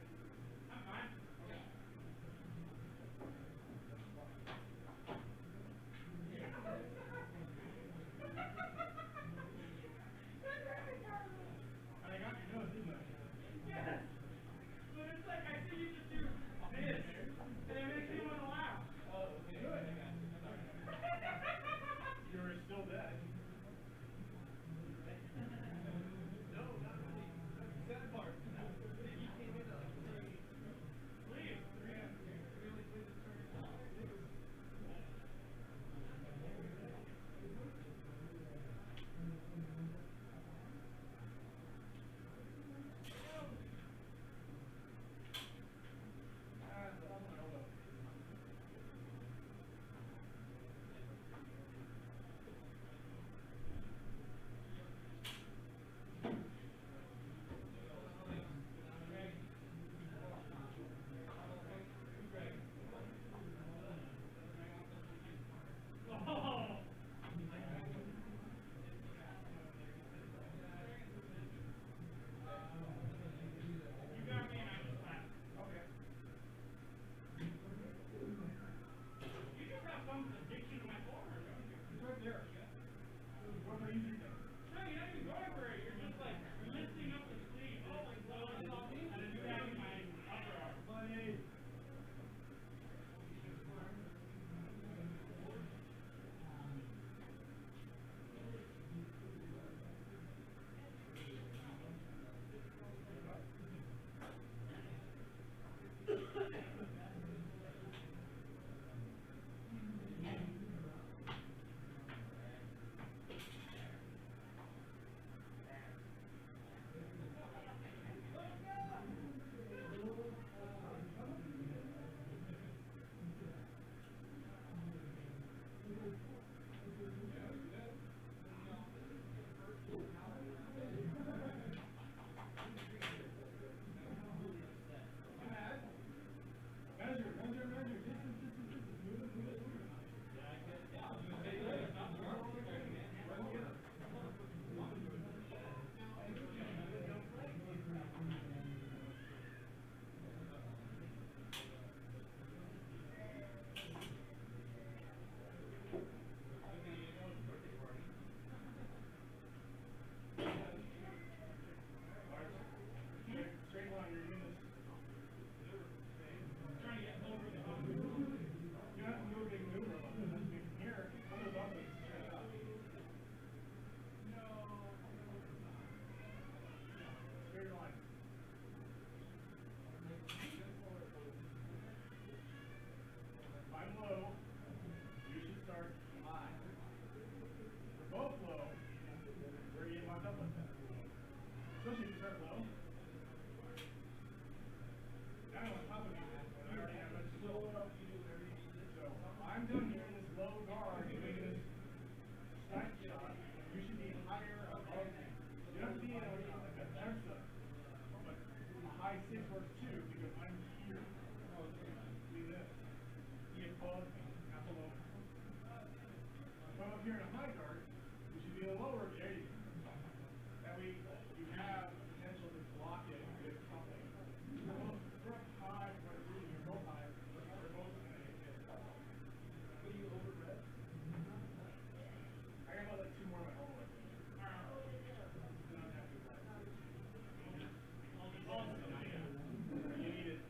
I'm fine. Okay. I got your nose, didn't I? Yes. But it's like I see six works too, because I'm here. See this? He above me, not below me. If I'm up here in a high guard, we should be a lower, there you go. That way, you have potential to block it with something. We're up high, we're reading, you're both high, we're both gonna hit it. What do you overread? I got about like 2 more of my own. You need it.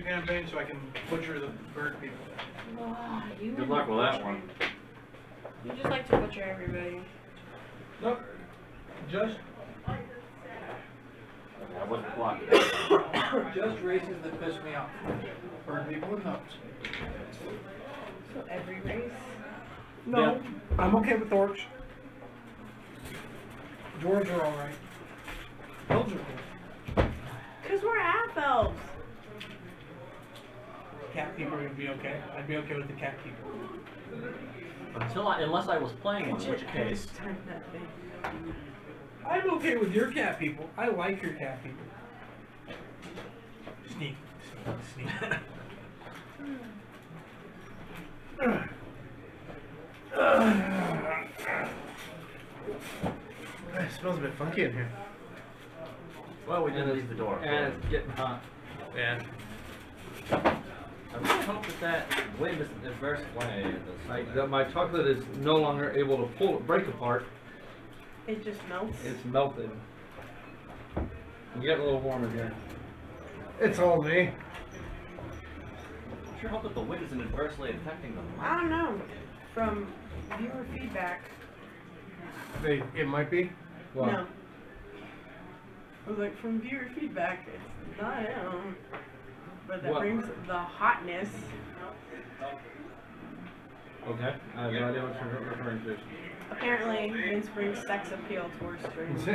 campaign so I can butcher the bird people. Good luck with that one. You just like to butcher everybody. Nope. Just I wasn't blocking. just races that piss me off. Bird people and nuts. So every race. No, I'm okay with orcs. Dwarves are alright. Elves are cool. Cause we're half elves. Cat people would be okay. I'd be okay with the cat people. Unless I was playing, in which case. I'm okay with your cat people. I like your cat people. Sneak, sneak, sneak. It smells a bit funky in here. Well, we didn't leave the door. And it's getting hot. Yeah. I really hope that wind isn't adverse way. My chocolate is no longer able to break apart. It just melts. It's melted. I'm getting a little warmer here. It's all me. I sure hope that the wind isn't adversely affecting them. I don't know. From viewer feedback. It might be. What? No. I was like, from viewer feedback, it's not him. But that What? brings the hotness. Okay. I have no idea what you're referring to. Apparently, Vince brings sex appeal towards streams.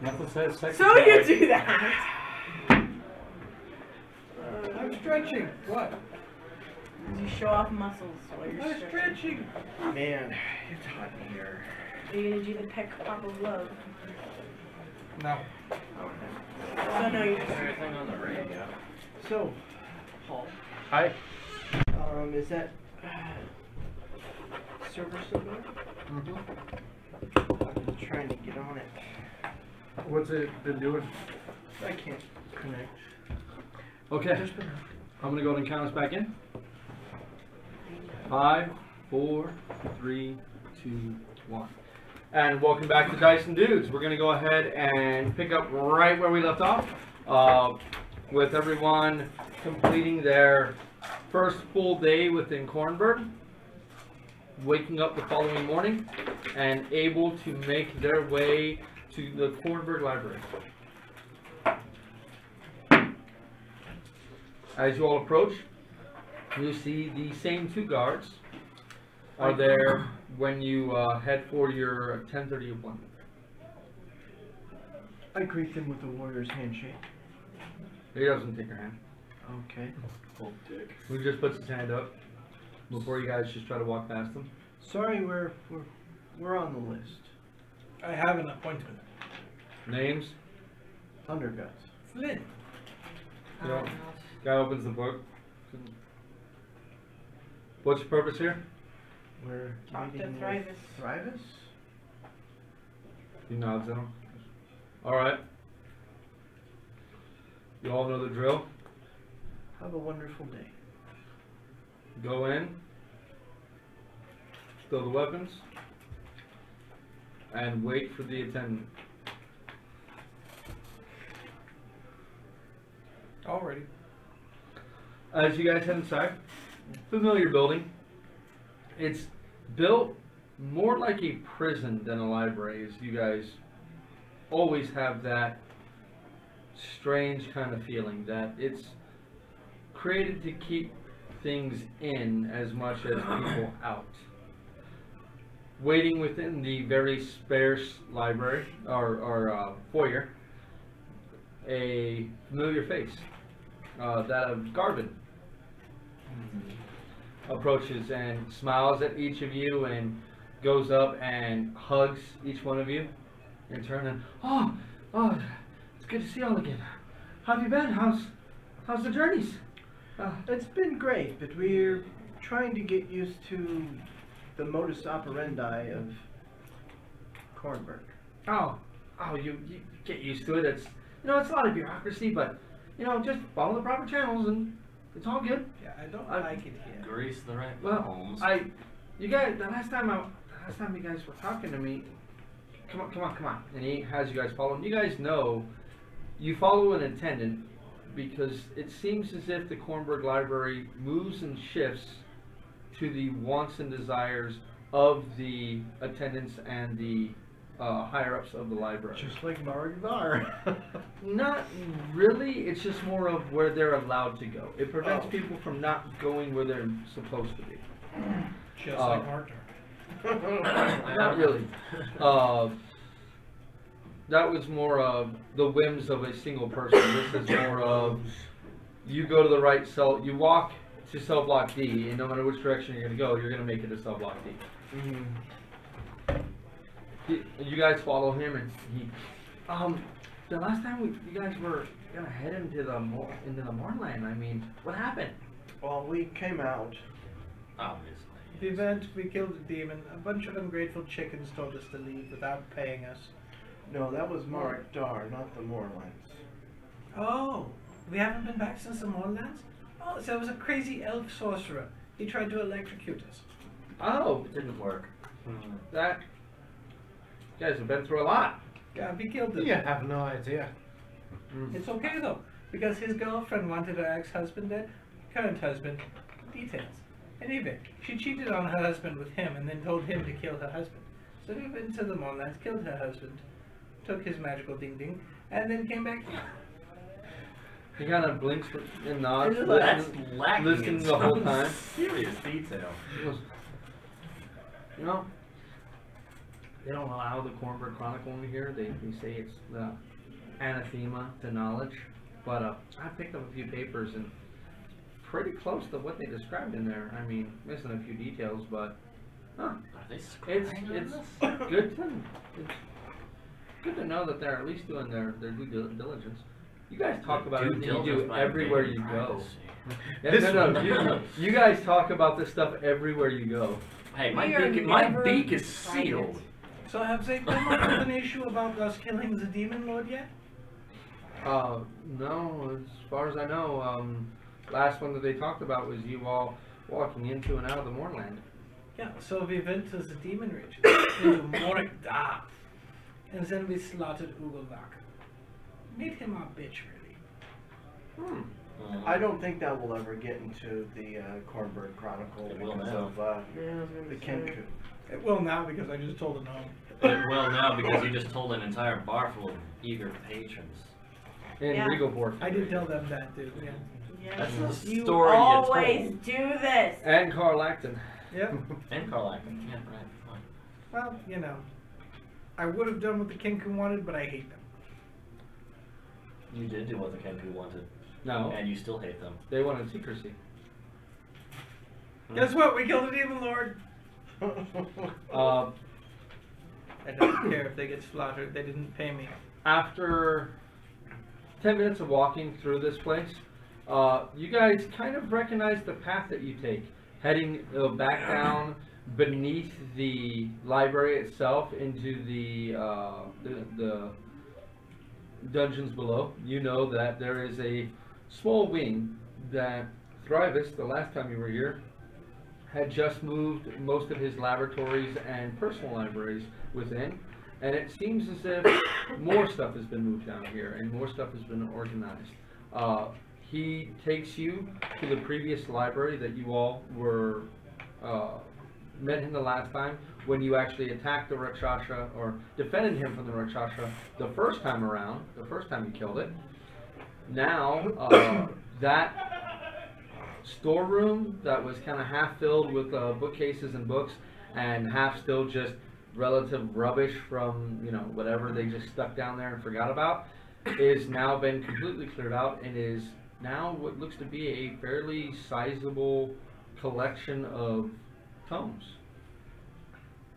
Nothing says sex. So you do that! I'm stretching. What? You show off muscles while you're I'm stretching. stretching. Man, it's hot in here. Are you gonna do the peck pop of love? No. So no, you just. Everything on the radio. So, Paul, Hi. is that serviceable? Mm-hmm. I've been trying to get on it. What's it been doing? I can't connect. Okay. I'm gonna go ahead and count us back in. 5, 4, 3, 2, 1. And welcome back to Dice and Dudes. We're gonna go ahead and pick up right where we left off, with everyone completing their first full day within Cornburg, waking up the following morning, and able to make their way to the Cornburg Library. As you all approach, you see the same two guards are there when you head for your 10:30 appointment. I greet them with a warrior's handshake. He doesn't take your hand. Okay. He just puts his hand up before you guys just try to walk past him. Sorry, we're on the list. I have an appointment. Names? Underguts. Flynn. You know, guy opens the book. What's your purpose here? We're Talk to meeting with Thrivus. Thrivus? He nods at him. Alright. You all know the drill. Have a wonderful day. Go in, throw the weapons, and wait for the attendant. Already. As you guys head inside, familiar building. It's built more like a prison than a library, as you guys always have that strange kind of feeling that it's created to keep things in as much as people out. Waiting within the very sparse library or foyer, a familiar face, that of Garvin, approaches and smiles at each of you and goes up and hugs each one of you in turn. And oh, it's good to see y'all again. How have you been? How's the journeys? It's been great, but we're trying to get used to the modus operandi of Cornburg. Oh, you get used to it. It's it's a lot of bureaucracy, but just follow the proper channels and it's all good. Yeah, I don't like it here. Grease the right Well, palms. you guys, the last time you guys were talking to me, come on. And he has you guys follow him. You guys know, you follow an attendant because it seems as if the Kornberg Library moves and shifts to the wants and desires of the attendants and the higher-ups of the library. Just like Bar. Not really, it's just more of where they're allowed to go. It prevents Oh. people from not going where they're supposed to be. Just Uh, like Arthur. Not really. That was more of the whims of a single person. This is more of you go to the right cell, you walk to cell block D, and no matter which direction you're going to go, you're going to make it to cell block D. You guys follow him, and he. The last time you guys were gonna head into the Moorland. I mean, what happened? Well, we came out. Obviously. The event, we killed a demon. A bunch of ungrateful chickens told us to leave without paying us. No, that was Marek Dar, not the Moorlands. Oh, we haven't been back since the Moorlands? Oh, so it was a crazy elf sorcerer. He tried to electrocute us. Oh, It didn't work. that. You guys have been through a lot. Yeah, we killed him. You have no idea. It's okay though, because his girlfriend wanted her ex-husband dead. Current husband. Details. Anyway, she cheated on her husband with him and then told him to kill her husband. So we went to the Moorlands, killed her husband, took his magical ding-ding, and then came back here. He kind of blinks and nods, That's listens, lacking listens in the whole some time. serious detail. You know, they don't allow the Kornberg Chronicle in here. They say it's the anathema to knowledge. But I picked up a few papers and pretty close to what they described in there. I mean, missing a few details, but Are they it's scribbling on it's this? good to know that they're at least doing their due diligence. You guys talk about Due everything you diligence do by everywhere invading you go. privacy. Yeah, no, you guys talk about this stuff everywhere you go. Hey, We my are never beak is private. sealed. So have they come up with an issue about us killing the demon lord yet? No, as far as I know, last one that they talked about was you all walking into and out of the Moorland. Yeah, so we went to the demon region, into Morgda, and then we slaughtered Ugolvak. Made him our bitch, really. I don't think that will ever get into the Kornberg Chronicle It will because now. of the Kenku. It will now because I just told him no. Well, now because you just told an entire bar full of eager patrons. In Yeah. Regalport. I did tell them that, dude. Yeah. That's Yes, the you story you always told. do this. And Carl Acton. Yep. And Carl Acton. Yeah, right. Fine. Well, you know, I would have done what the Kenku wanted, but I hate them. You did do what the Kenku wanted, No, and you still hate them. they wanted secrecy. Guess what? We killed the demon lord. Uh, I don't care if they get slaughtered. They didn't pay me. after 10 minutes of walking through this place, you guys kind of recognize the path that you take, heading back down beneath the library itself into the dungeons below. You know that there is a small wing that Thrivis, the last time you were here, had just moved most of his laboratories and personal libraries within, and it seems as if more stuff has been moved down here and more stuff has been organized. He takes you to the previous library that you all were met him the last time, when you actually attacked the Rakshasa or defended him from the Rakshasa the first time around, the first time you killed it. Now, that storeroom that was kind of half filled with bookcases and books and half still just relative rubbish from, you know, whatever they just stuck down there and forgot about, is now been completely cleared out and is now what looks to be a fairly sizable collection of tomes.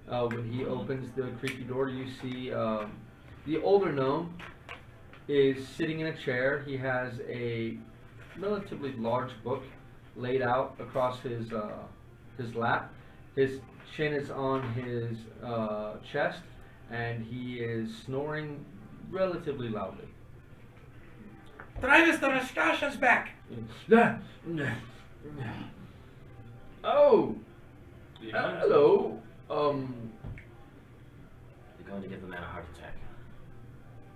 When he opens the creaky door, you see the older gnome is sitting in a chair. He has a relatively large book laid out across his lap. His chin is on his chest, and he is snoring relatively loudly. Travis, the Rakshasha's back. Oh, You know, hello. going to give the man a heart attack.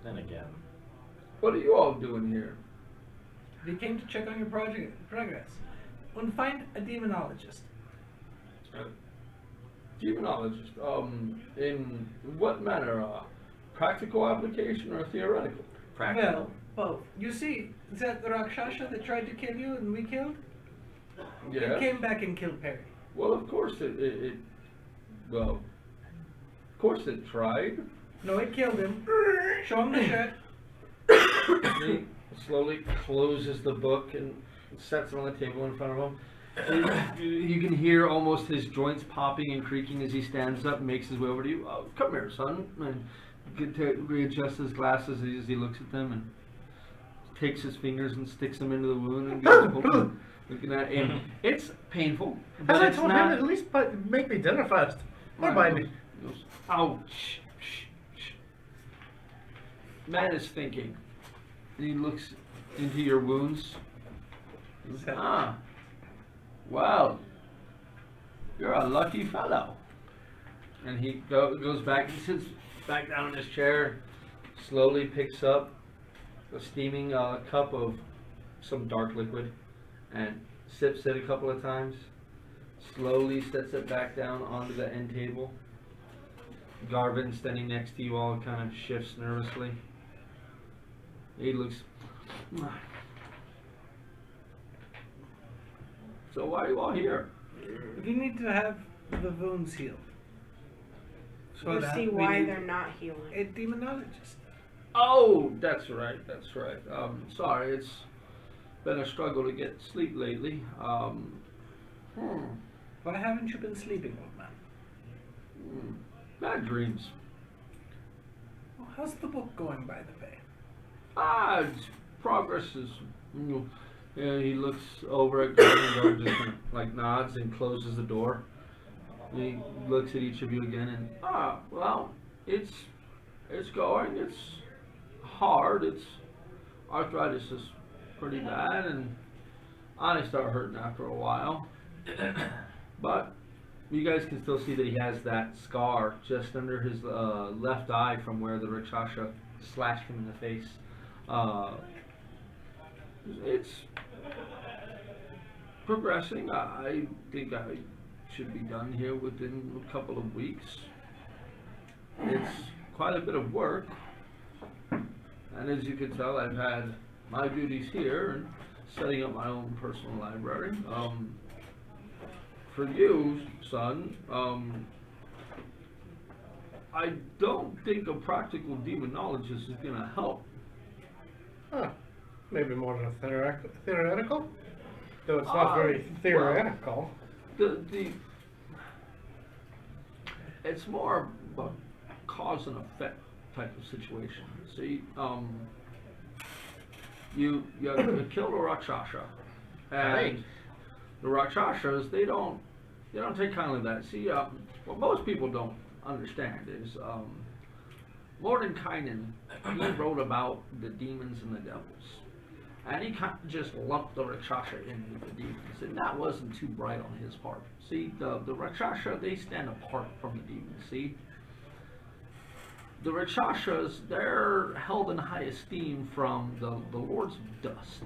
Then again. What are you all doing here? We came to check on your progress and find a demonologist. Demonologist. In what manner? Practical application or theoretical? Practical. Well, both. You see, that Rakshasa that tried to kill you and we killed? Yeah. It came back and killed Perry. Well, of course it tried. No, it killed him. Show him the shirt. He slowly closes the book and sets it on the table in front of him. You can hear almost his joints popping and creaking as he stands up and makes his way over to you. Oh, come here, son. And get to readjust his glasses as he looks at them and takes his fingers and sticks them into the wound and goes looking at it. And it's painful. But As I it's told not, him, at least make me dinner first. Don't mind me. Goes, oh, shh. Man is thinking. And he looks into your wounds. He says, well, you're a lucky fellow. And he goes back and sits back down in his chair, slowly picks up a steaming cup of some dark liquid and sips it a couple of times, slowly sets it back down onto the end table. Garvin, standing next to you all, kind of shifts nervously. He looks. So why are you all here? We need to have the wounds healed. So To that see we why need they're not healing. a demonologist. Oh, that's right. Sorry, it's been a struggle to get sleep lately. Why haven't you been sleeping, old man? Bad dreams. Well, how's the book going, by the way? Its progress is. Yeah, he looks over at Garvin, just kind of, like nods and closes the door. He looks at each of you again and well, it's going. It's hard. It's arthritis is pretty bad, and I start hurting after a while. But you guys can still see that he has that scar just under his left eye from where the Rakshasa slashed him in the face. It's progressing. I think I should be done here within a couple of weeks. It's quite a bit of work, and as you can tell, I've had my duties here and setting up my own personal library. For you, son, I don't think a practical demonologist is going to help. Maybe more than a theoretical? Though it's not very theoretical. It's more of a cause and effect type of situation. See, you killed a Rakshasa, and the Rakshasas they don't take kindly to that. See, what most people don't understand is Mordenkainen, he wrote about the demons and the devils. And he kind of just lumped the Rakshasa in with the demons. And that wasn't too bright on his part. See, the Rakshasa, they stand apart from the demons, see? The Rakshasas, they're held in high esteem from the Lords of Dust.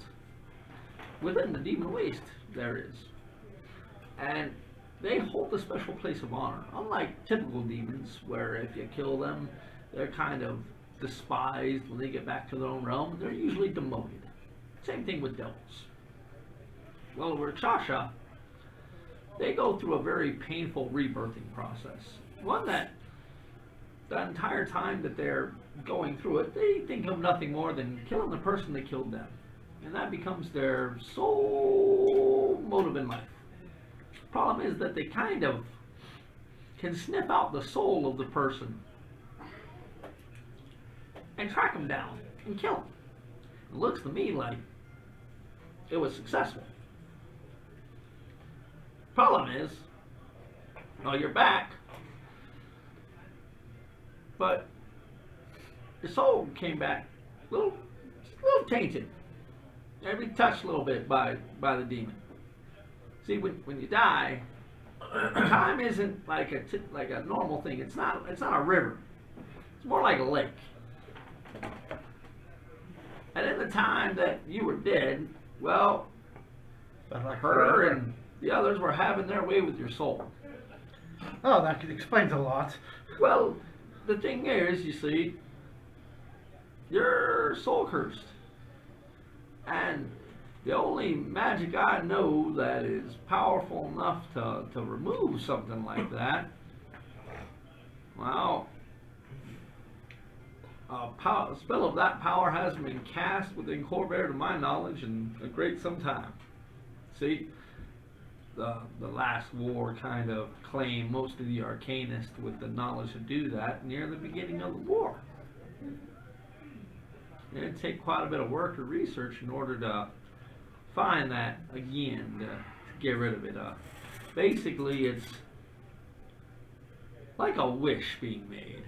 Within the demon waste, there is. And they hold a special place of honor. Unlike typical demons, where if you kill them, they're kind of despised when they get back to their own realm. They're usually demoted. Same thing with devils. Well, Rakshasa, they go through a very painful rebirthing process. One that the entire time that they're going through it, they think of nothing more than killing the person that killed them. And that becomes their sole motive in life. Problem is that they kind of can sniff out the soul of the person and track them down and kill them. It looks to me like it was successful. Problem is, well, you're back, but your soul came back a little tainted, maybe touched a little bit by the demon. See, when you die, time isn't like a normal thing. It's not a river. more like a lake. And in the time that you were dead, well, But like her forever. and the others were having their way with your soul. Oh, that explains a lot. Well, the thing is, you see, you're soul cursed. And the only magic I know that is powerful enough to remove something like that, well, a spell of that power hasn't been cast within Corvair to my knowledge in a great some time. See, the last war kind of claimed most of the arcanists with the knowledge to do that near the beginning of the war. It'd take quite a bit of work or research in order to find that again, to get rid of it. Basically, it's like a wish being made.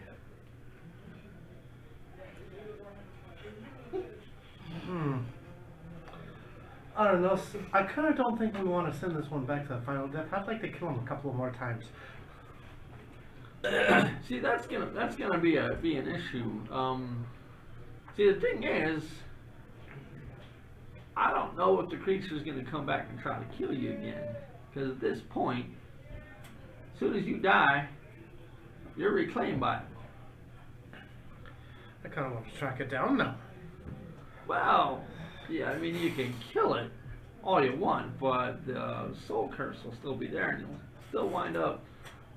I don't know. I kind of don't think we want to send this one back to the final death. I'd like to kill him a couple of more times. See, that's gonna be an issue. See, the thing is, I don't know if the creature's gonna come back and try to kill you again. Because at this point, as soon as you die, you're reclaimed by it. I kind of want to track it down now. Well, yeah, I mean, you can kill it all you want, but the soul curse will still be there, and you'll still wind up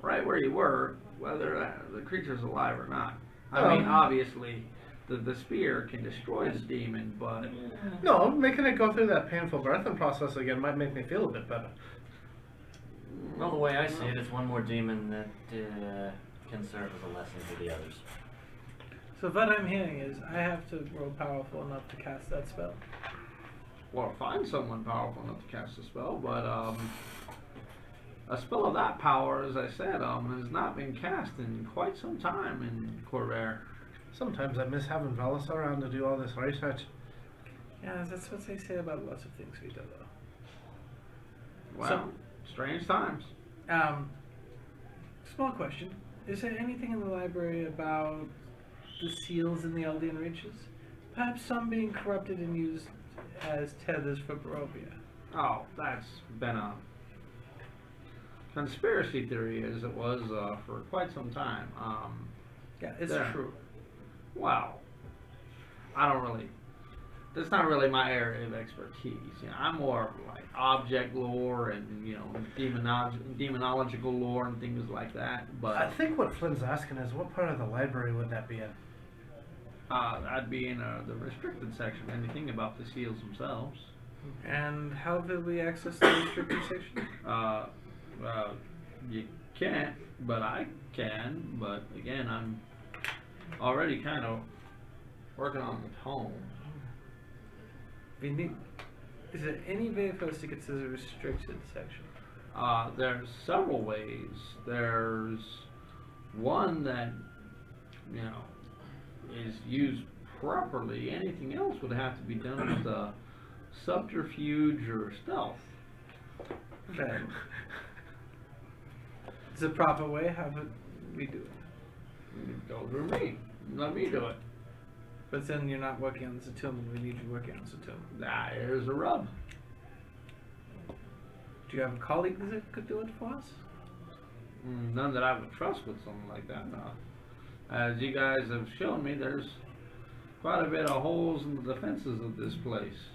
right where you were, whether the creature's alive or not. I mean, obviously, the spear can destroy the demon, but... No, making it go through that painful birthing process again might make me feel a bit better. Well, the way I see it, it's one more demon that can serve as a lesson to the others. So what I'm hearing is I have to grow powerful enough to cast that spell. Or find someone powerful enough to cast a spell, but a spell of that power, as I said, has not been cast in quite some time in Corvair. Sometimes I miss having Velas around to do all this research. Yeah, that's what they say about lots of things we do, though. Well, strange times. Small question. Is there anything in the library about the seals in the Eldian Reaches? Perhaps some being corrupted and used as tethers for Barovia. Oh, that's been a conspiracy theory, as it was for quite some time. Yeah, it's there. true. Well, I don't really. That's not really my area of expertise. You know, I'm more of like object lore and demonological lore and things like that. But I think what Flynn's asking is, what part of the library would that be in? I'd be in the restricted section. Anything about the seals themselves. And how will we access the restricted section? You can't, but I can. But again, I'm already kind of working on the tome. We need. Is there any way for us to get to the restricted section? There's several ways. There's one that, you know, is used properly. Anything else would have to be done with subterfuge or stealth. Okay. It's a proper way. How would we do it? Go through me. Let me do it. But then you're not working on the Zatum, and we need you working on the Zatum. There's a rub. Do you have a colleague that could do it for us? None that I would trust with something like that, no. As you guys have shown me, there's quite a bit of holes in the defenses of this place.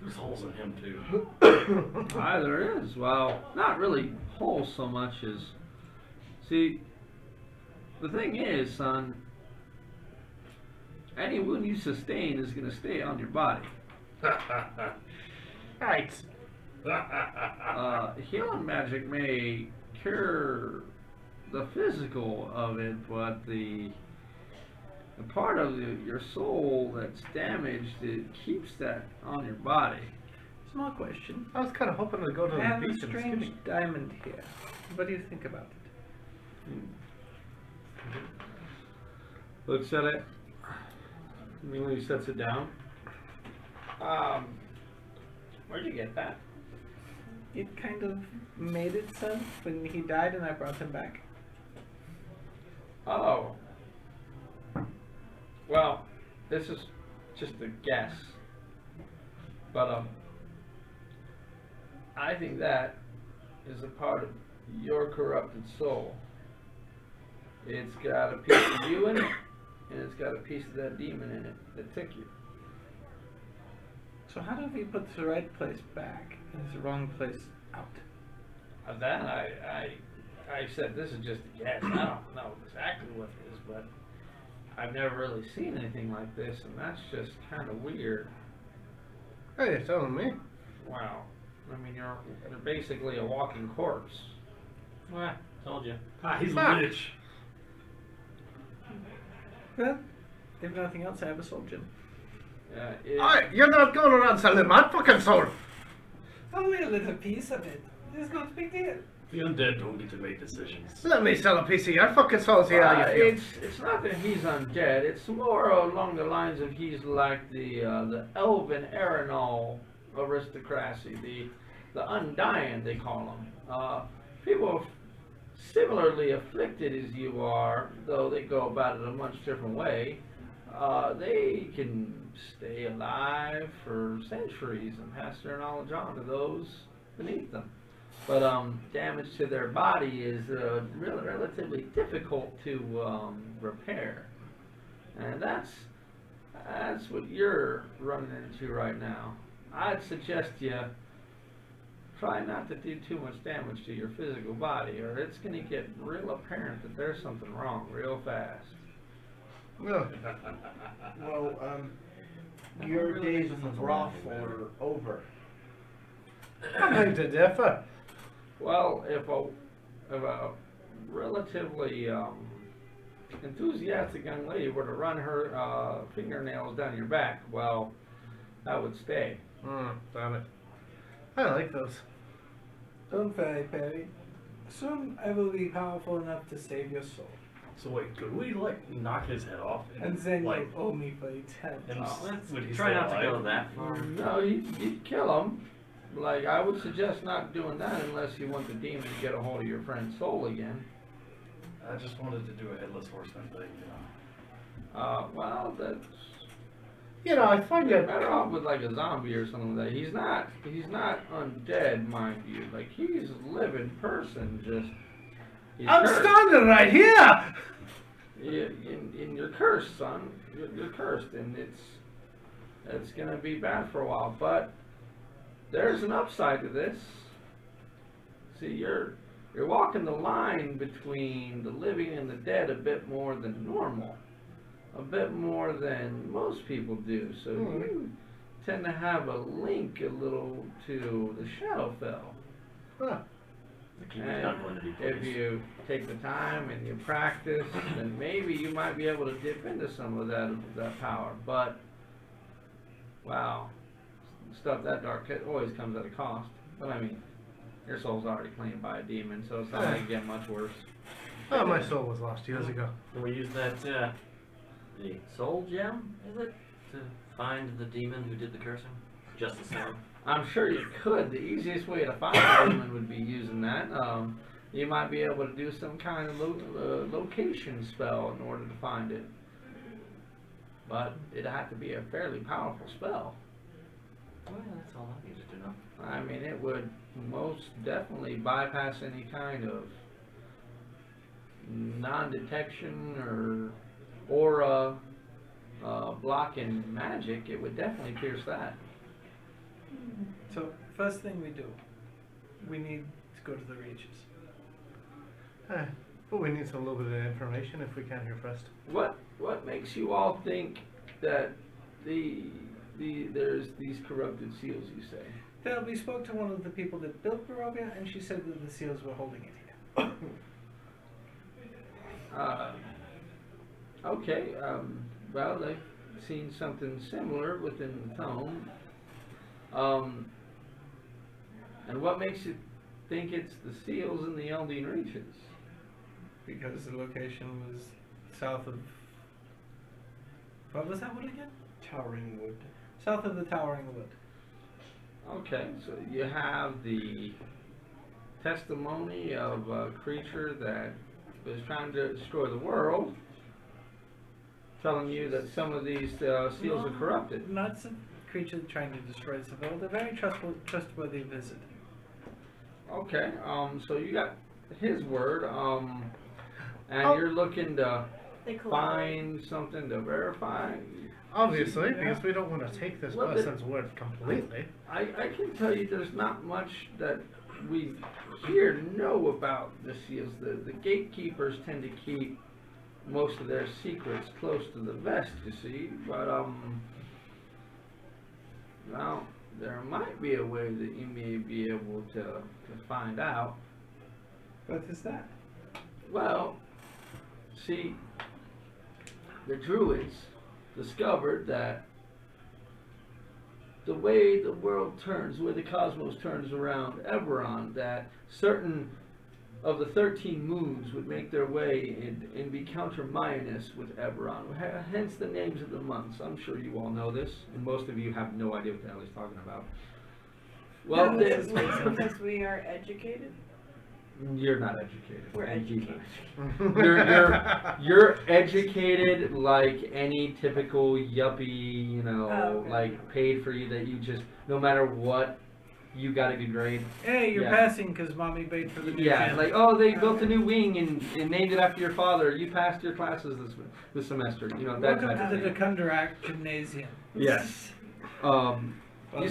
There's holes in him too. There is. Well, not really holes so much as... See, the thing is, son, any wound you sustain is going to stay on your body. Right. Healing magic may cure the physical of it, but the part of your soul that's damaged, it keeps that on your body. Small question. I was kind of hoping to go to I the have a beach and strange skip. diamond here. What do you think about it? Looks at it. Immediately sets it down. Where'd you get that? It kind of made itself when he died and I brought him back. Oh. Well, this is just a guess, but I think that is a part of your corrupted soul. It's got a piece of you in it, and it's got a piece of that demon in it that took you. So how do we put the right place back and the wrong place out? Of that, I said this is just a guess. I don't know exactly what it is, but I've never really seen anything like this, and that's just kind of weird. Hey, you're telling me? Wow. I mean, you're basically a walking corpse. Well, told you. He's a Fuck. witch. Well, if nothing else, I have a soul gem. Alright, you're not going around selling my fucking soul. Only a little piece of it. It's not a big deal. The undead don't get to make decisions. Let me sell a piece of your fucking soul, see how you feel. it's not that he's undead. It's more along the lines of he's like the elven Arenal aristocracy, the undying they call them. People similarly afflicted as you are, though they go about it a much different way. They can stay alive for centuries and pass their knowledge on to those beneath them. But damage to their body is relatively difficult to repair, and that's what you're running into right now. I'd suggest you try not to do too much damage to your physical body, or it's going to get real apparent that there's something wrong real fast. No. Well, your days in the broth are over. I beg to differ. Well, if a relatively enthusiastic young lady were to run her fingernails down your back, well, that would stay. Damn it. I like those. Don't worry, Perry. Soon I will be powerful enough to save your soul. So wait, could we like knock his head off? And then like, you owe me for eternity. Let's would he try stay not to alive? go that far. No, you'd kill him. Like, I would suggest not doing that unless you want the demon to get a hold of your friend's soul again. I just wanted to do a headless horseman thing, you know. Well, that's... You know, I find You're it. better off with like a zombie or something like that. He's not undead, mind you. Like, he's a living person, just... he's I'm cursed. standing right here! And you're cursed, son. You're cursed, and it's gonna be bad for a while. But there's an upside to this. See, you're walking the line between the living and the dead a bit more than normal, a bit more than most people do. So you tend to have a link a little to the Shadowfell. Huh. The king is not going to be If pleased. you take the time and you practice, then maybe you might be able to dip into some of that power. But wow, stuff that dark it always comes at a cost. But I mean, your soul's already claimed by a demon, so it's not going to get much worse. Oh, my soul was lost years ago. Can we use that, the soul gem, is it? To find the demon who did the cursing? Just the same? I'm sure you could. The easiest way to find a demon would be using that. You might be able to do some kind of location spell in order to find it. But it'd have to be a fairly powerful spell. Well, that's all I needed to know. I mean, it would most definitely bypass any kind of non-detection or aura blocking magic. It would definitely pierce that. So, first thing we do, we need to go to the Reaches. But we need some little bit of information if we can here first. What makes you all think that there's these corrupted seals? You say? Well, we spoke to one of the people that built Barovia, and she said that the seals were holding it here. Okay. Well, I've seen something similar within the tome. And what makes you think it's the seals in the Eldine Reaches? Because the location was south of... What was that wood again? Towering wood. South of the Towering Wood. Okay, so you have the testimony of a creature that was trying to destroy the world, telling you that some of these seals are corrupted. Not some creature trying to destroy Seville. They're very trustworthy visit. Okay, so you got his word, and Oh. you're looking to They collaborate. find something to verify. Obviously, because we don't want to take this Well, person's word completely. I can tell you there's not much that we here know about the seals. The gatekeepers tend to keep most of their secrets close to the vest, you see, but well, there might be a way that you may be able to find out. What is that? Well, see, the Druids discovered that the way the world turns, the way the cosmos turns around Eberron, that certain of the 13 moons would make their way and be counter-minus with Eberron, hence the names of the months. I'm sure you all know this, and most of you have no idea what the hell he's talking about. Well, Because we are educated. you're not educated. We're and he's educated. not. You're educated like any typical yuppie, you know, Oh, okay. like paid for you that you just, no matter what, you got a good grade. Hey, you're Yeah. passing because mommy paid for the new Yeah, gym. like, oh, they built a new wing and named it after your father. You passed your classes this semester. You know, that Welcome type to of the thing. Dekundarak Gymnasium. Yes. You Welcome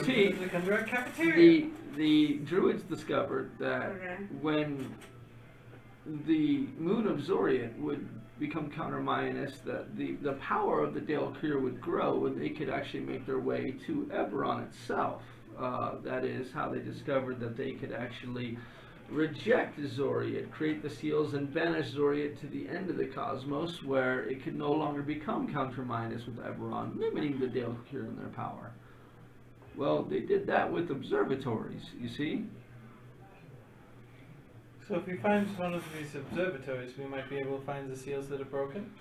see, to the Dekundarak Cafeteria. the Druids discovered that Okay. when the moon of Zoriat would become counter-minus, that the power of the Dalekyr would grow and they could actually make their way to Eberron itself. That is how they discovered that they could actually reject Zoriat, create the seals, and banish Zoriat to the end of the cosmos, where it could no longer become counter-minus with Eberron, limiting the Dalekyr in their power. Well, they did that with observatories, you see? So if we find one of these observatories, we might be able to find the seals that are broken?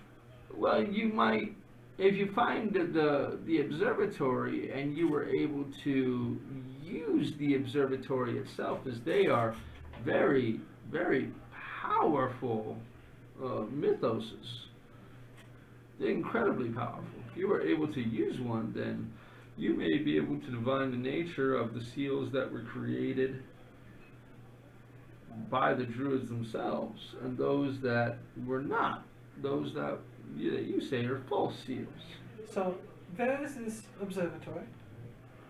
Well, you might, if you find the observatory and you were able to use the observatory itself, as they are very, very powerful mythoses. They're incredibly powerful. If you were able to use one, then you may be able to divine the nature of the seals that were created by the Druids themselves, and those that were not, those that you say are false seals. So, where is this observatory?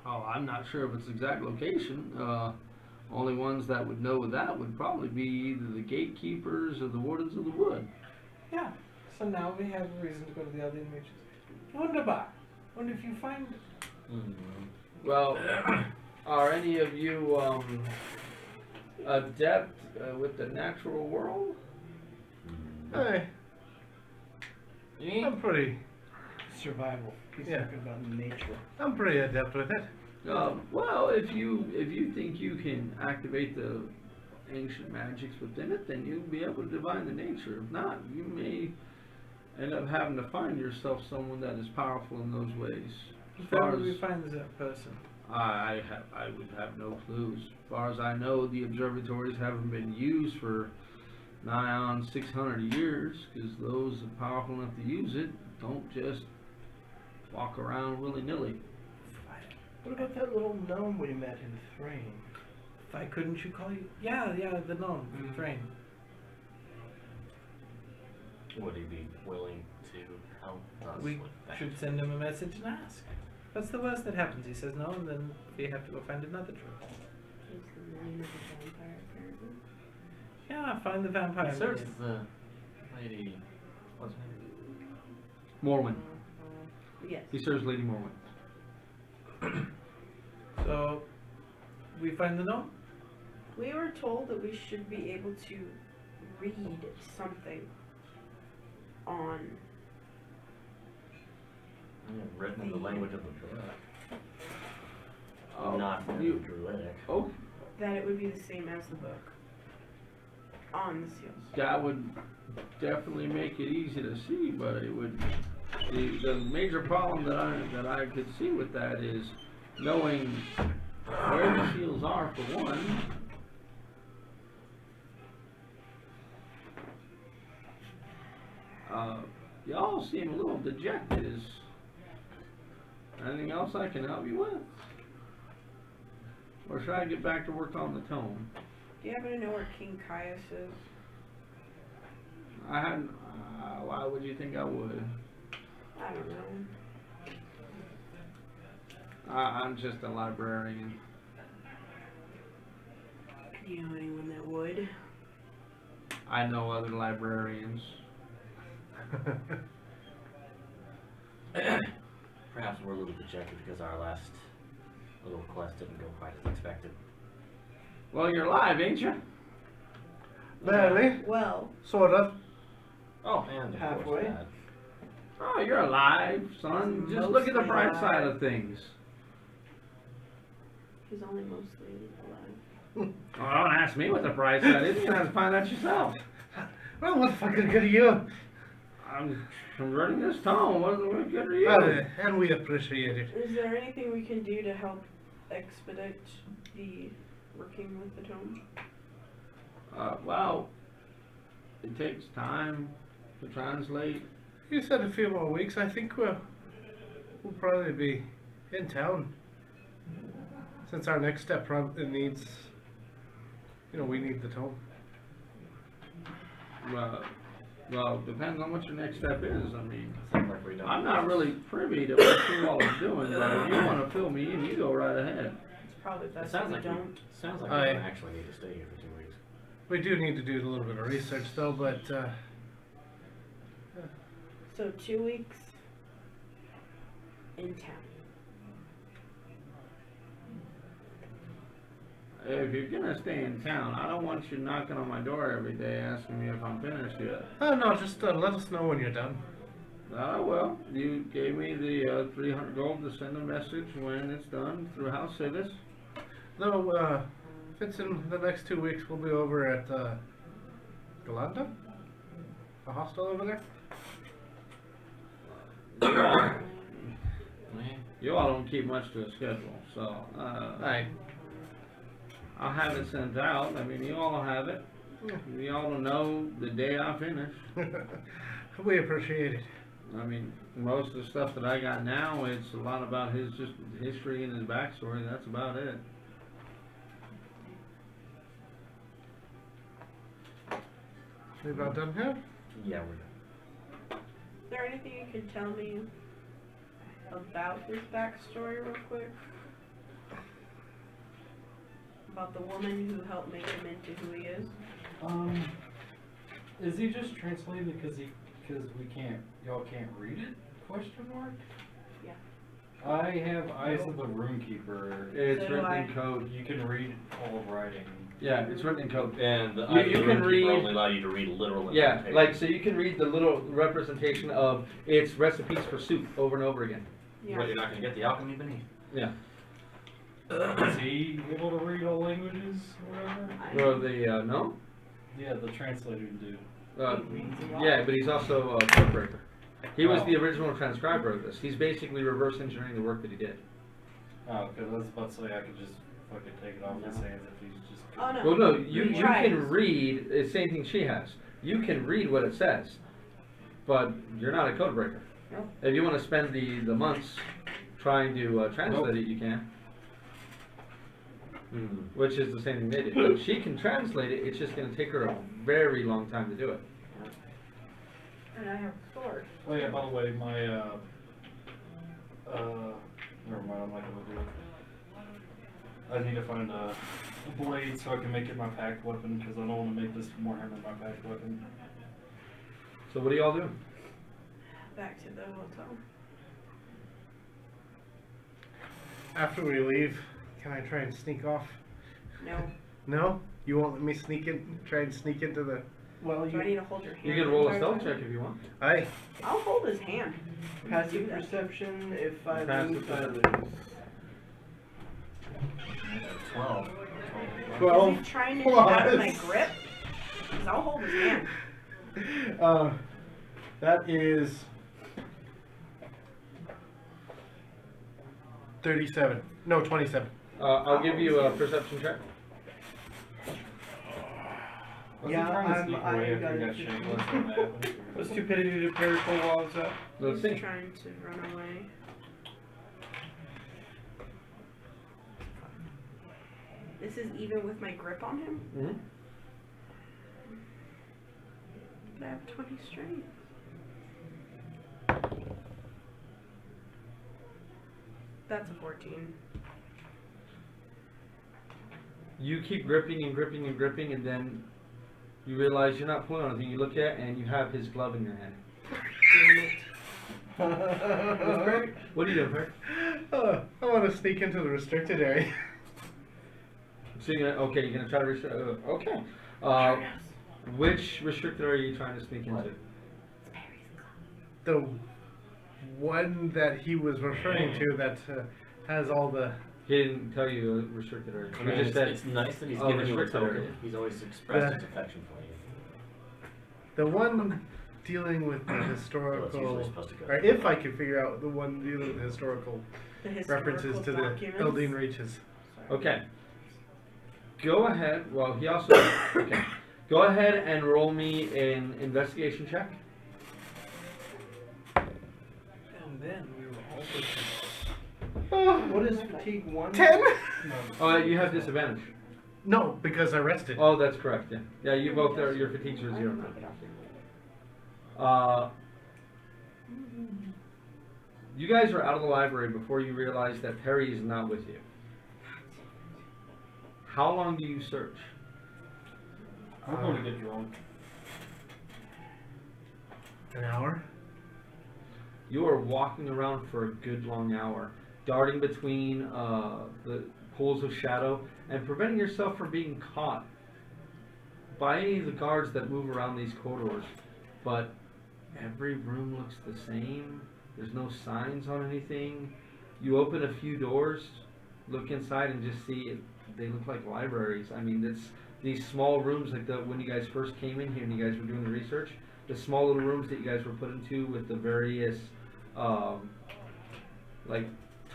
Oh, I'm not sure of its exact location. Only ones that would know that would probably be either the gatekeepers or the wardens of the wood. Yeah. So now we have a reason to go to the Aldean Mages. Wunderbar. And if you find... Well, are any of you adept with the natural world? Hey, I'm pretty. Survival. He's Yeah. talking about nature. I'm pretty adept with it. Well, if you think you can activate the ancient magics within it, then you'll be able to divine the nature. If not, you may end up having to find yourself someone that is powerful in those ways. As Where far would we as find that person? I would have no clue. As far as I know, the observatories haven't been used for nigh on 600 years, because those powerful enough to use it don't just walk around willy-nilly. What about that little gnome we met in Thrain? Why couldn't you call you? Yeah, the gnome from Thrain. Would he be willing to help us We with that? should send him a message and ask. What's the worst that happens? He says no, and then we have to go find another truth. Is the name of the vampire apparently? Yeah, find the vampire. Search lady. the lady. What's her name? Morwen. Yes. He serves Lady Morwen. So, we find the gnome? We were told that we should be able to read something on Written in the language of the Druid. Oh, Not in you- Druidic. Oh, that it would be the same as the book on the seals. that would definitely make it easy to see, but it would. The major problem that I could see with that is knowing where the seals are for one. y'all seem a little dejected. Is anything else I can help you with? Or should I get back to work on the tome? Do you happen to know where King Caius is? I hadn't. Why would you think I would? I don't know. I'm just a librarian. Do you know anyone that would? I know other librarians. Perhaps we're a little dejected because our last little quest didn't go quite as expected. Well, you're alive, ain't you? Barely. Well, Sort of. Oh, and of Halfway. course that. Oh, you're alive, son. Just look at the bright side of things. he's only mostly alive. Oh, don't ask me what the bright side is. You're gonna have to find out yourself. Well, what the fuck is good of you? I'm converting this tome. What good are you? And we appreciate it. Is there anything we can do to help expedite the working with the tome? Well, it takes time to translate. You said a few more weeks. I think we'll probably be in town. Since our next step probably needs, we need the tome. Well, depends on what your next step is. I mean, Sounds like we don't. I'm not really privy to what you all are doing, but if you want to fill me in, you go right ahead. It's probably It best sounds if like we don't. sounds like I- we don't actually need to stay here for 2 weeks. We do need to do a little bit of research though, but So 2 weeks in town. If you're gonna stay in town, I don't want you knocking on my door every day asking me if I'm finished yet. no, just let us know when you're done. Well, you gave me the 300 gold to send a message when it's done through House Civis. No, if it's in the next 2 weeks, we'll be over at Galanda, a hostel over there. You all don't keep much to a schedule, so I'll have it sent out. I mean, you all have it. You all will know the day I finish. We appreciate it. I mean, most of the stuff that I got now, it's a lot about his just history and his backstory. That's about it. We about done here? Yeah, we're done. Is there anything you could tell me about his backstory real quick? About the woman who helped make him into who he is? Is he just translated because y'all can't read it? Question mark. Yeah. I have Eyes of the Runekeeper. It's So do written I. in code. You can read all writing. Yeah, it's written in code. And the You can read- only allow you to read literal Yeah, interpretation. like, so you can read the little representation of its recipes for soup over and over again. Yeah. But you're not going to get the alchemy beneath. Yeah. Is he able to read all languages or whatever? Well, no? Yeah, the translator do. Yeah, but he's also a code breaker. He was Oh. the original transcriber of this. He's basically reverse engineering the work that he did. Oh, okay, I was about to say I could just fucking take it off his hands if he's just. Oh, no. Well, no, you He tries. can read, it's the same thing she has. You can read what it says, but you're not a code breaker. Nope. If you want to spend the months trying to translate it, you can. Which is the same thing they did. But she can translate it, it's just going to take her a very long time to do it. And I have a sword. Oh yeah, by the way, my never mind, I'm not gonna do it. I need to find a blade so I can make it my packed weapon because I don't want to make this Warhammer my packed weapon. So what do y'all do? Back to the hotel. After we leave, can I try and sneak off? No. No? You won't let me sneak in? Try and sneak into the... Well, Do I need to hold your hand? You can roll a the stealth entire check if you want. Aye. time? I'll hold his hand. passive Do that. perception, if I Passive lose, I perception. lose. 12. Is he trying to get out of my plus. grip? Because I'll hold his hand. That is 37. No, 27. I'll give you a perception check. Was Yeah, he trying to I'm- sneak I away got after he it. got shanked last time that happened? What stupidity to parry full walls up? Let's He's see. trying to run away. This is even with my grip on him? Mm-hmm. But I have 20 strength. That's a 14. You keep gripping and gripping and gripping, and then you realize you're not pulling on anything. You look at and you have his glove in your hand. What are you doing, Perry? I want to sneak into the restricted area. So you're gonna, okay, you're gonna try to restrict. Okay. Which restricted area are you trying to sneak into? The one that he was referring to that has all the. He didn't tell you a restricted area. I mean, He just said it's nice that he's oh, giving you a restricted token. area. He's always expressed his affection for you. The one dealing with the Well, it's historical, usually supposed to go. or if I can figure out the one dealing with the historical The historical references to the documents. Eldine Reaches. Okay. Go ahead. Well, he also. Okay. Go ahead and roll me an investigation check. And then we were all What is fatigue 1? 10? Oh, you have disadvantage. No, because I rested. Oh, that's correct. Yeah. Yeah. You both are. Your fatigues are 0 now. You guys are out of the library before you realize that Perry is not with you. How long do you search? We're going to get drunk. An hour? You are walking around for a good long hour, darting between the pools of shadow and preventing yourself from being caught by any of the guards that move around these corridors. But every room looks the same. There's no signs on anything. You open a few doors, look inside, and just see they look like libraries. I mean, it's these small rooms like when you guys first came in here and you guys were doing the research. The small little rooms that you guys were put into with the various like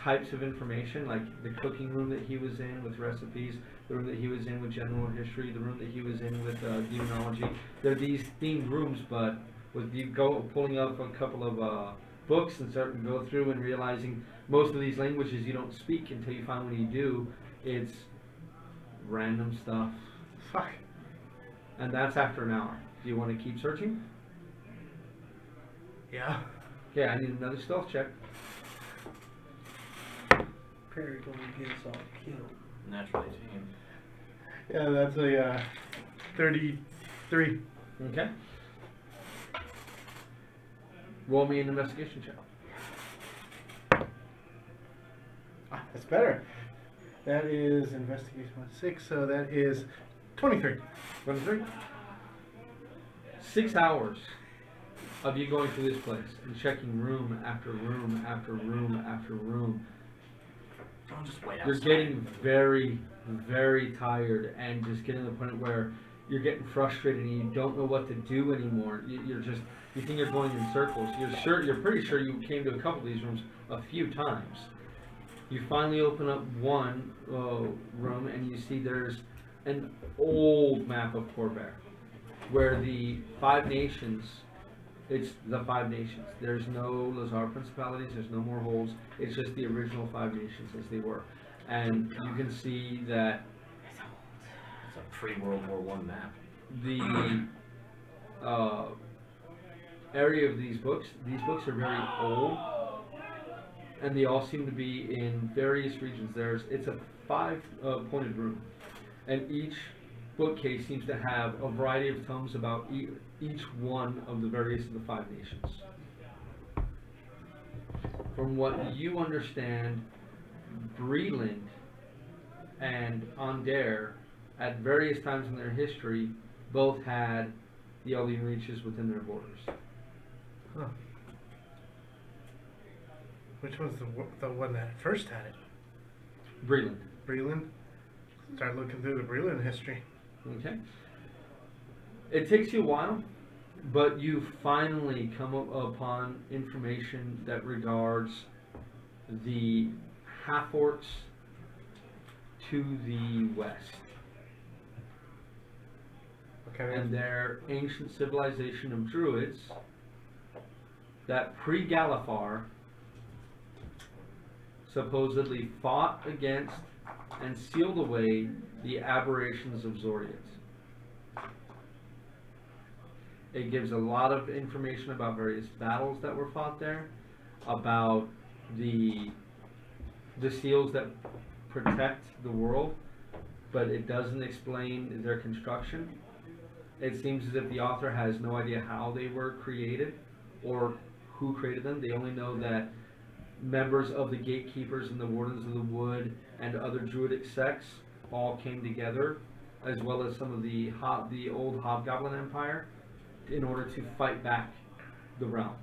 types of information, like the cooking room that he was in with recipes, the room that he was in with general history, the room that he was in with demonology. They're these themed rooms, but with you pulling up a couple of books and starting to go through and realizing most of these languages you don't speak until you find when you do, it's random stuff. Fuck. And that's after an hour. Do you want to keep searching? Yeah. Okay, I need another stealth check. Perry going to get us all killed. Natural 18. Yeah, that's a 33. Okay. Roll me an investigation check. Ah, that's better. That is investigation 6, so that is 23. 23. 6 hours of you going through this place and checking room after room after room after room. Don't just wait You're outside. getting very, very tired and just getting to the point where you're getting frustrated and you don't know what to do anymore. You think you're going in circles. You're pretty sure you came to a couple of these rooms a few times. You finally open up one room and you see there's an old map of Corvair where the 5 nations, it's the 5 nations. There's no Lazar principalities, there's no more holds. It's just the original 5 nations as they were. And you can see that It's a pre-World War I map. the area of these books are very old, and they all seem to be in various regions. It's a 5-pointed room, and each bookcase seems to have a variety of tomes about each one of the various of the 5 nations. From what you understand, Breland and Onder, at various times in their history, both had the Eldine Reaches within their borders. Huh. Which one's the one that first had it? Breland. Breland? Start looking through the Breland history. Okay. It takes you a while, but you finally come upon information that regards the half-orcs to the west. Okay. and their ancient civilization of druids that pre-Galifar supposedly fought against and sealed away the aberrations of Zorians. It gives a lot of information about various battles that were fought there, about the seals that protect the world, but it doesn't explain their construction. It seems as if the author has no idea how they were created or who created them. They only know that members of the gatekeepers and the wardens of the wood and other druidic sects all came together, as well as some of the old Hobgoblin Empire, in order to fight back the realm.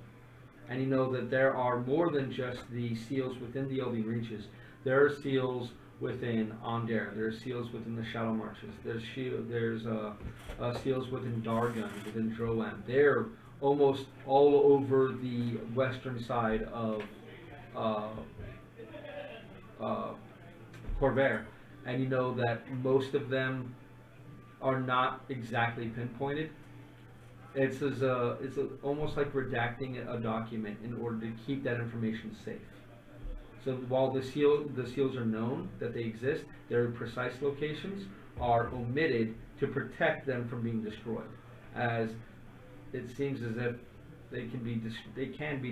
And you know that there are more than just the seals within the Elven Reaches. There are seals within Onder. There are seals within the Shadow Marches. There's seals within Dargon, within Droam. They're almost all over the western side of Corvair. And you know that most of them are not exactly pinpointed. It's almost like redacting a document in order to keep that information safe. So while the seals are known that they exist, their precise locations are omitted to protect them from being destroyed, as it seems as if they can be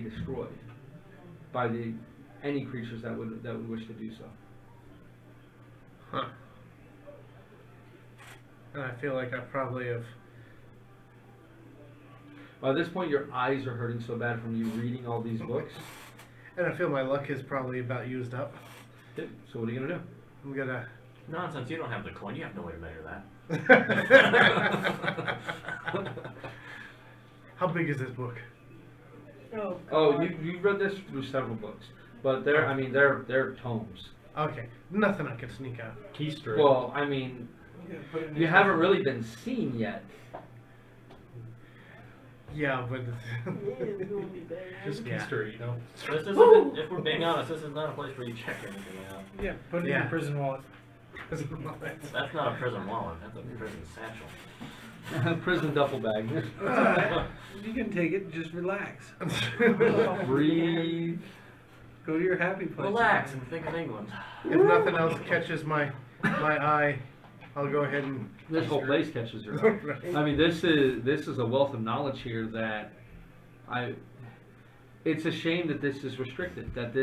destroyed by any creatures that would wish to do so. Huh. And I feel like I probably have. By this point, your eyes are hurting so bad from you reading all these books. And I feel my luck is probably about used up. Okay, so what are you gonna do? I'm gonna. Nonsense, you don't have the coin. You have no way to measure that. How big is this book? Oh, you've read this through several books, but they're tomes. Okay, nothing I can sneak out. Keystroke. Well, I mean, you haven't really been seen yet. Yeah, but Just Yeah. keystroke, you know. This isn't, if we're being honest, this is not a place where you check anything out. Yeah, put it in Yeah. your prison wallet. That's not a prison wallet, that's a prison satchel. Prison duffel bag. You can take it, just relax. Breathe. Go to your happy place. Relax and think of England. if nothing else catches my eye, I'll go ahead and. This whole place catches your eye. Right. I mean, this is a wealth of knowledge here that it's a shame that this is restricted. That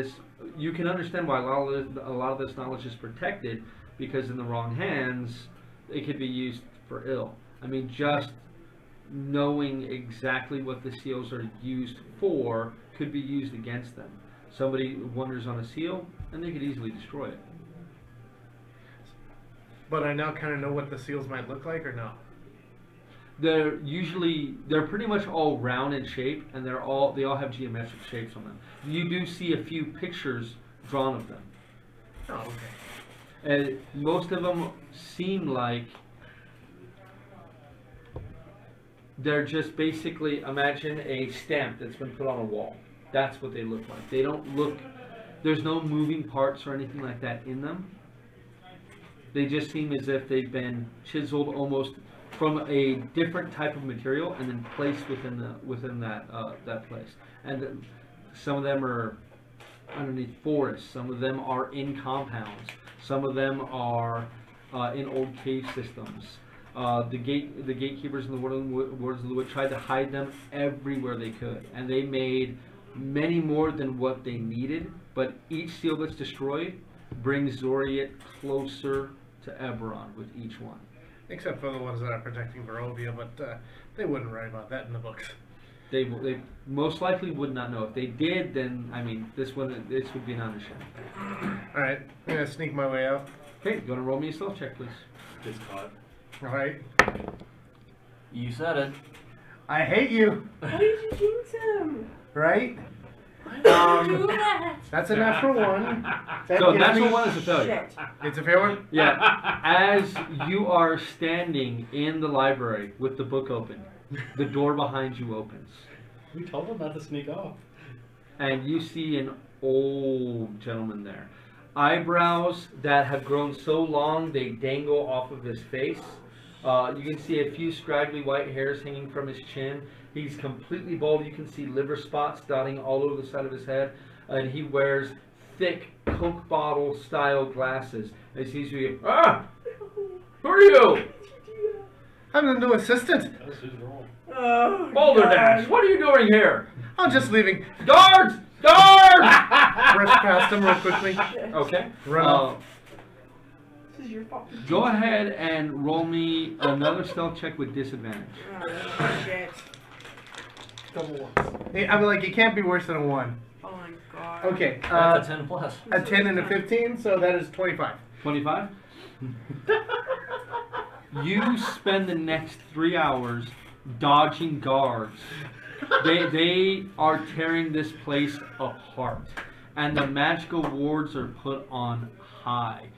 you can understand why a lot of this knowledge is protected, because in the wrong hands, it could be used for ill. I mean, just knowing exactly what the seals are used for could be used against them. Somebody wanders on a seal, and they could easily destroy it. But I now kind of know what the seals might look like, or no? They're pretty much all round in shape, and they all have geometric shapes on them. You do see a few pictures drawn of them. Oh, okay. And most of them seem like they're just basically, imagine a stamp that's been put on a wall. That's what they look like. They don't look, there's no moving parts or anything like that in them. They just seem as if they've been chiseled almost from a different type of material and then placed within that place. And some of them are underneath forests. Some of them are in compounds. Some of them are in old cave systems. The gatekeepers and the wardens of the wood tried to hide them everywhere they could, and they made many more than what they needed. But each seal that's destroyed brings Zoriat closer to Eberron with each one. Except for the ones that are protecting Barovia, but they wouldn't write about that in the books. They most likely would not know. If they did, then I mean, this would be an undershare. All right, I'm gonna sneak my way out. Okay, go and roll me a stealth check, please. Gets caught. All right. You said it. I hate you. Why did you jinx him? Right? Do that. That's a natural one. That So gives natural me- one is a failure. Shit. It's a fair one. Yeah. As you are standing in the library with the book open, the door behind you opens, We told him not to sneak off. and you see an old gentleman there. Eyebrows that have grown so long they dangle off of his face. You can see a few scraggly white hairs hanging from his chin. He's completely bald. You can see liver spots dotting all over the side of his head. And he wears thick Coke bottle style glasses. And he sees you. Ah! Who are you? I'm the new assistant. That's his role. Oh, Balderdash, God. what are you doing here? I'm just leaving. Guards! Guards! Brush past him real quickly. Okay. Run off. This is your fault. Go ahead and roll me another stealth check with disadvantage. Oh, shit. Double ones. Hey, I'm like, it can't be worse than a 1. Oh my god. Okay. That's a 10 plus. A 10 and a 15, so that is 25. 25? You spend the next 3 hours dodging guards. They are tearing this place apart. And the magical wards are put on high.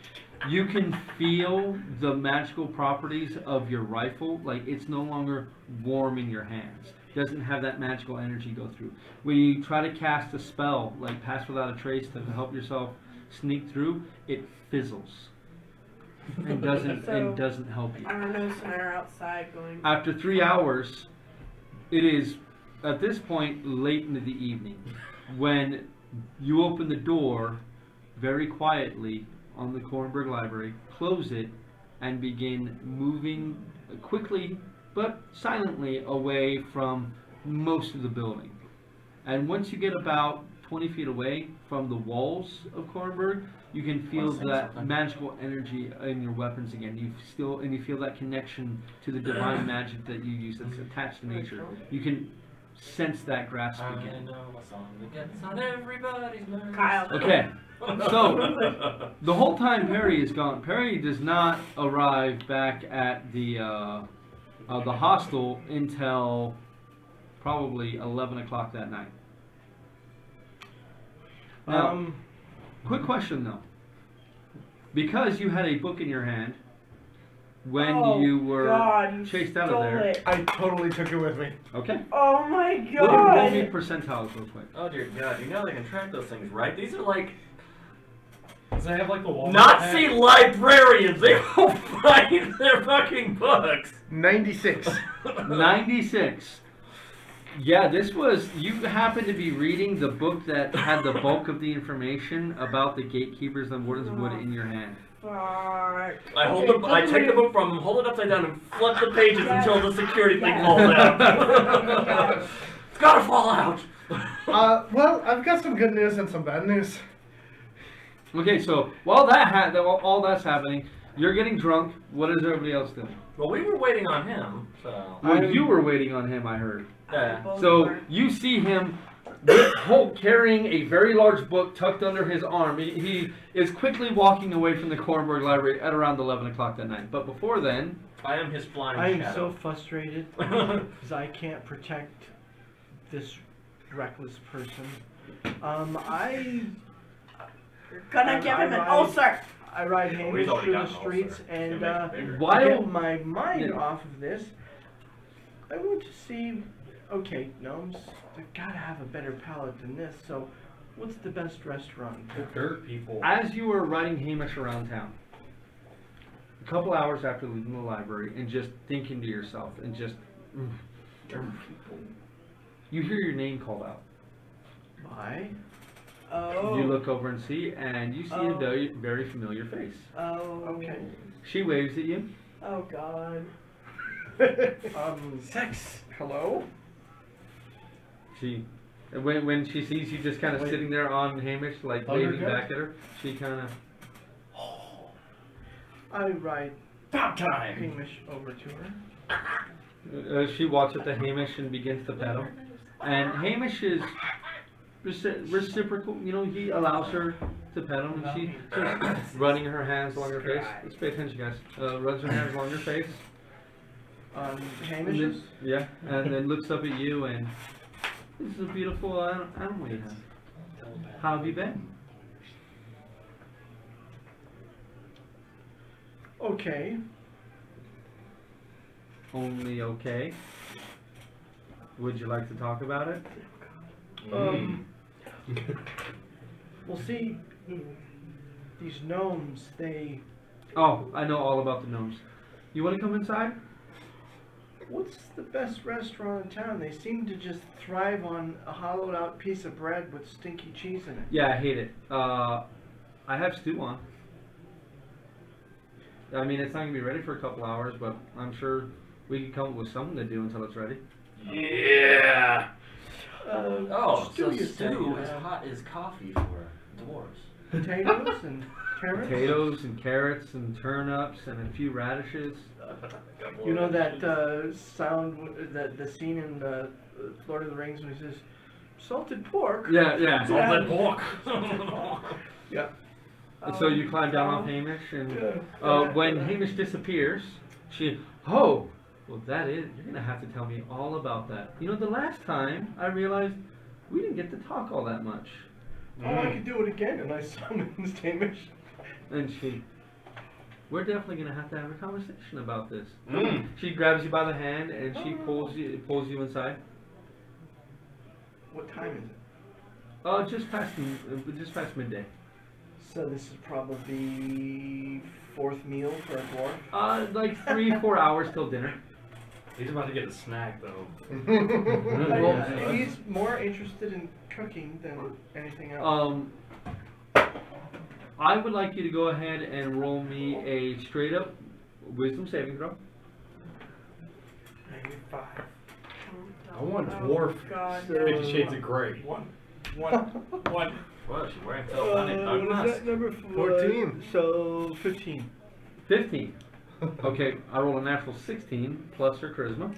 You can feel the magical properties of your rifle. Like, it's no longer warm in your hands. Doesn't have that magical energy go through. When you try to cast a spell, like Pass Without a Trace, to help yourself sneak through, it fizzles. And doesn't help you. I don't know, so they're outside going. After 3 hours, it is at this point late into the evening when you open the door very quietly on the Kornberg Library, close it, and begin moving quickly but silently away from most of the building. And once you get about 20 feet away from the walls of Kornberg, you can feel that magical energy in your weapons again. You feel that connection to the divine magic that you use that's attached to nature. You can sense that grasp again. I know a song that gets on everybody's nerves. Kyle. Okay, so the whole time Perry is gone, Perry does not arrive back at the hostel until probably 11 o'clock that night. Now, quick question though. Because you had a book in your hand when you were chased out of there. It. I totally took it with me. Okay. Oh my Roll me god. percentiles real quick. Oh dear God, you know they can track those things, right? These are like Does it have like the Walmart Nazi tag? librarians. They will find their fucking books. 96. 96. Yeah, this was, you happened to be reading the book that had the bulk of the information about the gatekeepers and wardens of wood in your hand. Fuck. I take the book from them, hold it upside down, and flip the pages until the security thing falls out. It's gotta fall out. Well, I've got some good news and some bad news. Okay, so while all that's happening, you're getting drunk. What is everybody else doing? Well, we were waiting on him, so. Well, you were waiting on him, I heard. Yeah. So you see him carrying a very large book tucked under his arm. He is quickly walking away from the Kornberg Library at around 11 o'clock that night. But before then, I am his flying I am shadow. so frustrated because I can't protect this reckless person. You're gonna give him an ulcer. I ride he's Hamish already through got the an streets ulcer. and It's gonna make it bigger. to While- get my mind Yeah. off of this, I want to see, okay, gnomes, they gotta have a better palate than this, so what's the best restaurant? The dirt people. as you were riding Hamish around town, a couple hours after leaving the library and just thinking to yourself and just, you hear your name called out. Why? Oh. You look over and see, and you see a very, very familiar face. Oh. Okay. She waves at you. Oh god. Sex, hello? She, when she sees you just kind of Wait. sitting there on Hamish, like Thunder waving gun? back at her, she kind of. I ride About time. Hamish over to her. She walks up to Hamish and begins to pet him. And Hamish is reciprocal, you know, he allows her to pet him. And she just running her hands along her face. Let's pay attention, guys. Runs her hands along her face. And Hamish's? then, yeah, and then looks up at you and, this is a beautiful animal you have. How have you been? Okay. Only okay. Would you like to talk about it? Well, see, these gnomes, they... Oh, I know all about the gnomes. You want to come inside? What's the best restaurant in town? They seem to just thrive on a hollowed out piece of bread with stinky cheese in it. Yeah, I hate it. I have stew on. I mean, it's not gonna be ready for a couple hours, but I'm sure we can come up with something to do until it's ready. Yeah. Oh, so you stew say, is hot is coffee for dwarves. Potatoes and carrots. Potatoes and carrots and turnips and a few radishes. You know that sound, that the scene in Lord of the Rings when he says, "Salted pork." Yeah, yeah. Salted pork. Yeah. So you climb down off Hamish, and Yeah. when Hamish disappears, oh, well you're gonna have to tell me all about that. You know, the last time I realized we didn't get to talk all that much. Oh, I could do it again, and I summoned Hamish. And we're definitely gonna have to have a conversation about this. Mm. She grabs you by the hand and she pulls you inside. What time is it? Just past midday. So this is probably fourth meal for a dwarf. Like 3-4 hours till dinner. He's about to get a snack though. Well, he's more interested in cooking than anything else. I would like you to go ahead and roll me a straight up wisdom saving throw. 95. I want dwarf. God, 50 Shades of Grey. One. Well, she's wearing so funny. What is that number? 14. So 15. 15. Okay, I roll a natural 16 plus her charisma.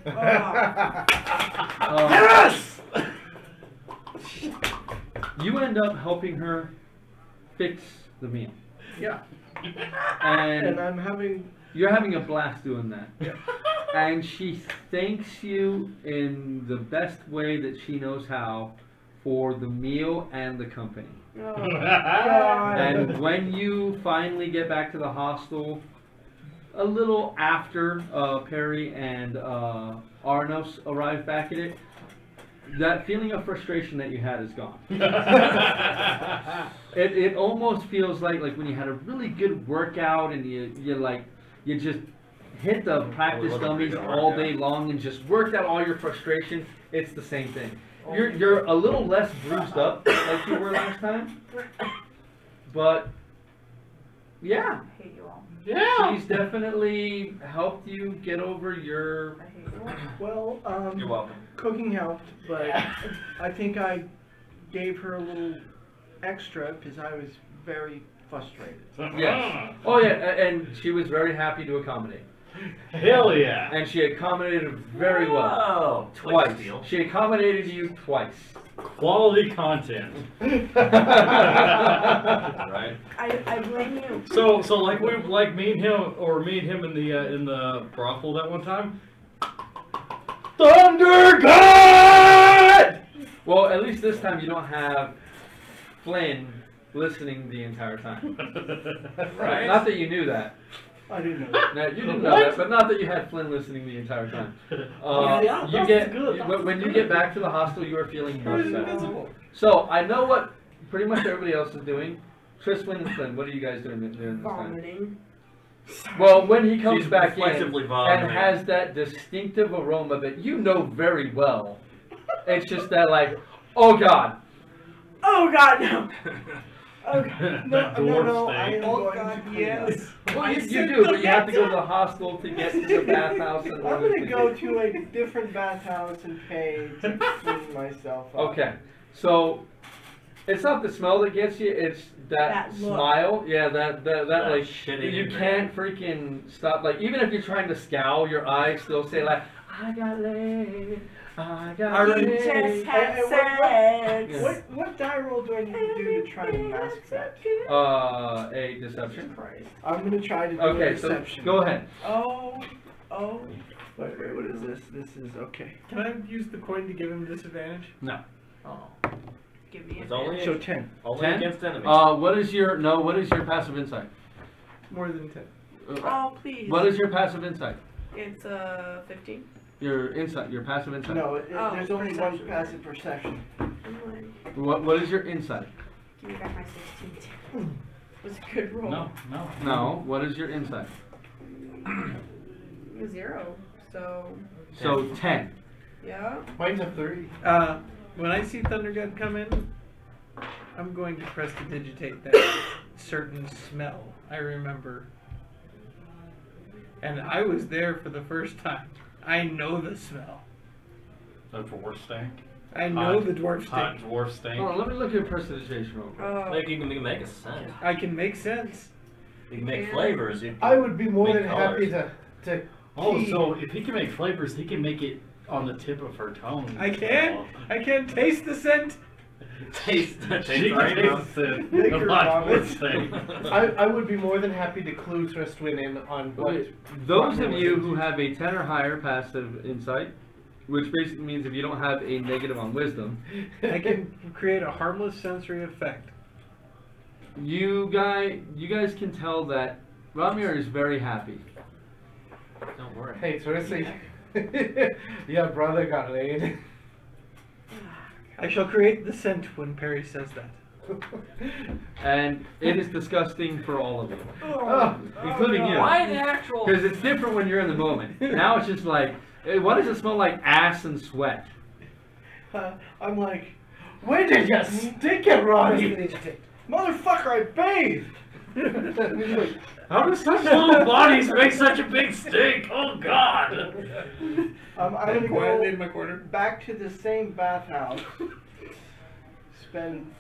Yes! You end up helping her fix the meal. Yeah. And And I'm having. you're having a blast doing that. Yeah. And she thanks you in the best way that she knows how for the meal and the company. Oh, And when you finally get back to the hostel, a little after Perry and Arnos arrive back at it, that feeling of frustration that you had is gone. It almost feels like when you had a really good workout and you just hit the practice dummies all day long and just worked out all your frustration. It's the same thing. You're a little less bruised up like you were last time, but yeah. I hate you all. Yeah. She's definitely helped you get over your. I hate you all. Well, You're welcome. cooking helped, but I think I gave her a little extra because I was very frustrated. Yes. Oh yeah, and she was very happy to accommodate. Hell yeah. And she accommodated very well. Whoa. Twice. Deal. She accommodated you twice. Quality content. Right. I blame you. So like me and him in the brothel that one time. Thunder God! Well, at least this time you don't have Flynn listening the entire time. Right. Not that you knew that. I didn't know that. No, you didn't know that, but not that you had Flynn listening the entire time. Yeah, You that's get good. when you get back to the hostel, you are feeling much better. So I know what pretty much everybody else is doing. Tristan and Flynn, what are you guys doing during this time? Vomiting. Well, when he comes She's back in reflexively vomiting. and has that distinctive aroma that you know very well, it's just that oh God. Oh God, no. Oh God. That dwarf I thing. am Oh going God, to clean yes. Well, you do, but you have to go to the hostel to get to the bathhouse and I'm other going to things. go to a different bathhouse and pay to clean myself up. Okay, so it's not the smell that gets you; it's that That look. smile. Yeah, that like shitty you man. can't freaking stop. Like even if you're trying to scowl, your eyes still say "I got laid, I got You laid." just had Hey, sex. What die roll do I need to do to try to mask that? A deception. Christ. I'm going to try to do Okay, a so deception. go ahead. Oh. Wait, what is this? This is okay. Can I use the coin to give him disadvantage? No. Oh. Give me It's a only, So 10. only 10? against enemies. What is your passive insight? More than 10. Oh, please. What is your passive insight? It's 15. Your passive insight. No, Oh, there's only one perception. passive perception. What is your insight? Give me back my 16. It was a good roll. No. No. What is your insight? a 0. So, So 10. yeah. Mine's a 3. When I see Thundergun come in, I'm going to press to digitate that certain smell I remember. And I was there for the first time. I know the smell. The dwarf stank. I know Hot- the dwarf Hot stink. dwarf stank. Hold on, let me look at prestidigitation real quick. Like you can make a scent. I can make sense. You can make flavors. You I would be more make than happy colors. to Oh, key- so if he can make flavors, he can make it on the tip of her tongue. I can. I can taste the scent. taste. She Taste can right now. taste the Make her hot vomit. dwarf stank. I would be more than happy to clue Tristwin in on what. Okay, those of you who have a 10 or higher passive insight, which basically means if you don't have a negative on wisdom, I can create a harmless sensory effect. you guys can tell that Ramir is very happy. Don't worry. Hey, Tristy. Yeah, brother got laid. I shall create the scent when Perry says that. And it is disgusting for all of you, Oh, including you. Why the actual? Because it's different when you're in the moment. Now it's just like, what does it smell like? Ass and sweat. I'm like, where did you stick it, Ronnie? Motherfucker, I bathed! He's like, How do such little bodies make such a big stink? Oh God! I'm gonna Quietly in go my corner. back to the same bathhouse, spend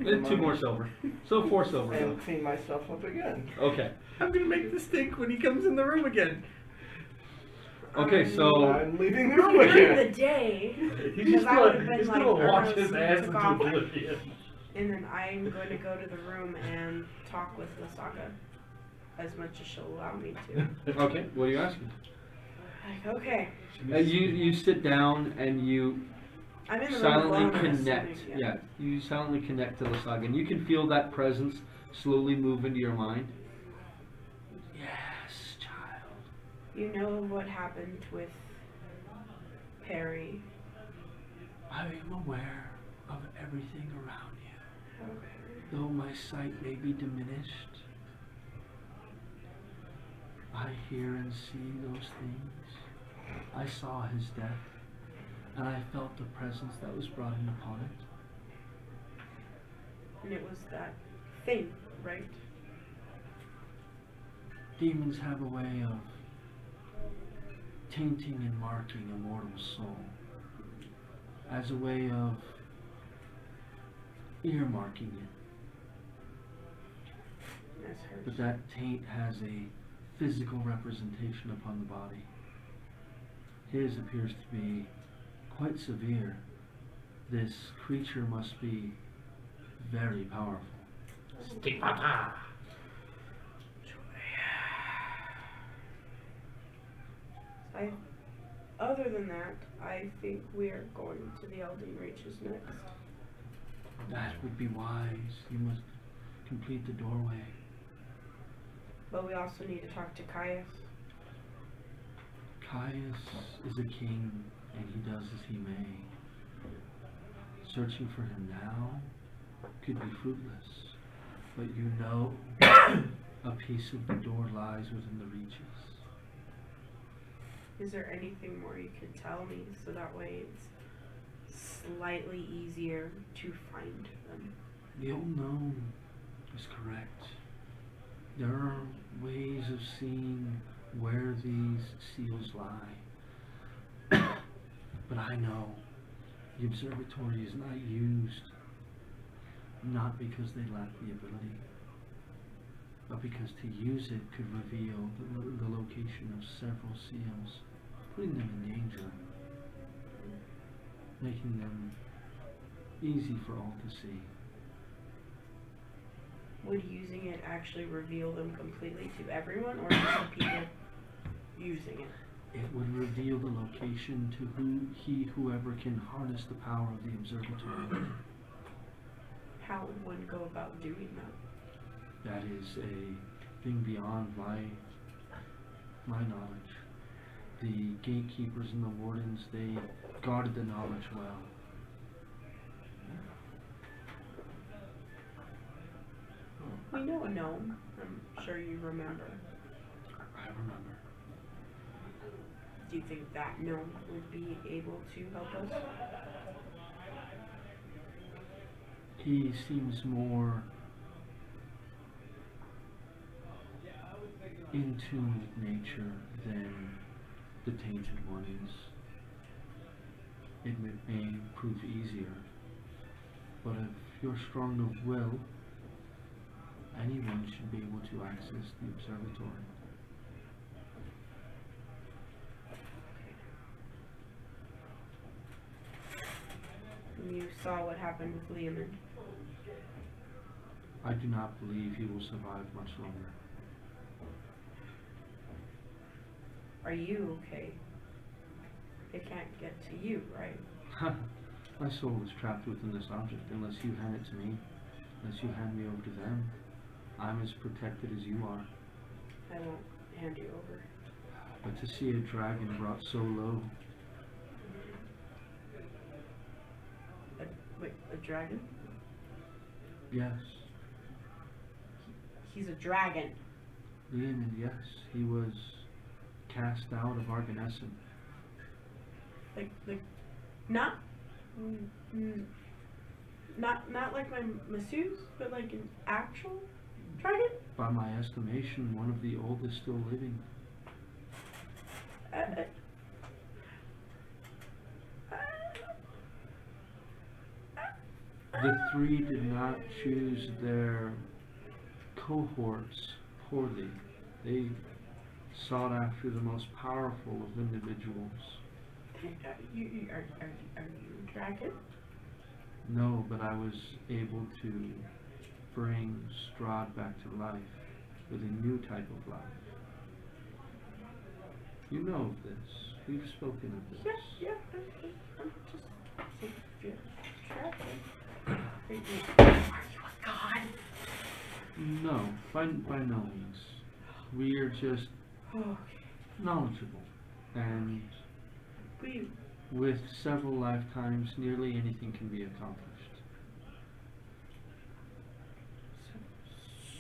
And 2 more silver. So 4 silver. and clean myself up again. Okay. I'm gonna make the stink when he comes in the room again. Okay, so I'm leaving the room During again. the day, He's because just I would have gonna, been he's like, gonna I watch don't his know, ass took into off, oblivion. and then I'm going to go to the room and talk with Lasaka as much as she'll allow me to. okay, what are you asking? Like, okay, You sit down and you I'm in the room silently alone, I'm connect. assuming, Yeah, you silently connect to the saga, and you can feel that presence slowly move into your mind. Yes, child. You know what happened with Perry. I am aware of everything around you. Okay. Though my sight may be diminished, I hear and see those things. I saw his death, and I felt the presence that was brought in upon it. And it was that thing, right? Demons have a way of tainting and marking a mortal soul as a way of earmarking it. That's hers. But that taint has a physical representation upon the body. His appears to be quite severe. This creature must be very powerful. Stigmata. Other than that, I think we are going to the Elden Reaches next. That would be wise. You must complete the doorway. But we also need to talk to Caius. Caius is a king, and he does as he may. Searching for him now could be fruitless, but you know a piece of the door lies within the reaches. Is there anything more you could tell me so that way it's slightly easier to find them? The unknown is correct. There are ways of seeing where these seals lie. But I know the observatory is not used, not because they lack the ability, but because to use it could reveal the location of several seals, putting them in danger, making them easy for all to see. Would using it actually reveal them completely to everyone, or just the people using it? It would reveal the location to whoever can harness the power of the observatory. How would one go about doing that? That is a thing beyond my knowledge. The gatekeepers and the wardens, they guarded the knowledge well. We know a gnome. I'm sure you remember. I remember. Do you think that gnome would be able to help us? He seems more in tune with nature than the tainted one is. It may prove easier, but if you're strong of will, anyone should be able to access the observatory. You saw what happened with Leoman. I do not believe he will survive much longer. Are you okay? It can't get to you, right? My soul is trapped within this object unless you hand it to me, unless you hand me over to them. I'm as protected as you are. I won't hand you over. But to see a dragon brought so low, Wait, a dragon? yes. He's a dragon. Leonin, yes, he was cast out of Arganessen. Like, not, not like my masseuse, but like an actual dragon? By my estimation, one of the oldest still living. The three did not choose their cohorts poorly. They sought after the most powerful of individuals. Are you a dragon? No, but I was able to bring Strahd back to life with a new type of life. You know of this. We've spoken of this. Yeah, I'm just saying, if you're a dragon. Are you a god? No, by no means. We are just knowledgeable, and with several lifetimes, nearly anything can be accomplished.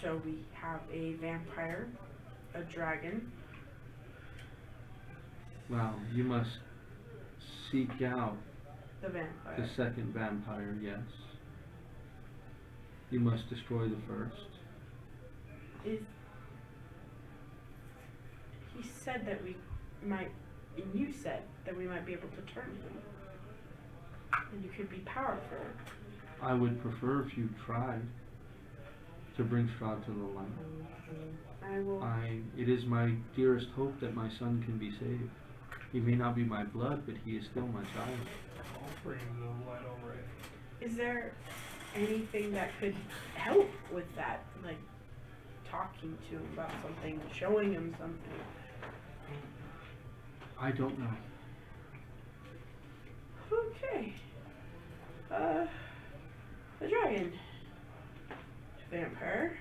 So we have a vampire, a dragon. Well, you must seek out The vampire. the second vampire, yes. You must destroy the first. He said that we might, and you said that we might be able to turn him. And you could be powerful. I would prefer if you tried to bring Strahd to the light. I will. It is my dearest hope that my son can be saved. He may not be my blood, but he is still my child. I'll bring the light over it. Is there anything that could help with that? Like talking to him about something, showing him something? I don't know. Okay. The dragon. Vampire.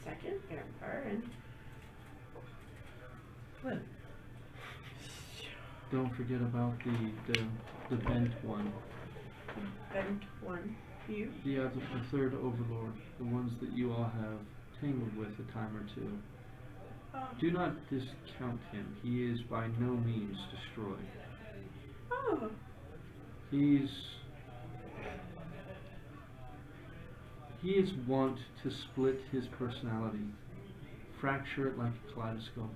Second vampire and Flynn. Don't forget about the bent one. bent one. You? Yeah, the third overlord. The ones that you all have tangled with a time or two. Do not discount him. He is by no means destroyed. Oh. He is wont to split his personality, fracture it like a kaleidoscope,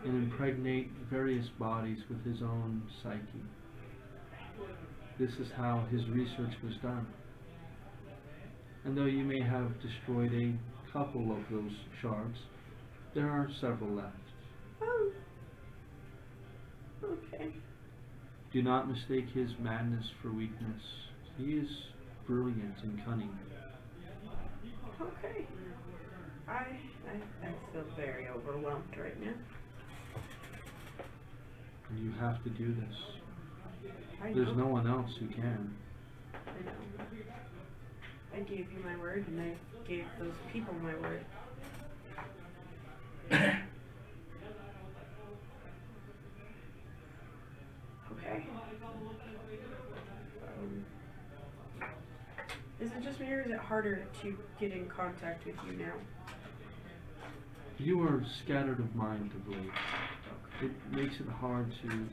and impregnate various bodies with his own psyche. This is how his research was done. And though you may have destroyed a couple of those shards, there are several left. Oh. Okay. Do not mistake his madness for weakness. He is brilliant and cunning. Okay. I feel very overwhelmed right now. And you have to do this. There's no one else who can. I know. I gave you my word, and I gave those people my word. Okay. Is it just me, or is it harder to get in contact with you now? You are scattered of mind of late. Okay. it makes it hard to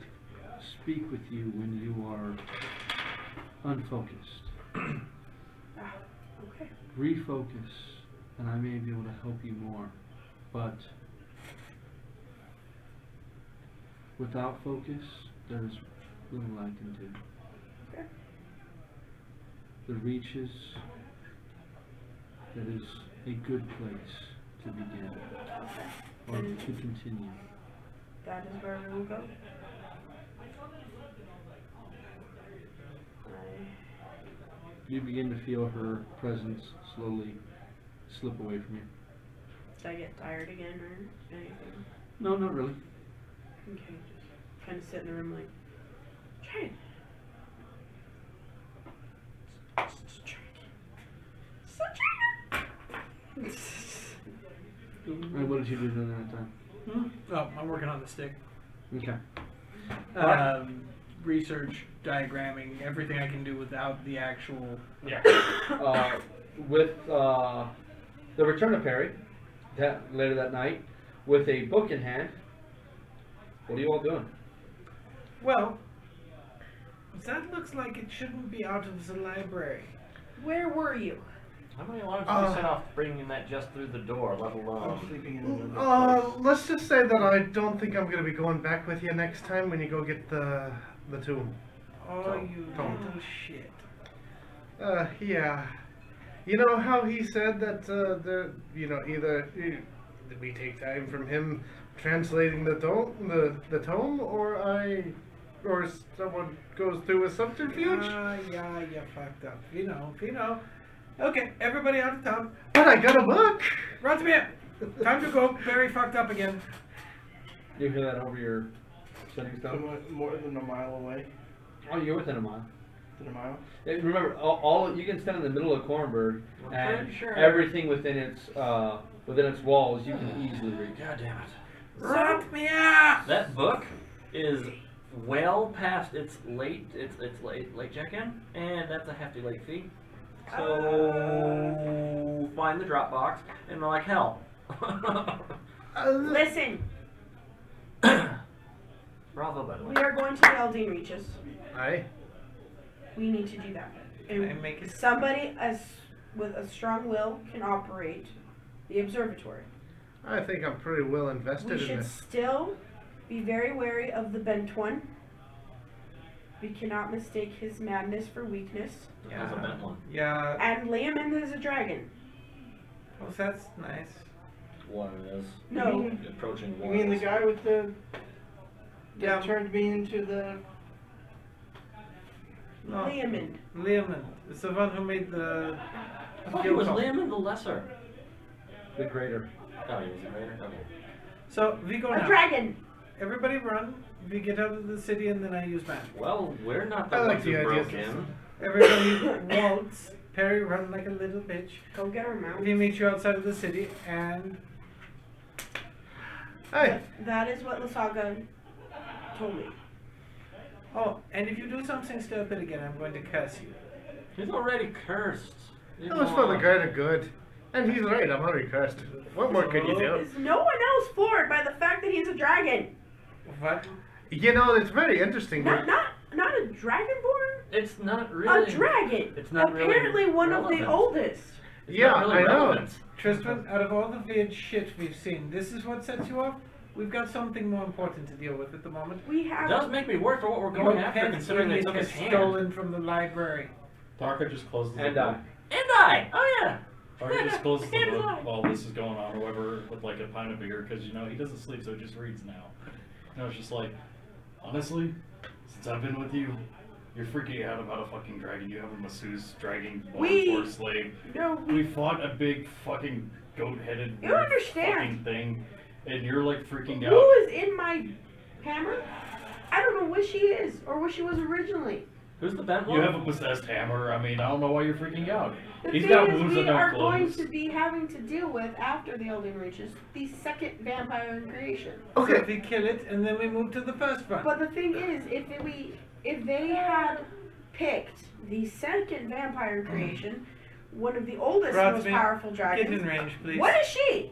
speak with you when you are unfocused. Okay. Refocus, and I may be able to help you more. But without focus, there's little I can do. Okay. The reaches, that is a good place to begin, or And to continue. that is where we will go. You begin to feel her presence slowly slip away from you. Did I get tired again or anything? No, not really. Okay, just kind of sit in the room like, try it. Just try it. And what did you do during that time? Oh, I'm working on the stick. Okay. Research, diagramming, everything I can do without the actual. Yeah. With the return of Perry, later that night, with a book in hand, what are you all doing? Well, that looks like it shouldn't be out of the library. Where were you? How many alarms do you set off bringing that just through the door, let I'm alone? sleeping in another place. Let's just say that I don't think I'm gonna be going back with you next time when you go get the tomb. Oh, you Don't. little shit. Yeah. You know how he said that, either we take time from him translating the tome, or someone goes through a subterfuge? Yeah, you fucked up. You know. Okay, everybody out of town. But I got a book! Run to me! Time to go. Very fucked up again. You hear that over your setting stone? Somewhat more than a mile away. Oh, you're within a mile. Within a mile? Yeah, remember, all you can stand in the middle of Cornberg, I'm and pretty sure. everything within its walls you can easily reach. God damn it. Run me out! That book is well past its late check-in, and that's a hefty late fee. So find the drop box, and they're like hell. Listen, Bravo, by the way. we are going to the Eldine Reaches. Aye. We need to do that. I make it- Somebody with a strong will can operate the observatory. I think I'm pretty well We invested in should this. still be very wary of the bent one. We cannot mistake his madness for weakness. Yeah, it's a bent one. Yeah. And lay him in as a dragon. Oh, that's nice. One is No. approaching You one. mean the guy with the... Yeah. that turned me into the... No. Leomund. Leomund. It's the one who made the. I thought he was Liam the Lesser. The greater. Oh, he was the greater? Okay. So we go A now. dragon. Everybody run. We get out of the city and then I use magic. Well, we're not the I like ones the who idea broke of in. Everybody waltz. Perry run like a little bitch. Go get our mount. We meet you outside of the city and Hey, That is what Lasaga told me. oh, and if you do something stupid again, I'm going to curse you. He's already cursed. that was for the greater good. And he's right, I'm already cursed. What more could you do? Is no one else floored by the fact that he's a dragon? What? You know, it's very interesting. Not a dragonborn? It's not really. A dragon. It's not really Apparently one of the relevant. oldest. It's Yeah, not really I know. relevant. Tristan, out of all the weird shit we've seen, this is what sets you off? We've got something more important to deal with at the moment. We It have. does make me worry for what we're going Your after, pet considering they idiot took his was hand. stolen from the library. Parker just closes And the book. And I! Oh yeah! Parker just closes the And book I. while this is going on, or whatever, with like a pint of beer, because you know he doesn't sleep, so he just reads now. You know, it's just like, honestly, since I've been with you, you're freaking out about a fucking dragon. You have a masseuse dragging for a slave. No, We fought a big fucking goat-headed You weird understand. fucking thing, and you're like freaking out. who is in my hammer? I don't know what she is or what she was originally. Who's the bent one? You have a possessed hammer. I mean, I don't know why you're freaking out. The He's thing got is, wounds we that don't are going close. to be having to deal with after the Elden Reaches the second vampire in creation. So Okay. we kill it and then we move to the first one. But the thing is, if they had picked the second vampire in creation, one of the oldest, most Rodsmith, powerful Get dragons. in range, please. What is she?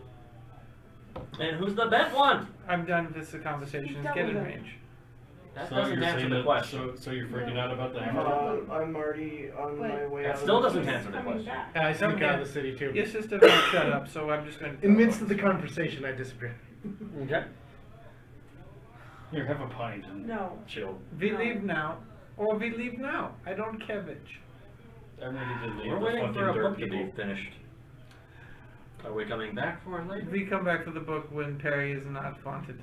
And who's the bent one? I'm done with this conversation. That Get was in a- range. That So doesn't you're answer saying the that, question. so you're freaking out about the hammer? I'm already on my way That out. still of the doesn't city. answer the Coming question. back. I sneak Come out here. of the city too. Your sister won't shut up, so I'm just going to. In midst of the conversation, I disappear. Okay. Here, have a pint and No. chill. We leave now, or we leave now. I don't care which. I'm ready to leave We're the waiting fucking for a dirt book to people. be finished. Are we coming back for it later? We come back for the book when Perry is not haunted.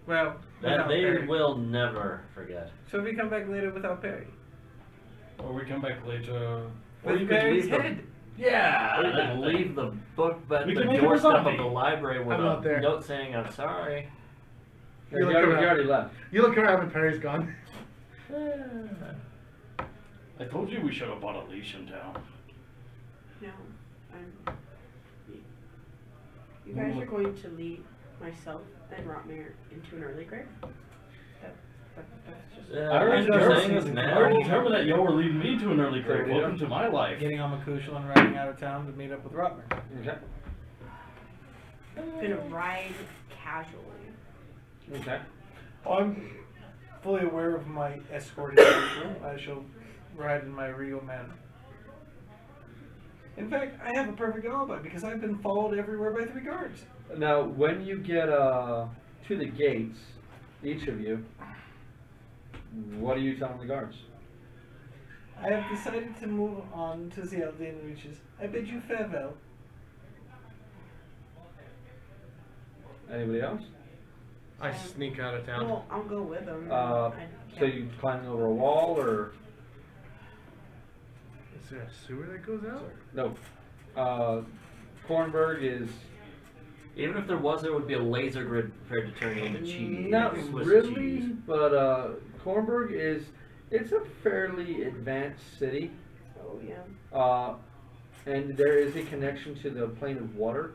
Well, That without they Perry. will never forget. So we come back later without Perry. Or we come back later. Or With you could Perry's leave the- head. Yeah! Or you that could thing. leave the book at We the can make him a doorstep of zombie. the library with I'm not a there. note saying, I'm sorry. You You look already, around. you already left. You look around and Perry's gone. I told you we should have bought a leash in town. No. You guys are going to lead myself and Rotmere into an early grave? That's just... I I already determined that y'all were leading me to an early grave. Yeah. Welcome to my life. Getting on Makushal and riding out of town to meet up with Rotmer. Okay. I'm gonna ride casually. Okay. I'm fully aware of my escorting nature. I shall ride in my real manner. In fact, I have a perfect alibi because I've been followed everywhere by 3 guards. Now, when you get to the gates, each of you, what are you telling the guards? I have decided to move on to the Eldian reaches. I bid you farewell. Anybody else? I sneak out of town. Well, I'll go with them. So you climbing over a wall or Is there a sewer that goes out? no? Kornberg is Even if there was, there would be a laser grid prepared to turn you into cheese. not Swiss really, cheese. but Kornberg it's a fairly advanced city. Oh, yeah. And there is a connection to the plane of water.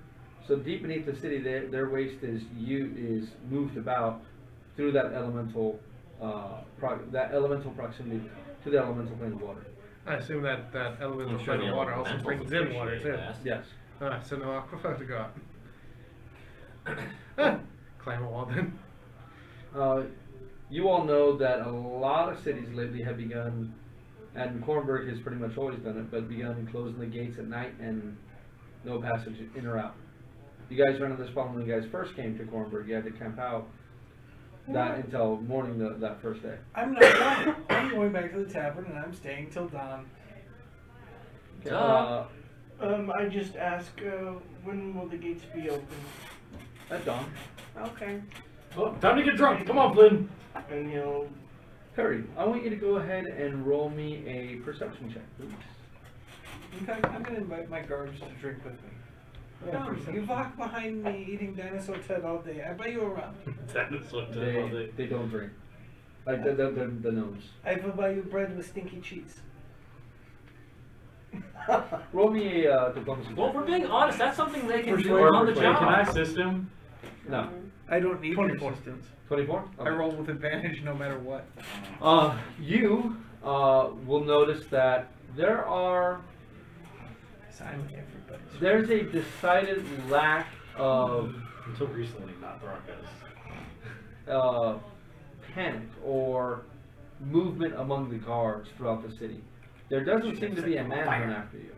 So deep beneath the city, their waste is moved about through that elemental proximity to the elemental plane of water. I assume that elemental I'm sure plane the of water also elementals brings in water appreciate too. that. Yes. So no aquifer to go out. Climb a wall then. You all know that a lot of cities lately have begun, and Kornberg has pretty much always done it, but begun closing the gates at night and no passage in or out. You guys ran into this problem when you guys first came to Kornberg. You had to camp out that until morning that first day. I'm not going. I'm going back to the tavern and I'm staying till dawn. Duh. I just ask, when will the gates be open? At dawn. Okay. Oh, time to get drunk. Come on, Flynn. And Perry, I want you to go ahead and roll me a perception check, please. In fact, I'm going to invite my guards to drink with me. Come, you walk behind me eating dinosaur ted all day. I buy you a rum. Dinosaur dead all day. They don't drink. Like the gnomes. I will buy you bread with stinky cheese. Roll me a diplomacy Well, check. for being honest, that's something they can do Persuade, on the persuade. Can I job. assist him? No. I don't need 24. assistance. 24? I roll with advantage no matter what. You will notice that there are I'm everybody's. there's a decided lack of Until recently, not Broncos. panic or movement among the guards throughout the city. There doesn't seem to be a manhunt after you.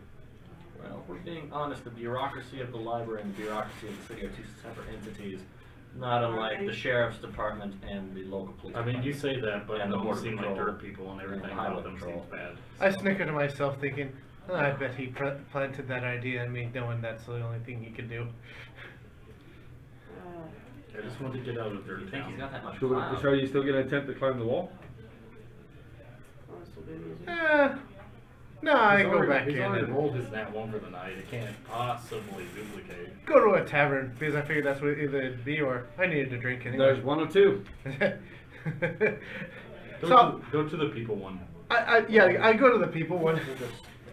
Well, if we're being honest, the bureaucracy of the library and the bureaucracy of the city are 2 separate entities, not unlike the sheriff's department and the local police I mean, you department. say that, but And the those border seem like patrol. dirt people and everything And highway about them patrol. seems bad. I snicker to myself thinking, oh, I bet he planted that idea in me knowing that's the only thing he could do. I just want to get out of dirty You think he's got town. that much So clout? are you still going to attempt to climb the wall? Oh, it's still good music. No, I He's go already- back he's in already and rolled his nat 1 for the night. It can't possibly duplicate. go to a tavern because I figured that's what either it'd be or I needed to drink anyway. There's one or two. So Go to the people one. I go to the people one.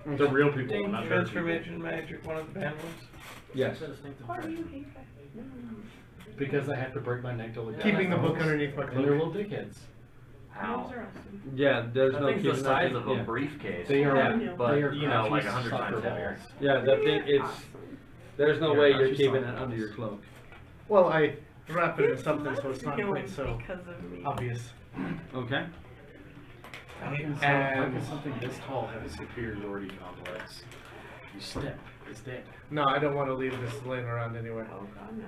The real people one, not dirt people. Transformation magic, one of the panels. Yes. Why do you hate that? Because I have to break my neck to look Keeping the at book underneath my And they're cloak. little dickheads. How? Those are awesome. Yeah, there's That no thing's the keeping size that of thing- a yeah. briefcase. They are, Yeah. but they are you know, like crunchy 100 times soccer heavier. balls. Yeah, that thing, it's, Awesome. there's no Yeah, way actually you're keeping solid it under balls. your cloak. Well, I wrap it in something so it's not Doing quite so because of me. obvious. Okay. How can And something this tall have a superiority complex? You step, it's dead. no, I don't want to leave this laying around anywhere. Oh god, no.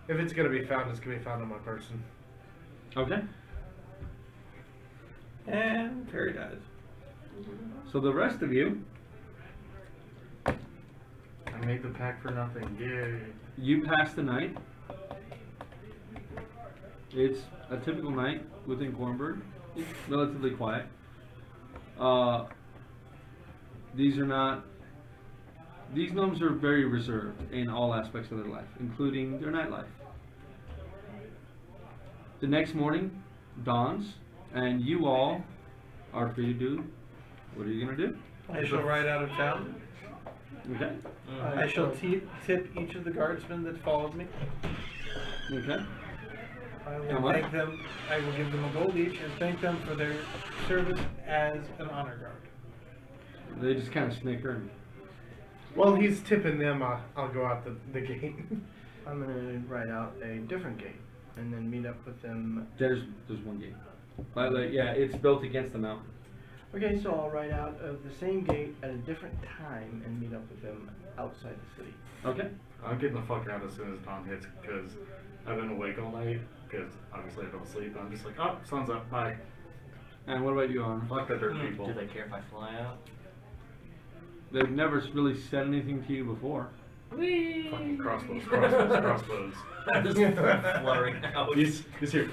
If it's gonna be found, it's gonna be found on my person. Okay. And Perry dies. So the rest of you, I made the pack for nothing. Yay. you pass the night. It's a typical night within Cornburg. It's relatively quiet. These gnomes are very reserved in all aspects of their life, including their nightlife. The next morning dawns, and you all are free to do. What are you gonna do? I shall ride out of town. Okay. I shall tip each of the guardsmen that followed me. Okay. I And will what? thank them. I will give them a gold each and thank them for their service as an honor guard. They just kind of snicker. And, While he's tipping them, I'll go out the gate. I'm gonna ride out a different gate and then meet up with them. there's one gate. Yeah, it's built against the mountain. Okay, so I'll ride out of the same gate at a different time and meet up with them outside the city. Okay. I'm getting the fuck out as soon as dawn hits because I've been awake all night because obviously I don't sleep. I'm just like, oh, sun's up, bye. And what about you, Arn? Fuck the dirt people. Do they care if I fly out? They've never really said anything to you before. Fucking crossbows, crossbows, crossbows. I'm just fluttering out. He's here.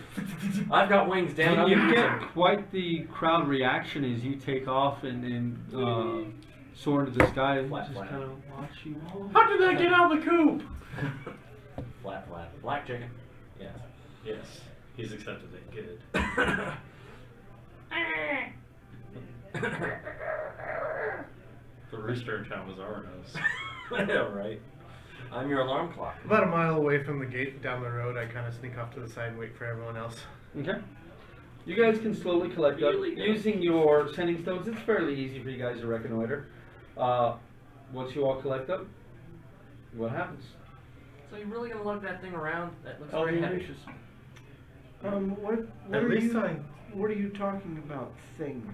I've got wings, damn it. You I'm get using. quite the crowd reaction as you take off and soar into the sky. Flat, Just flat. kind of watch you all. How did I get out of the coop? Flat, flat. Black chicken. Yes. Yes, he's accepted it. Good. The rooster in town was Arno's. Yeah, right. I'm your alarm clock. About a mile away from the gate down the road, I kind of sneak off to the side and wait for everyone else. Okay. You guys can slowly collect up. Really good. Using your sending stones, it's fairly easy for you guys to reconnoiter. Once you all collect up, what happens? So you're really gonna lug that thing around? That looks Oh, very yeah, heavy. gracious. What At are least you? What are you talking about, thing?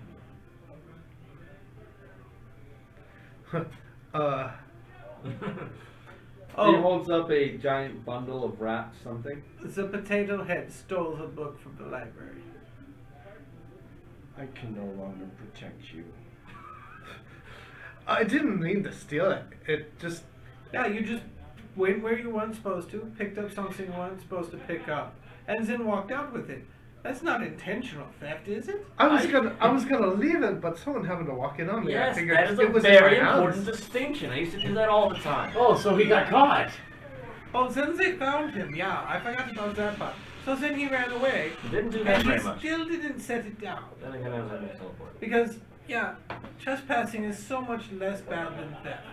He Oh, holds up a giant bundle of wrapped something. the potato head stole the book from the library. I can no longer protect you. I didn't mean to steal it. It just Yeah, you just went where you weren't supposed to, picked up something you weren't supposed to pick up, and then walked out with it. That's not intentional theft, is it? I was gonna leave it, but someone happened to walk in on me. I Yes, figured that is it a was very in my important house. distinction. I used to do that all the time. Oh, so he got caught. Oh, since they found him, yeah, I forgot about that part. So then he ran away, Didn't do that and he very much. still didn't set it down. Then again, I was able to teleport. Because, yeah, trespassing is so much less bad than theft.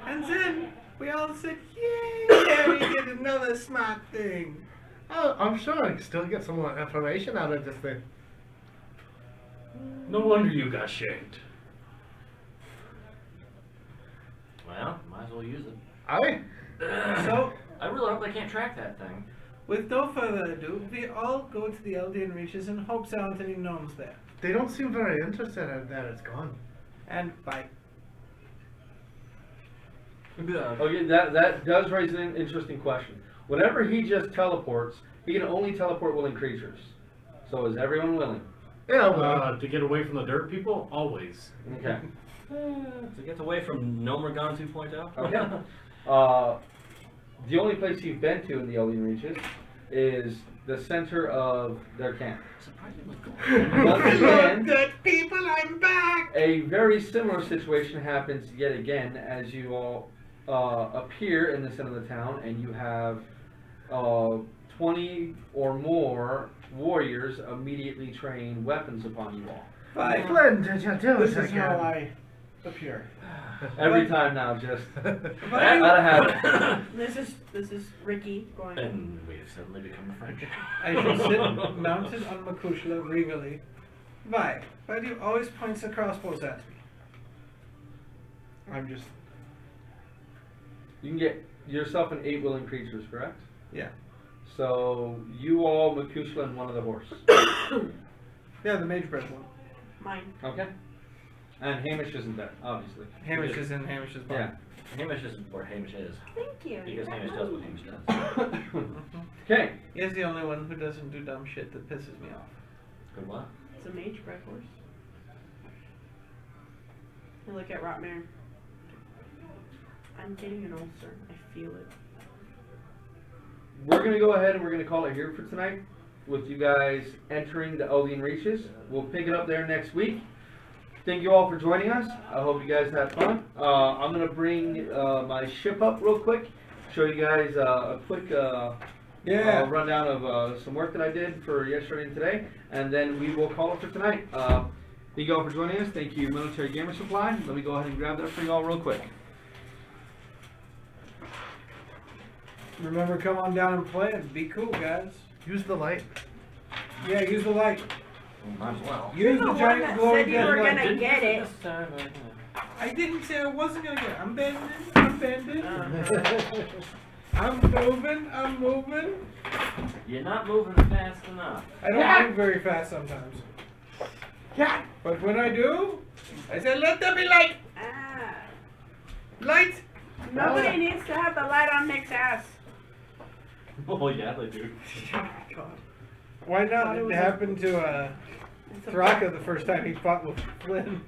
And then we all said, yay, Harry did another smart thing. Oh, I'm sure I can still get some more information out of this thing. No wonder you got shanked. Well, might as well use it. So, I really hope they can't track that thing. with no further ado, we all go to the Eldian Reaches and hope there aren't any gnomes there. They don't seem very interested in that it's gone. And bye. Okay, that does raise an interesting question. Whenever he just teleports, he can only teleport willing creatures. So is everyone willing? Yeah, well, To get away from the dirt people, always. Okay. To get away from Nomergon 2.0? Okay. The only place you've been to in the Eldian Reaches is the center of their camp. Surprisingly cool. Once again, Good people, I'm back! a very similar situation happens yet again as you all appear in the center of the town, and you have 20 or more warriors immediately train weapons upon you all. Bye. when did you do This it is how again? I appear. Every time now, just Bye. out of habit. This is Ricky going. And we have suddenly become French. I shall sit mounted on Makushla regally. Why? Why do you always point the crossbows at me? I'm just. You yourself and 8 willing creatures, correct? Yeah. So you all, Makushla, and one of the horse. Yeah, the mage bread one. Mine. Okay. And Hamish isn't there, obviously. Hamish is in Hamish's body. Yeah. Hamish is where Hamish is. Thank you. Because you Hamish got does what money. Hamish does. Okay. He's the only one who doesn't do dumb shit that pisses me off. Good what? It's a mage bread horse. I look at Rotmare. I'm getting an ulcer. I feel it. We're going to go ahead and we're going to call it here for tonight with you guys entering the Eldian Reaches. We'll pick it up there next week. Thank you all for joining us. I hope you guys had fun. I'm going to bring my ship up real quick, show you guys a quick rundown of some work that I did for yesterday and today, and then we will call it for tonight. Thank you all for joining us. Thank you, Military Gamer Supply. Let me go ahead and grab that for you all real quick. Remember, come on down and play and be cool, guys. Use the light. Yeah, use the light. Might as well. Use the the one giant that glowing said you were light. gonna get it. I didn't say I wasn't gonna get it. I'm bending. I'm bending. I'm moving. I'm moving. You're not moving fast enough. I don't move very fast sometimes. Yeah. But when I do, I say, let there be light. Ah. Light. Nobody needs to have the light on Nick's ass. Oh yeah, they do. God. Why not? Thought it It was happened to It's a Thraka the first time he fought with Flynn.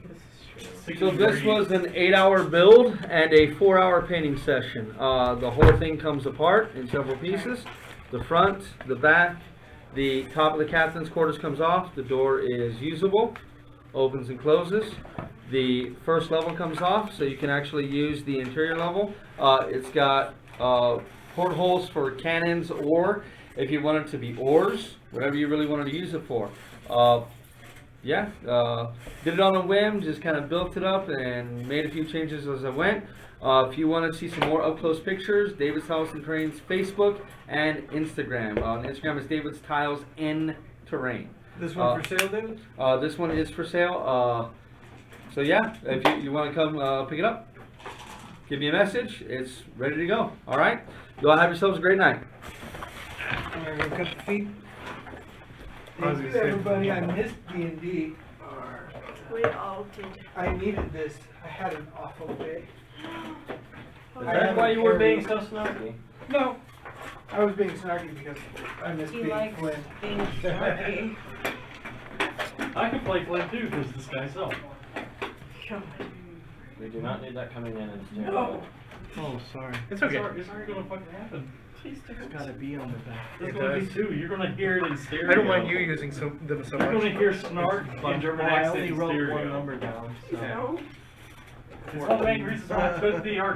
So this was an 8-hour build and a 4-hour painting session. The whole thing comes apart in several pieces. The front, the back, the top of the captain's quarters comes off. The door is usable, opens and closes. The first level comes off, so you can actually use the interior level. It's got portholes for cannons, or if you want it to be oars, whatever you really wanted to use it for. Did it on a whim, just kind of built it up and made a few changes as I went. If you want to see some more up-close pictures, David's Tiles and Terrain's Facebook and Instagram. On Instagram is David's Tiles in Terrain. This one for sale, David? This one is for sale. So yeah, if you want to come pick it up, give me a message. It's ready to go. All right? You all have yourselves a great night. I'm going to cut the feet. I was Thank you, gonna say- everybody. I missed D&D. We all did. I needed this. I had an awful day. Is that why you were being so snarky? No. I was being snarky because I missed He being likes Flynn. being snarky. I can play Flynn too, because this guy's up. God. We do not need that coming in and staring. No. Oh, sorry. It's okay. It's not gonna fucking happen. Please don't. It's gotta be on the back. There's It gonna be does. 2. You're gonna hear it in stereo. I don't mind you using them so You're much. gonna hear snark in German I accent only in wrote stereo. one number down. So. No. It's one of the main reasons why I took the art.